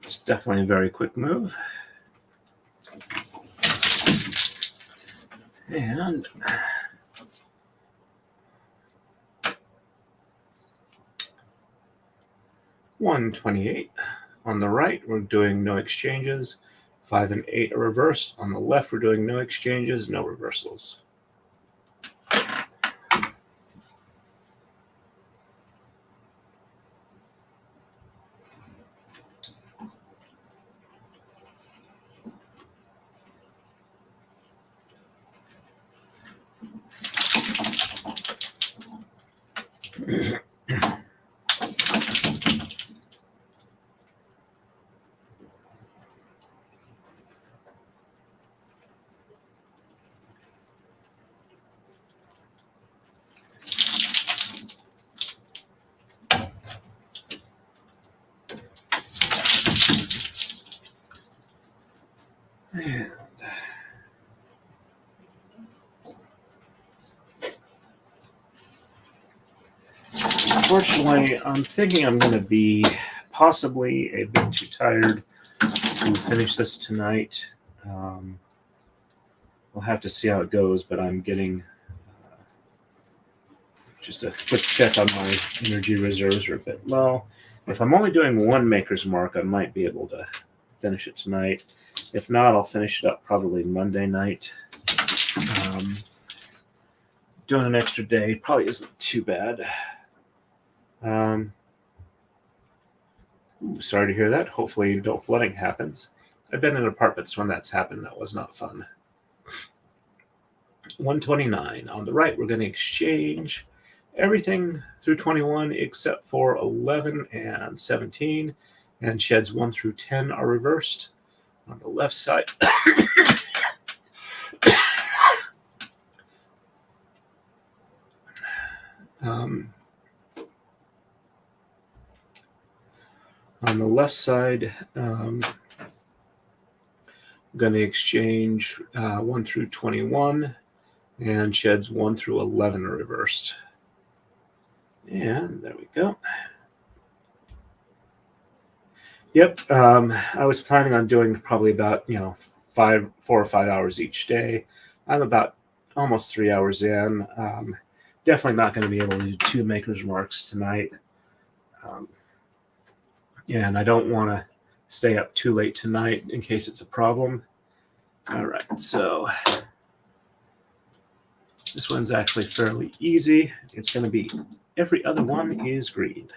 It's definitely a very quick move. And $128. On the right, we're doing no exchanges. 5 and 8 are reversed. On the left, we're doing no exchanges, no reversals. And unfortunately, I'm thinking I'm going to be possibly a bit too tired to finish this tonight. We'll have to see how it goes, but I'm getting just a quick check on my energy reserves are a bit low. If I'm only doing one maker's mark, I might be able to finish it tonight. If not, I'll finish it up probably Monday night. Doing an extra day probably isn't too bad. Ooh, sorry to hear that. Hopefully no flooding happens. I've been in apartments when that's happened. That was not fun. 129. On the right, we're going to exchange everything through 21 except for 11 and 17. And sheds 1 through 10 are reversed. On the left side, on the left side, I'm going to exchange 1 through 21, and sheds 1 through 11 are reversed. And there we go. Yep, I was planning on doing probably about 4 or 5 hours each day. I'm about almost 3 hours in. Definitely not going to be able to do 2 maker's marks tonight. And I don't want to stay up too late tonight in case it's a problem. All right, so this one's actually fairly easy. It's going to be every other one is green.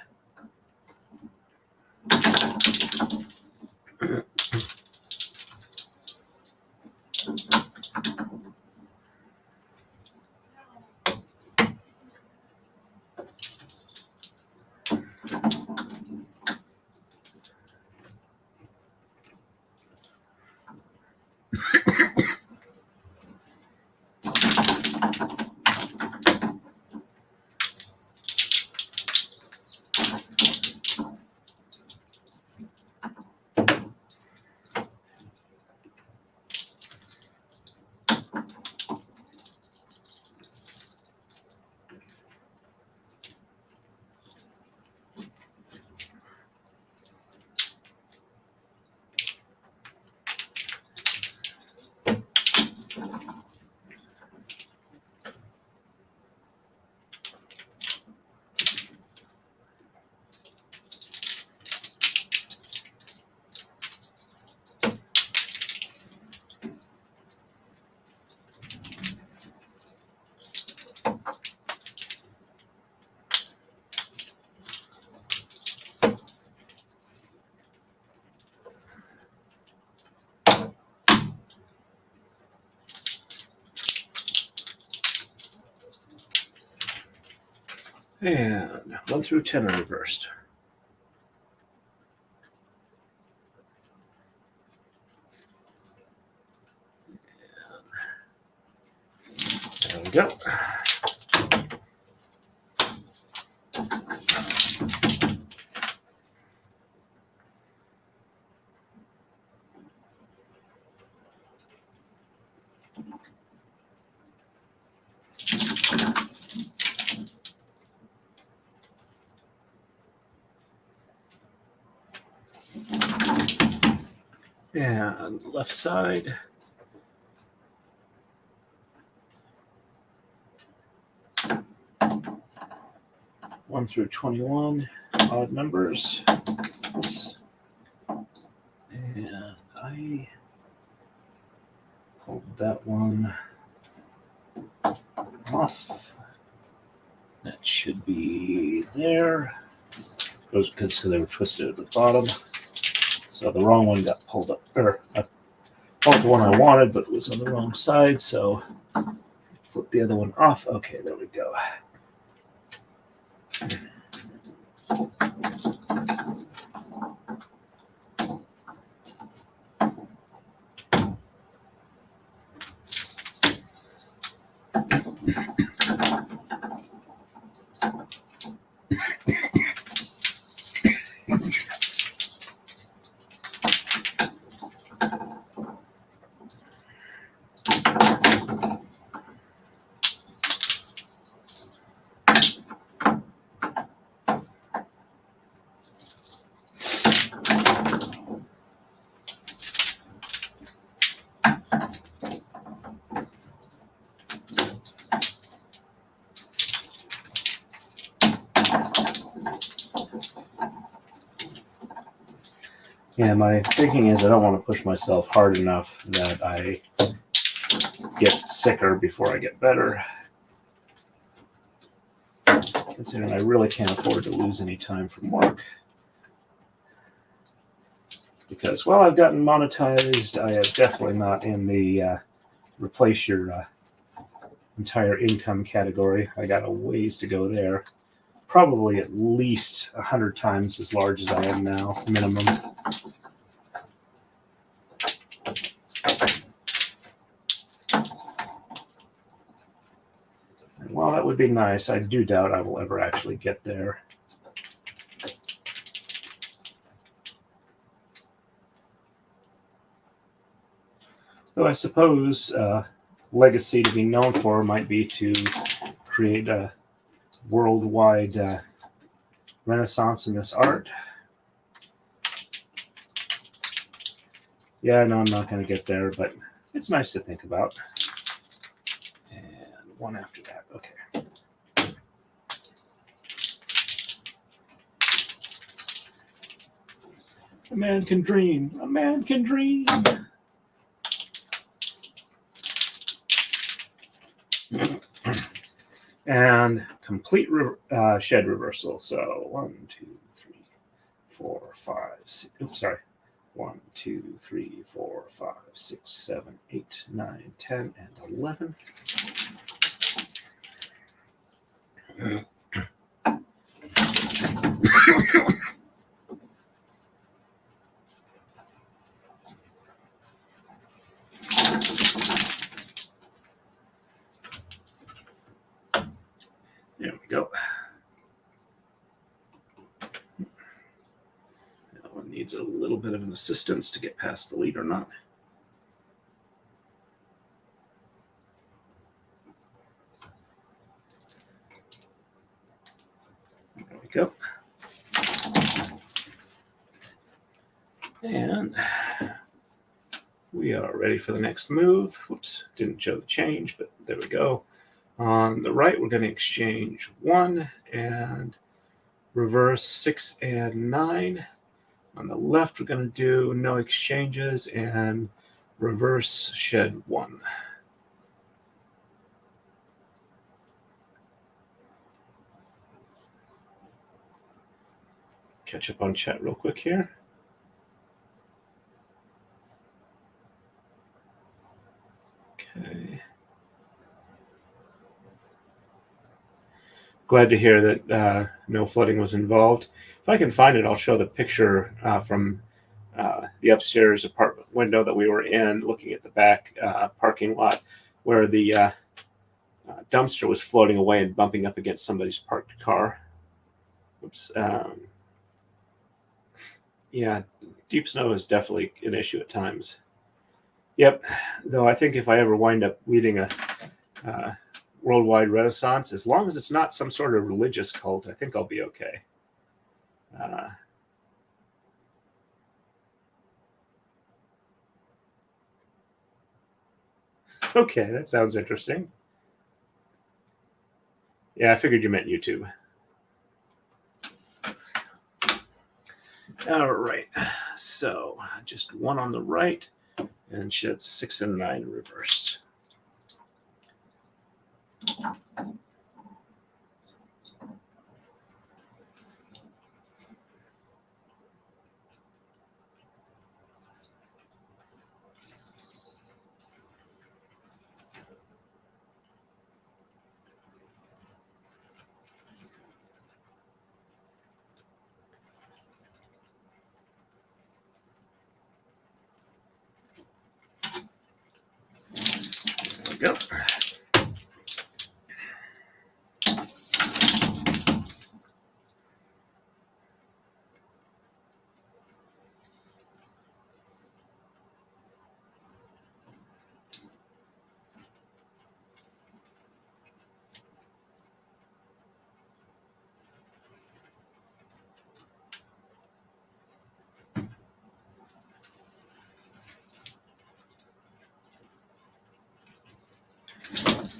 And 1 through 10 are reversed. There we go. And left side. One through 21, odd numbers. Oops. And I pulled that one off. That should be there. Goes because they were twisted at the bottom. So the wrong one got pulled up. Or I pulled the one I wanted, but it was on the wrong side. So flip the other one off. Okay, there we go. Yeah, my thinking is I don't want to push myself hard enough that I get sicker before I get better. Considering I really can't afford to lose any time from work. Because while I've gotten monetized, I have definitely not in the replace your entire income category. I got a ways to go there. Probably at least 100 times as large as I am now, minimum. And while that would be nice, I do doubt I will ever actually get there. Though I suppose legacy to be known for might be to create a worldwide renaissance in this art. Yeah, no, I'm not going to get there, but it's nice to think about. And one after that, okay. A man can dream. A man can dream. And complete shed reversal. So 1, 2, 3, 4, 5, 6. Oops, sorry. 1, 2, 3, 4, 5, 6, 7, 8, 9, 10, and 11. There we go. That one needs a little bit of an assistance to get past the lead or not. There we go. And we are ready for the next move. Whoops, didn't show the change, but there we go. On the right, we're going to exchange 1 and reverse 6 and 9. On the left, we're going to do no exchanges and reverse shed 1. Catch up on chat real quick here. Okay. Glad to hear that no flooding was involved. If I can find it, I'll show the picture from the upstairs apartment window that we were in, looking at the back parking lot, where the dumpster was floating away and bumping up against somebody's parked car. Oops. Yeah, deep snow is definitely an issue at times. Yep, though I think if I ever wind up leading a worldwide renaissance, as long as it's not some sort of religious cult, I think I'll be okay. Okay, that sounds interesting. Yeah, I figured you meant YouTube. All right, so just 1 on the right, and shed 6 and 9 reversed. There we go.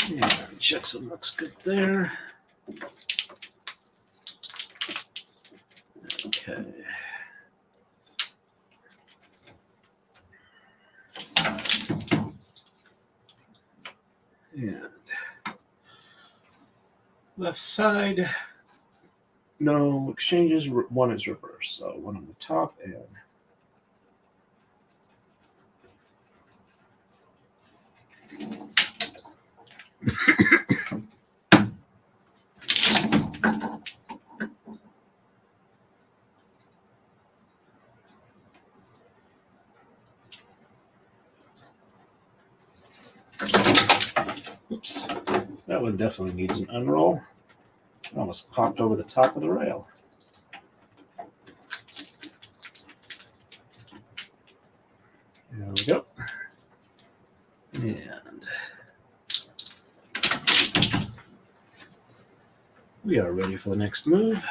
Yeah, checksum looks good there. Okay. And left side, no exchanges. 1 is reversed, so 1 on the top and That one definitely needs an unroll. It almost popped over the top of the rail. There we go. And we are ready for the next move.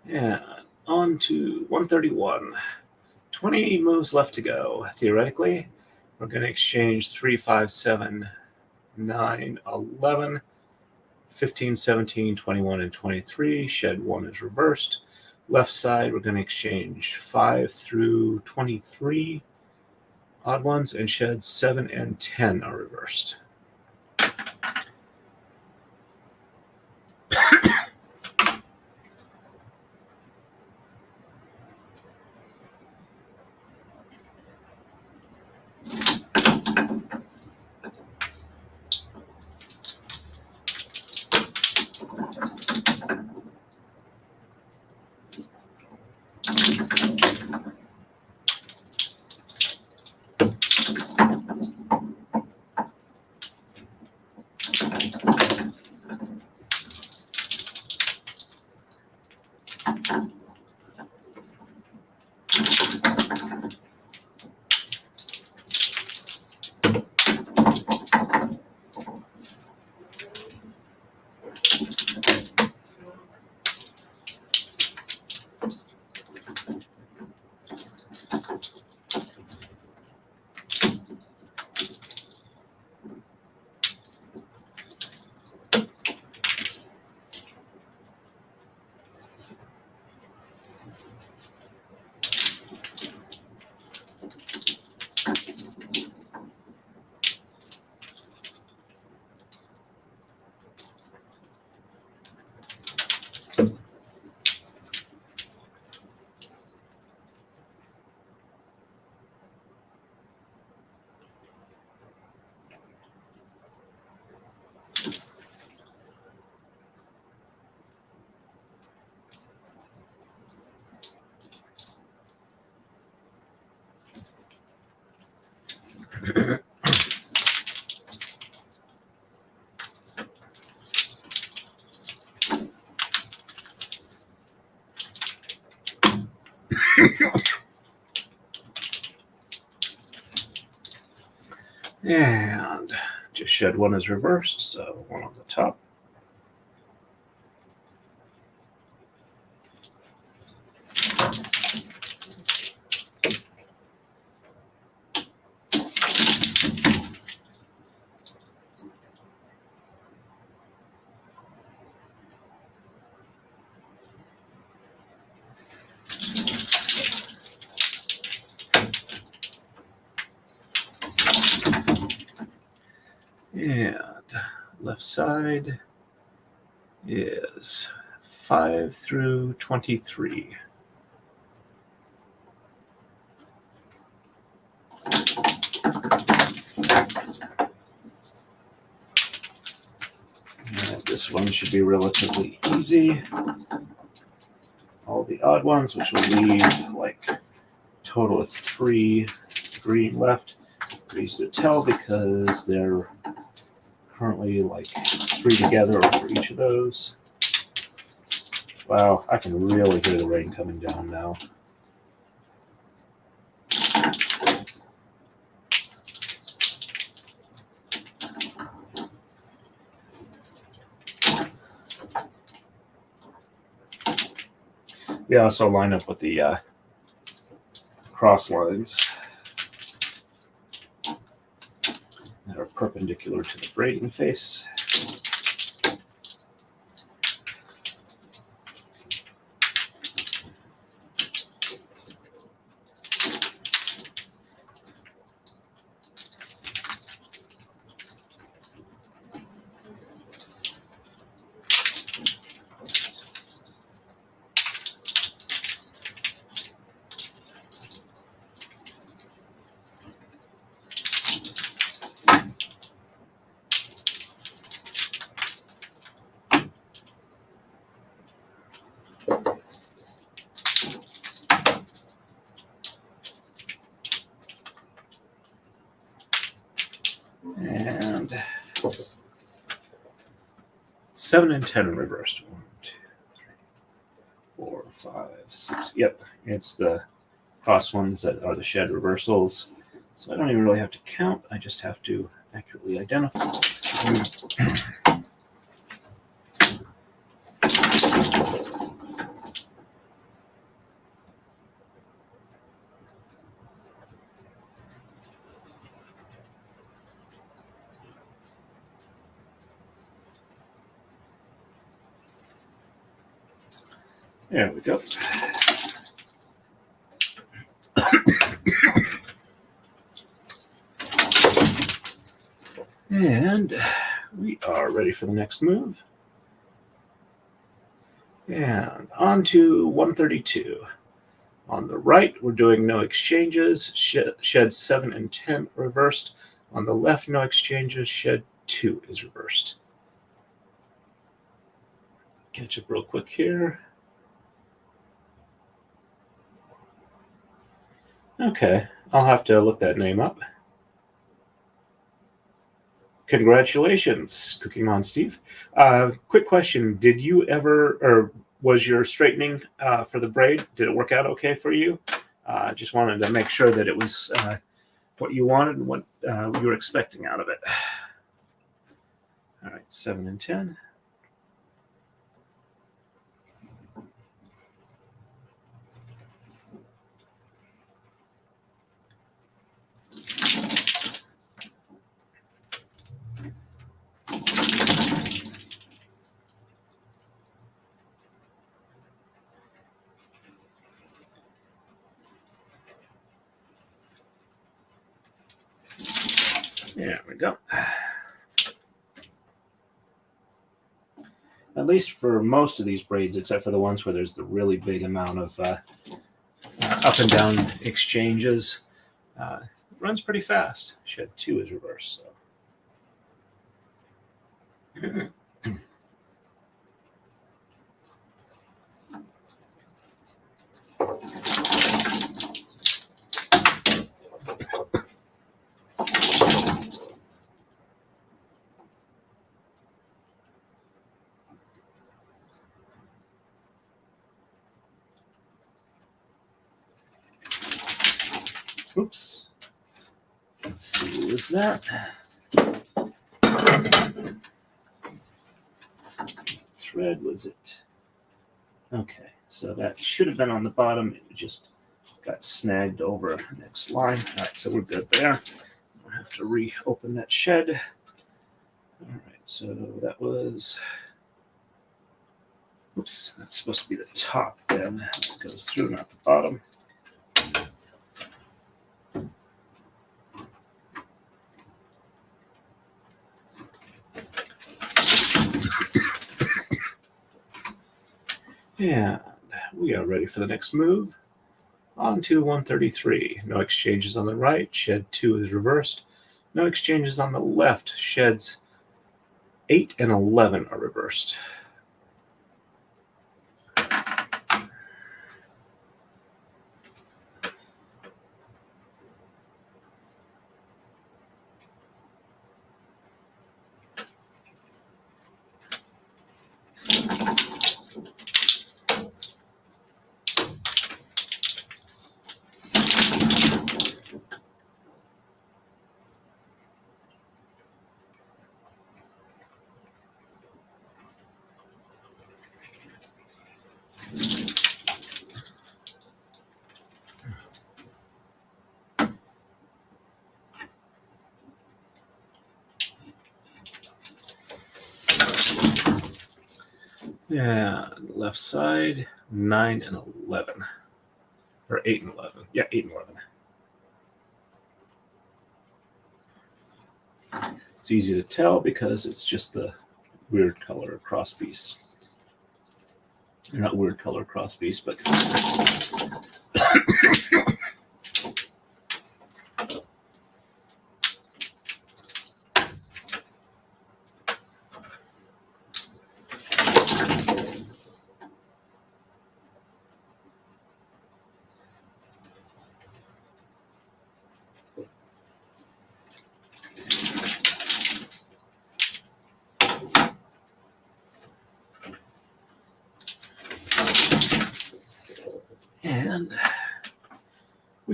And on to 131. 20 moves left to go. Theoretically, we're going to exchange 3, 5, 7, 9, 11, 15, 17, 21, and 23. Shed 1 is reversed. Left side, we're going to exchange 5 through 23 odd ones, and sheds 7 and 10 are reversed. And just shed 1 is reversed, so 1 on the top. And left side is 5 through 23. And this one should be relatively easy. All the odd ones, which will leave like a total of 3 green left. Pretty easy to tell because they're currently like 3 together for each of those. Wow, I can really hear the rain coming down now. We also line up with the cross lines that are perpendicular to the braiding face. 7 and 10 reversed. 1, 2, 3, 4, 5, 6. Yep, it's the cross ones that are the shed reversals. So I don't even really have to count. I just have to accurately identify. There we go. And we are ready for the next move. And on to 132. On the right, we're doing no exchanges. Shed 7 and 10 reversed. On the left, no exchanges. Shed 2 is reversed. Catch up real quick here. Okay, I'll have to look that name up. Congratulations, Cooking on Steve. Quick question: did you ever, or was your straightening for the braid? Did it work out okay for you? Just wanted to make sure that it was what you wanted and what you were expecting out of it. All right, 7 and 10. There we go. At least for most of these braids, except for the ones where there's the really big amount of up and down exchanges, it runs pretty fast. Shed 2 is reversed. So. Oops. Let's see, what was that? Thread was it? Okay, so that should have been on the bottom. It just got snagged over the next line. All right, so we're good there. I'll have to reopen that shed. All right, so that was, oops, that's supposed to be the top then. It goes through, not the bottom. And we are ready for the next move. On to 133. No exchanges on the right. Shed 2 is reversed. No exchanges on the left. Sheds 8 and 11 are reversed. Yeah, left side, 9 and 11. Or 8 and 11. Yeah, 8 and 11. It's easy to tell because it's just the weird color cross piece. Or not weird color cross piece, but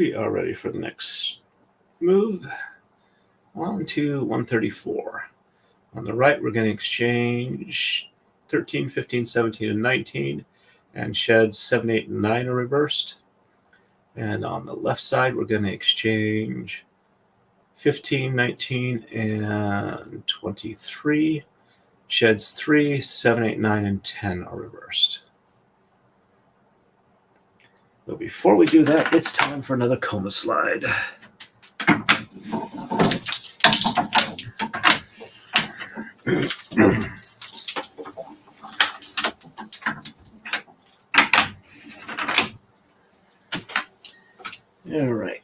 We are ready for the next move. On to 134. On the right, we're going to exchange 13, 15, 17, and 19, and sheds 7, 8, and 9 are reversed. And on the left side, we're going to exchange 15, 19, and 23. Sheds 3, 7, 8, 9, and 10 are reversed. But before we do that, it's time for another coma slide. All right.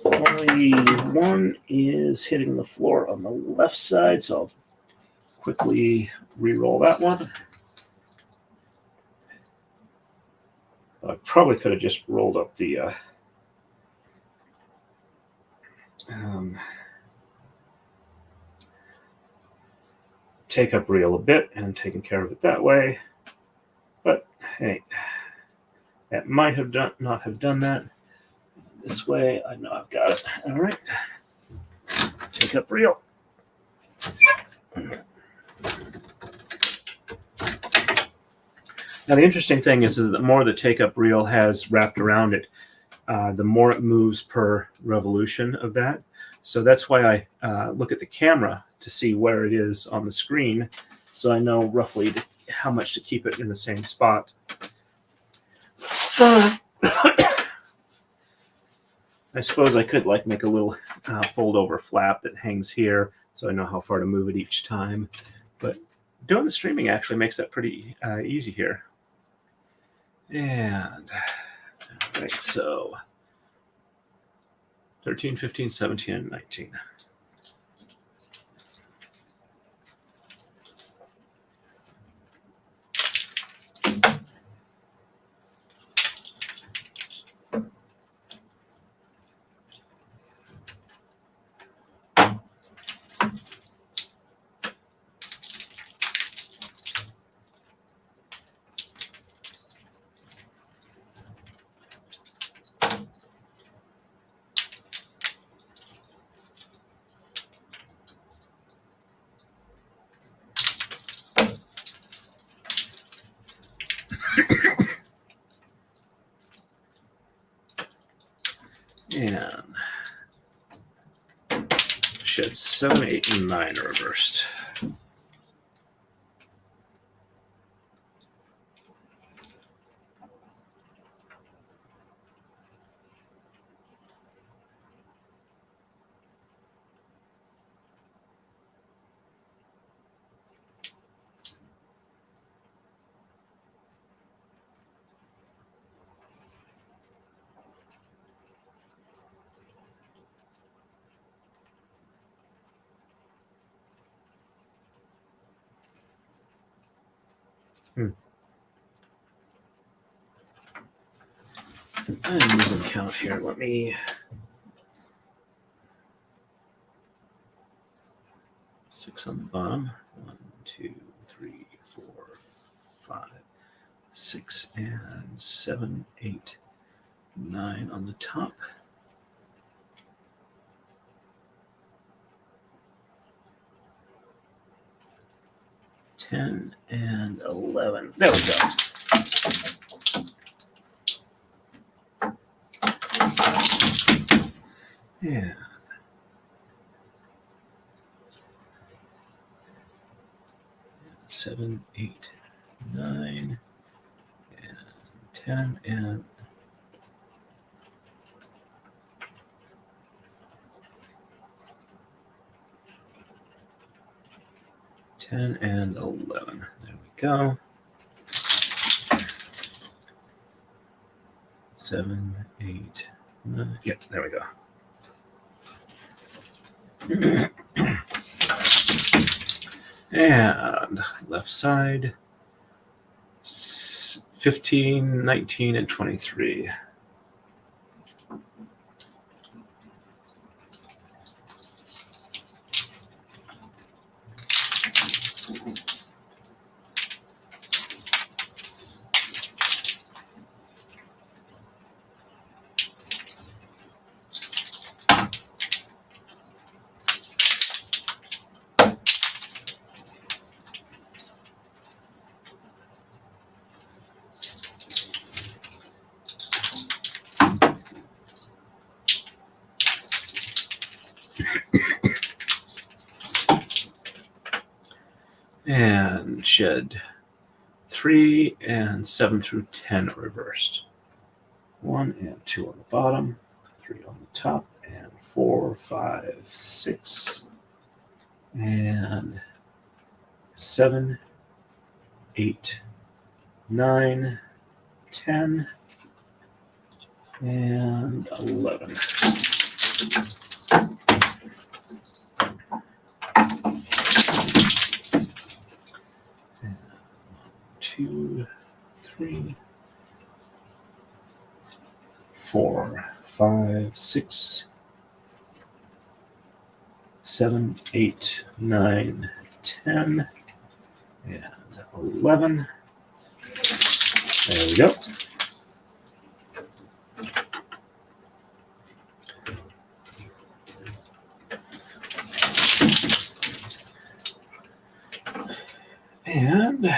Only one is hitting the floor on the left side, so I'll quickly re-roll that one. I probably could have just rolled up the take-up reel a bit and taken care of it that way. But hey, that might have not have done that. This way, I know I've got it. All right. Take-up reel. Now, the interesting thing is that the more the take-up reel has wrapped around it, the more it moves per revolution of that. So that's why I look at the camera to see where it is on the screen, so I know roughly how much to keep it in the same spot. I suppose I could make a little fold-over flap that hangs here, so I know how far to move it each time. But doing the streaming actually makes that pretty easy here. And, all right, so 13, 15, 17, and 19. And sheds 7, 8, and 9 are reversed. I'm losing count here. Let me 6 on the bottom. 1, 2, 3, 4, 5, 6, and 7, 8, 9 on the top. $10 and $11. There we go. Yeah. $7, $8, $9, and $10, and $10 and $11. There we go. 7, 8, 9. Yep, there we go. And left side, 15, 19, and 23. And shed 3 and 7 through 10 reversed. 1 and 2 on the bottom, 3 on the top, and 4, 5, 6, and 7, 8, 9, 10, and 11. And 2, 3, 4, 5, 6, 7, 8, 9, 10, and 11. There we go. And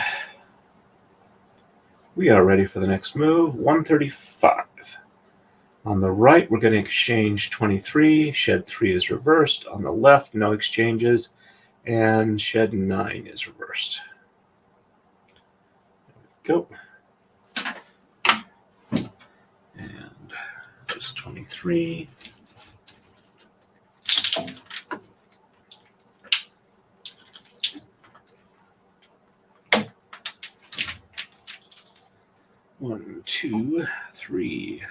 we are ready for the next move, 135. On the right, we're going to exchange 23. Shed 3 is reversed. On the left, no exchanges. And shed 9 is reversed. There we go. And just 23. One, 2, 3.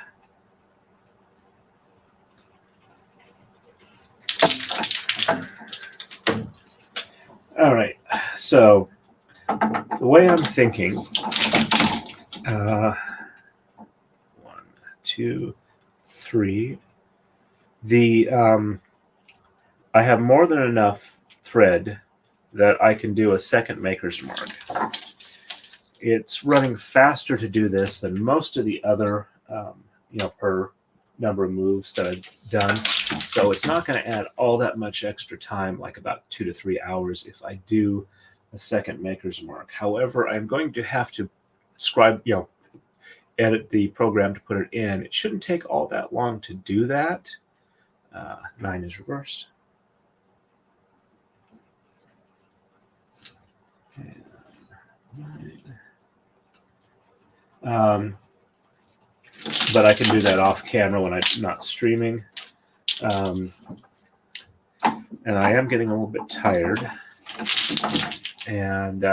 All right, so the way I'm thinking, 1, 2, 3. I have more than enough thread that I can do a second maker's mark. It's running faster to do this than most of the other, per number of moves that I've done. So it's not going to add all that much extra time, like about 2 to 3 hours if I do a second maker's mark. However, I'm going to have to edit the program to put it in. It shouldn't take all that long to do that. 9 is reversed. And 9. But I can do that off camera when I'm not streaming. And I am getting a little bit tired. And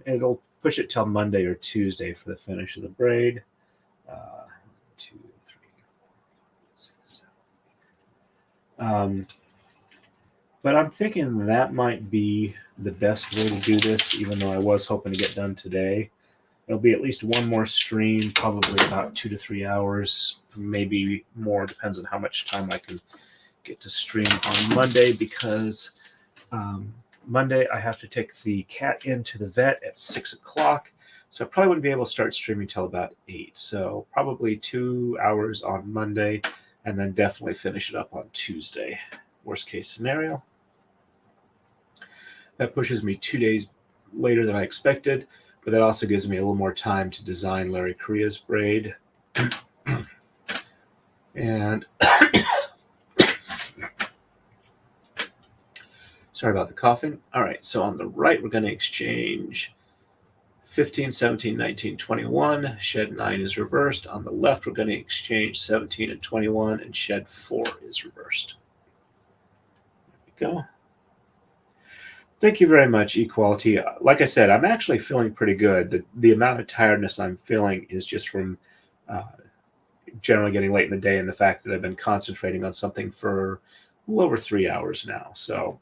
it'll push it till Monday or Tuesday for the finish of the braid. 2, 3, 4, 6, 7. But I'm thinking that might be the best way to do this, even though I was hoping to get done today. There'll be at least one more stream, probably about 2 to 3 hours, maybe more, depends on how much time I can get to stream on Monday, because Monday I have to take the cat into the vet at 6 o'clock, so I probably wouldn't be able to start streaming till about 8. So probably 2 hours on Monday, and then definitely finish it up on Tuesday. Worst case scenario. That pushes me 2 days later than I expected. But that also gives me a little more time to design Clarie Cassan's braid. And sorry about the coughing. All right, so on the right, we're going to exchange 15, 17, 19, 21. Shed 9 is reversed. On the left, we're going to exchange 17 and 21, and shed 4 is reversed. There we go. Thank you very much, Equality. Like I said, I'm actually feeling pretty good. The amount of tiredness I'm feeling is just from generally getting late in the day and the fact that I've been concentrating on something for a little over 3 hours now. So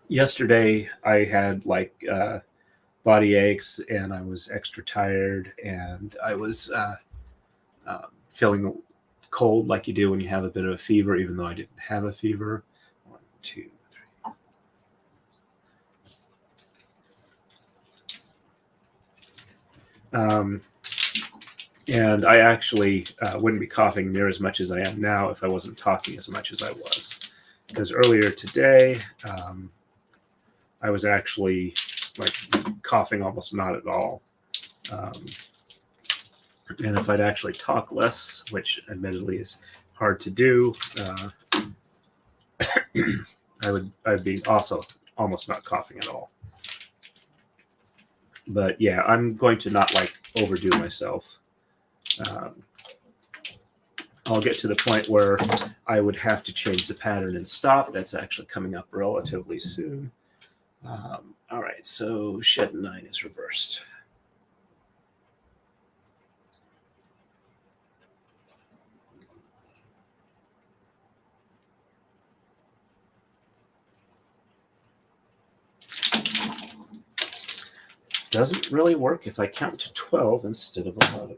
yesterday I had body aches and I was extra tired and I was feeling cold like you do when you have a bit of a fever, even though I didn't have a fever. 1, 2, and I actually wouldn't be coughing near as much as I am now if I wasn't talking as much as I was. Because earlier today, I was actually coughing almost not at all. And if I'd actually talk less, which admittedly is hard to do, I'd be also almost not coughing at all. But yeah, I'm going to not like overdo myself. I'll get to the point where I would have to change the pattern and stop. That's actually coming up relatively soon. All right, so shed 9 is reversed. Doesn't really work if I count to 12 instead of 11.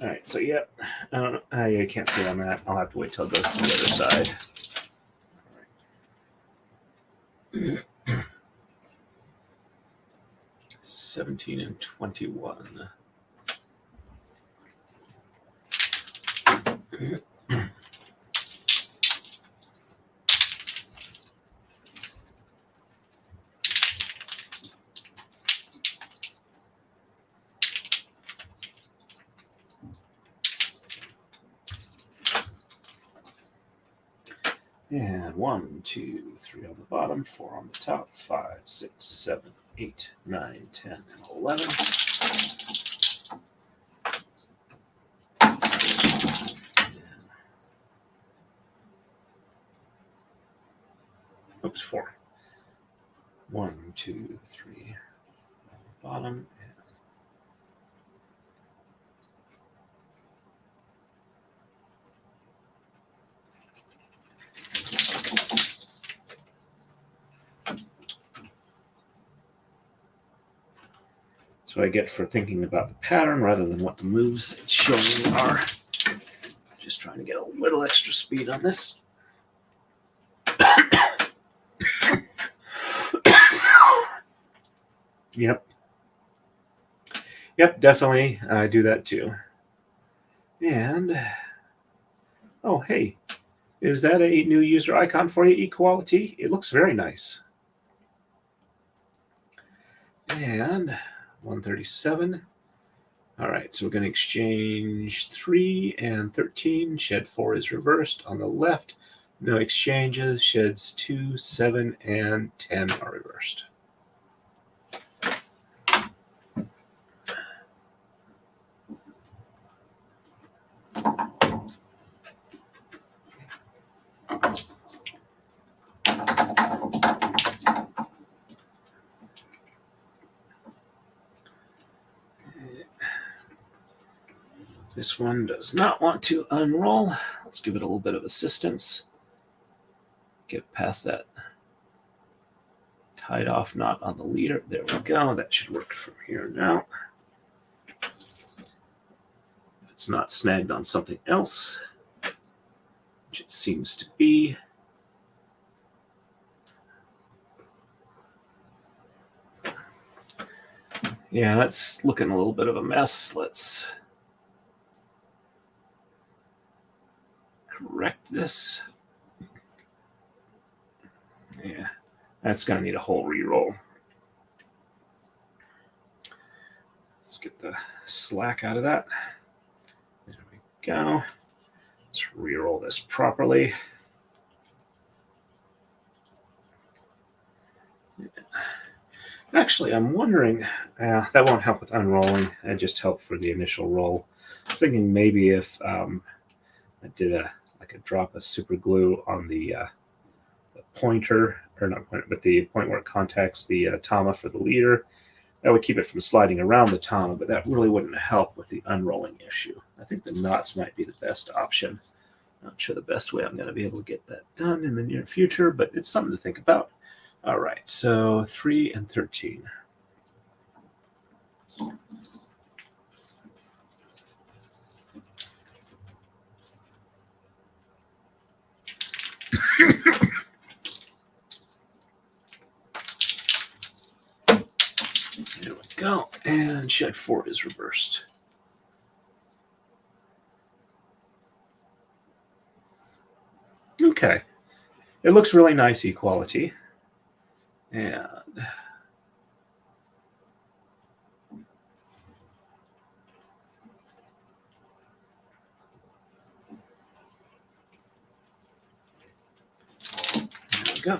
All right, so yeah, I don't know. I can't see on that. I'll have to wait till it goes to the other side. 17 and 21. And 1, 2, 3 on the bottom, 4 on the top, 5, 6, 7, 8, 9, 10, and 11. Oops, 4. 1, 2, 3 on the bottom. So I get for thinking about the pattern rather than what the moves it's showing me are. Just trying to get a little extra speed on this. Yep. Yep, definitely. I do that too. And, oh, hey, is that a new user icon for you, Equality? It looks very nice. And 137. All right, so we're going to exchange 3 and 13. Shed 4 is reversed on the left. No exchanges. Sheds 2, 7, and 10 are reversed. This one does not want to unroll. Let's give it a little bit of assistance. Get past that tied off knot on the leader. There we go. That should work from here now. If it's not snagged on something else, which it seems to be. Yeah, that's looking a little bit of a mess. Let's correct this. Yeah, that's going to need a whole re-roll. Let's get the slack out of that. There we go. Let's re-roll this properly. Actually, I'm wondering, that won't help with unrolling. That just helped for the initial roll. I was thinking maybe if I did a drop of super glue on the pointer, or not pointer, but the point where it contacts the tama for the leader, that would keep it from sliding around the tama, but that really wouldn't help with the unrolling issue. I think the knots might be the best option. Not sure the best way I'm going to be able to get that done in the near future, but it's something to think about. All right, so 3 and 13. There we go, and shed 4 is reversed. Okay. It looks really nice equality. And there we go.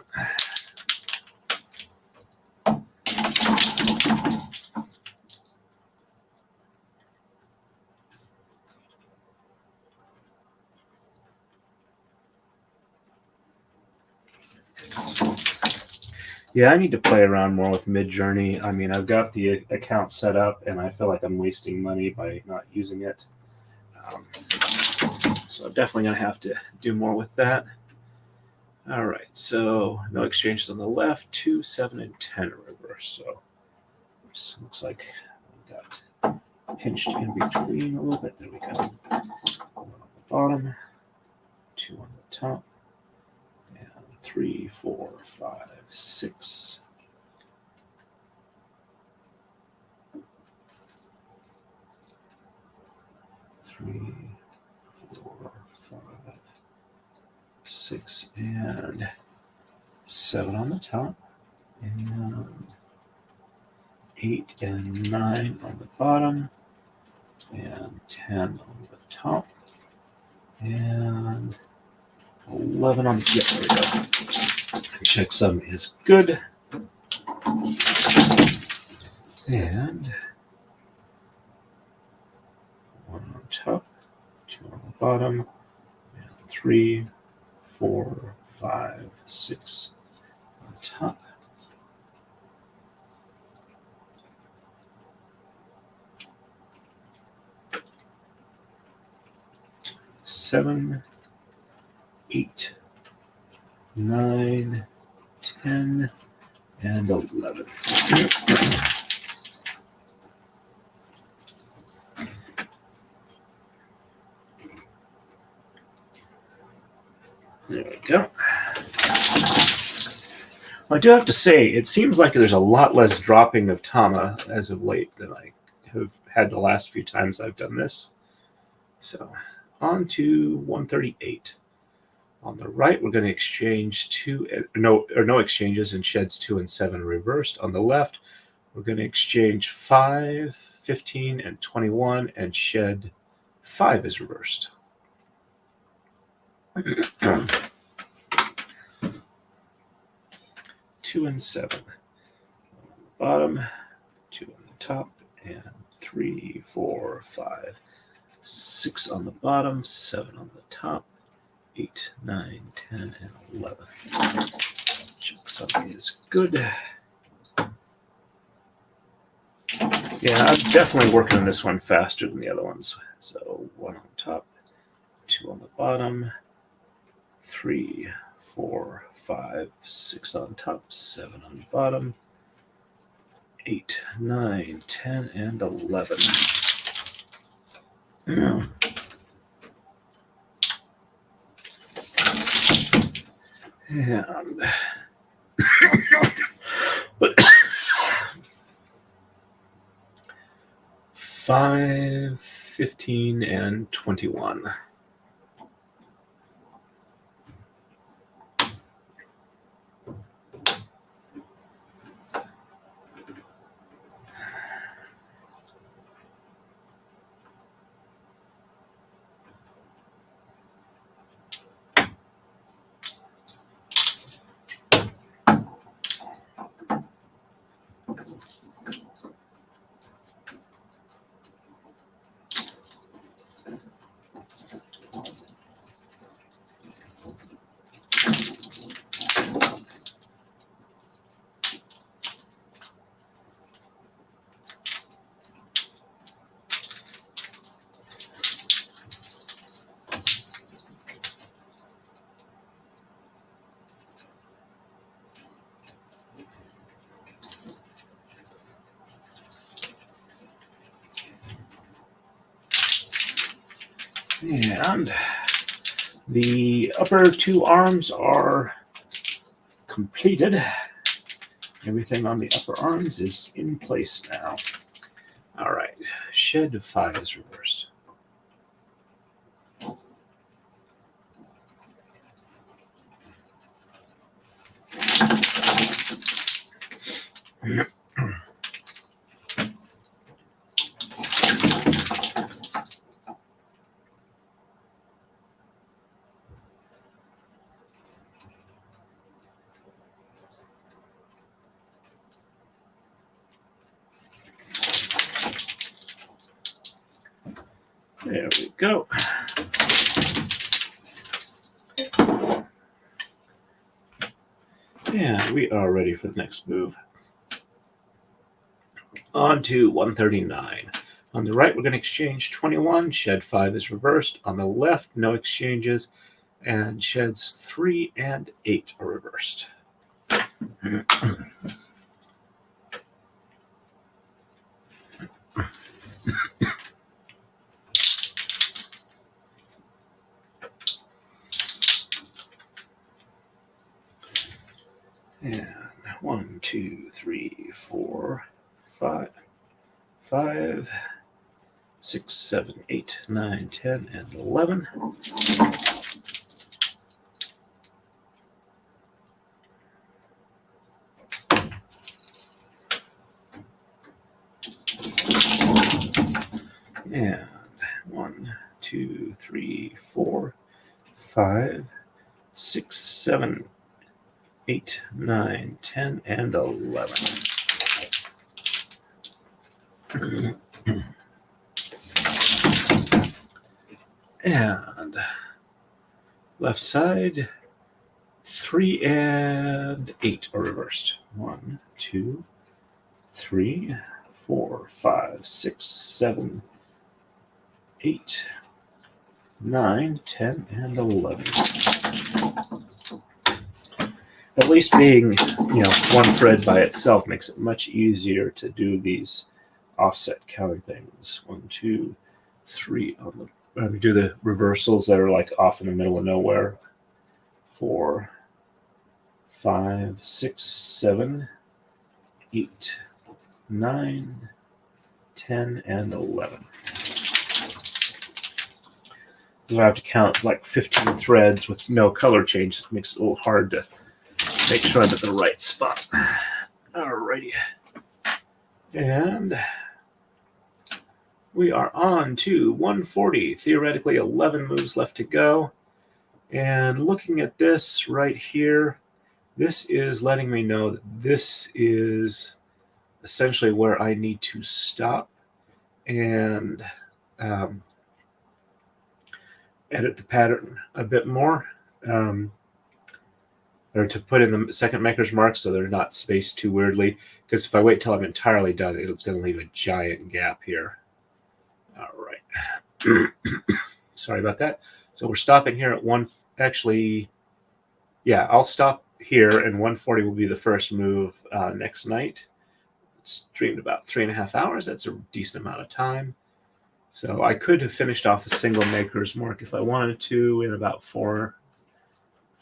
Yeah, I need to play around more with Midjourney. I mean, I've got the account set up, and I feel like I'm wasting money by not using it. So I'm definitely going to have to do more with that. All right, so no exchanges on the left, 2, 7, and 10 reverse. So this looks like we got pinched in between a little bit. There we go. 1 on the bottom, 2 on the top, and 3, 4, 5, 6. Three, 4, 5, 6, and 7 on the top, and 8 and 9 on the bottom, and 10 on the top, and 11 on the there we go. Checksum is good. And 1 on top, 2 on the bottom, and 3, 4, 5, 6 on top. Seven, 8, 9, 10, and 11. There we go. I do have to say, it seems like there's a lot less dropping of tama as of late than I have had the last few times I've done this. So, on to 138. On the right, we're going to exchange no exchanges and sheds 2 and 7 reversed. On the left, we're going to exchange 5, 15, and 21, and shed 5 is reversed. 2 and 7 on the bottom, 2 on the top, and 3, 4, 5, 6 on the bottom, 7 on the top, 8, 9, 10, and 11. Checksum is good. Yeah, I'm definitely working on this one faster than the other ones. So 1 on top, 2 on the bottom, 3, 4, 5, 6 on top, 7 on the bottom, 8, 9, 10, and 11. And 5, 15, and 21. And the upper 2 arms are completed. Everything on the upper arms is in place now. All right, shed 5 is reversed. There we go. And we are ready for the next move. On to 139. On the right, we're going to exchange 21. Shed 5 is reversed. On the left, no exchanges. And sheds 3 and 8 are reversed. And 1, 2, 3, 4, 5, 5, 6, 7, 8, 9, 10, and 11. And 1, 2, 3, 4, 5, 6, 7, 8, 9, 10, and 11. And left side, 3 and 8 are reversed. 1, 2, 3, 4, 5, 6, 7, 8, 9, 10, and 11. At least being, one thread by itself makes it much easier to do these offset counting things. 1, 2, 3 on the. We do the reversals that are like off in the middle of nowhere. 4, 5, 6, 7, 8, 9, 10, and 11. So I have to count like 15 threads with no color change. It makes it a little hard to make sure I'm at the right spot. Alrighty. And we are on to 140. Theoretically, 11 moves left to go. And looking at this right here, this is letting me know that this is essentially where I need to stop and edit the pattern a bit more. Or to put in the second maker's mark so they're not spaced too weirdly. Because if I wait till I'm entirely done, it's going to leave a giant gap here. All right. Sorry about that. So we're stopping here at I'll stop here, and 140 will be the first move next night. It's streamed about 3.5 hours. That's a decent amount of time. So I could have finished off a single maker's mark if I wanted to in about 4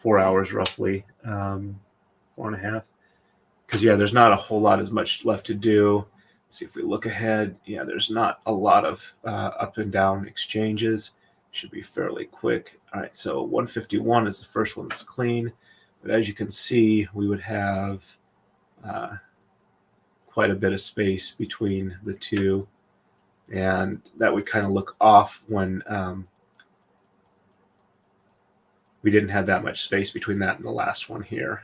hours roughly, 4.5. Because there's not a whole lot as much left to do. Let's see if we look ahead. There's not a lot of up and down exchanges. Should be fairly quick. All right, so 151 is the first one that's clean. But as you can see, we would have quite a bit of space between the two. And that would kind of look off when we didn't have that much space between that and the last one here.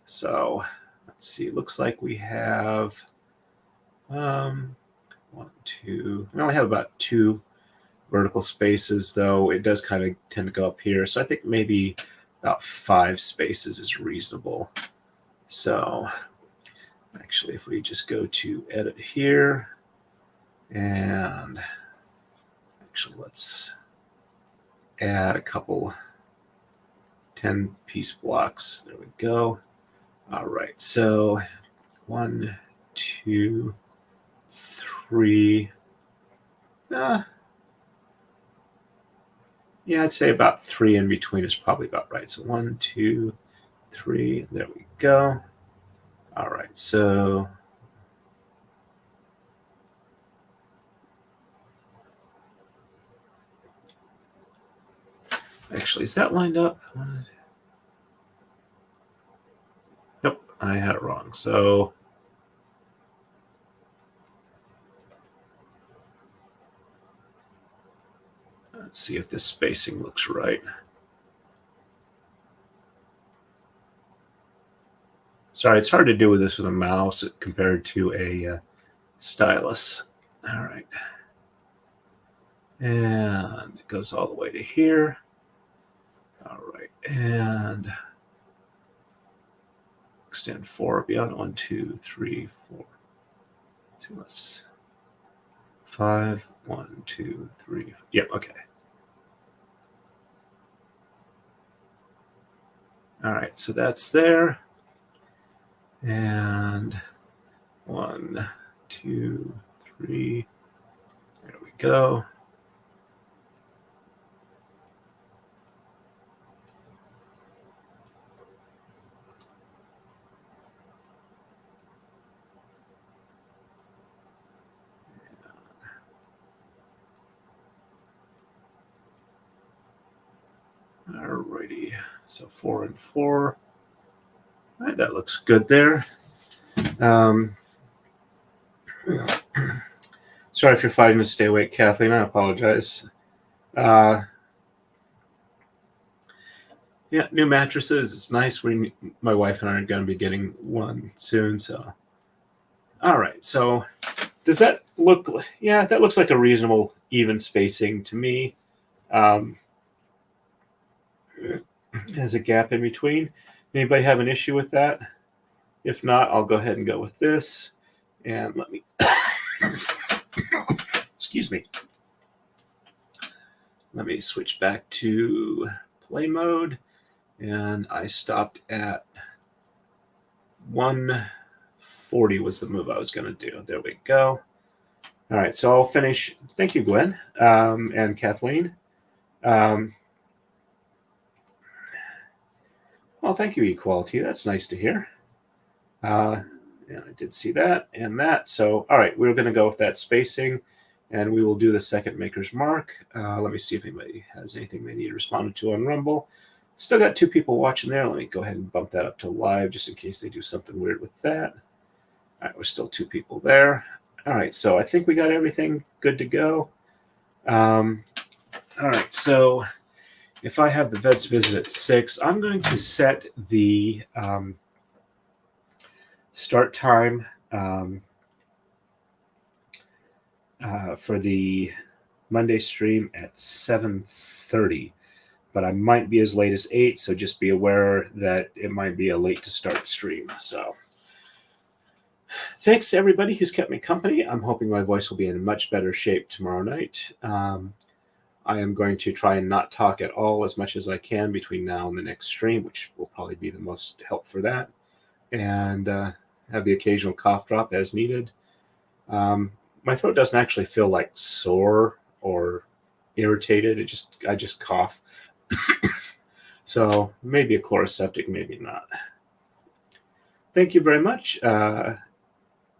So let's see. Looks like we have 1, 2. We only have about 2 vertical spaces, though it does kind of tend to go up here. So I think maybe about 5 spaces is reasonable. So actually, if we just go to edit here, and actually let's add a couple 10-piece blocks. There we go. All right, so 1, 2, 3. I'd say about 3 in between is probably about right. So 1, 2, 3. There we go. All right, so actually, is that lined up? Nope, I had it wrong. So Let's see if this spacing looks right. Sorry, it's hard to do with this with a mouse compared to a stylus. All right. And it goes all the way to here. All right. And extend 4 beyond 1, 2, 3, 4. Let's see, let's 5, 1, 2, 3. Yep, okay. All right, so that's there. And 1, 2, 3. There we go. Alrighty, so 4 and 4. All right, that looks good there. Sorry if you're fighting to stay awake, Kathleen. I apologize. Yeah, new mattresses. It's nice. My wife and I are going to be getting one soon. So, all right. So, does that look? Yeah, that looks like a reasonable, even spacing to me. Has a gap in between. Anybody have an issue with that? If not, I'll go ahead and go with this. And let me. Excuse me. Let me switch back to play mode. And I stopped at 140 was the move I was going to do. There we go. All right, so I'll finish. Thank you, Gwen and Kathleen. Well, thank you, Equality. That's nice to hear. And I did see that and that. So, all right, we're going to go with that spacing, and we will do the second maker's mark. Let me see if anybody has anything they need responded to on Rumble. Still got 2 people watching there. Let me go ahead and bump that up to live just in case they do something weird with that. All right, we're still 2 people there. All right, so I think we got everything good to go. All right, so if I have the vet's visit at 6, I'm going to set the start time for the Monday stream at 7:30. But I might be as late as 8, so just be aware that it might be a late to start stream. So thanks to everybody who's kept me company. I'm hoping my voice will be in much better shape tomorrow night. I am going to try and not talk at all as much as I can between now and the next stream, which will probably be the most help for that. And have the occasional cough drop as needed. My throat doesn't actually feel like sore or irritated. I just cough. So maybe a chloroseptic, maybe not. Thank you very much,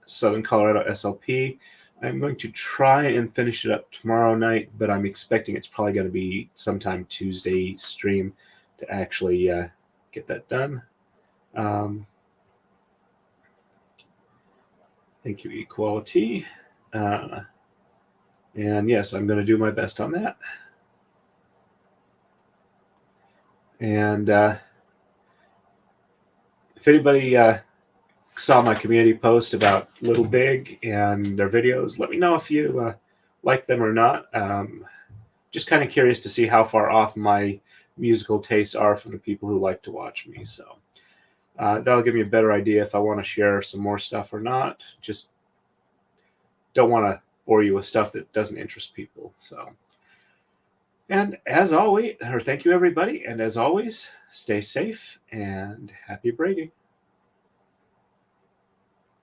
Southern Colorado SLP. I'm going to try and finish it up tomorrow night, but I'm expecting it's probably going to be sometime Tuesday stream to actually get that done. Thank you, Equality. And yes, I'm going to do my best on that. And if anybody saw my community post about Little Big and their videos, let me know if you like them or not. Just kind of curious to see how far off my musical tastes are from the people who like to watch me. So that'll give me a better idea if I want to share some more stuff or not. Just don't want to bore you with stuff that doesn't interest people. So. And as always, thank you, everybody. And as always, stay safe and happy braiding.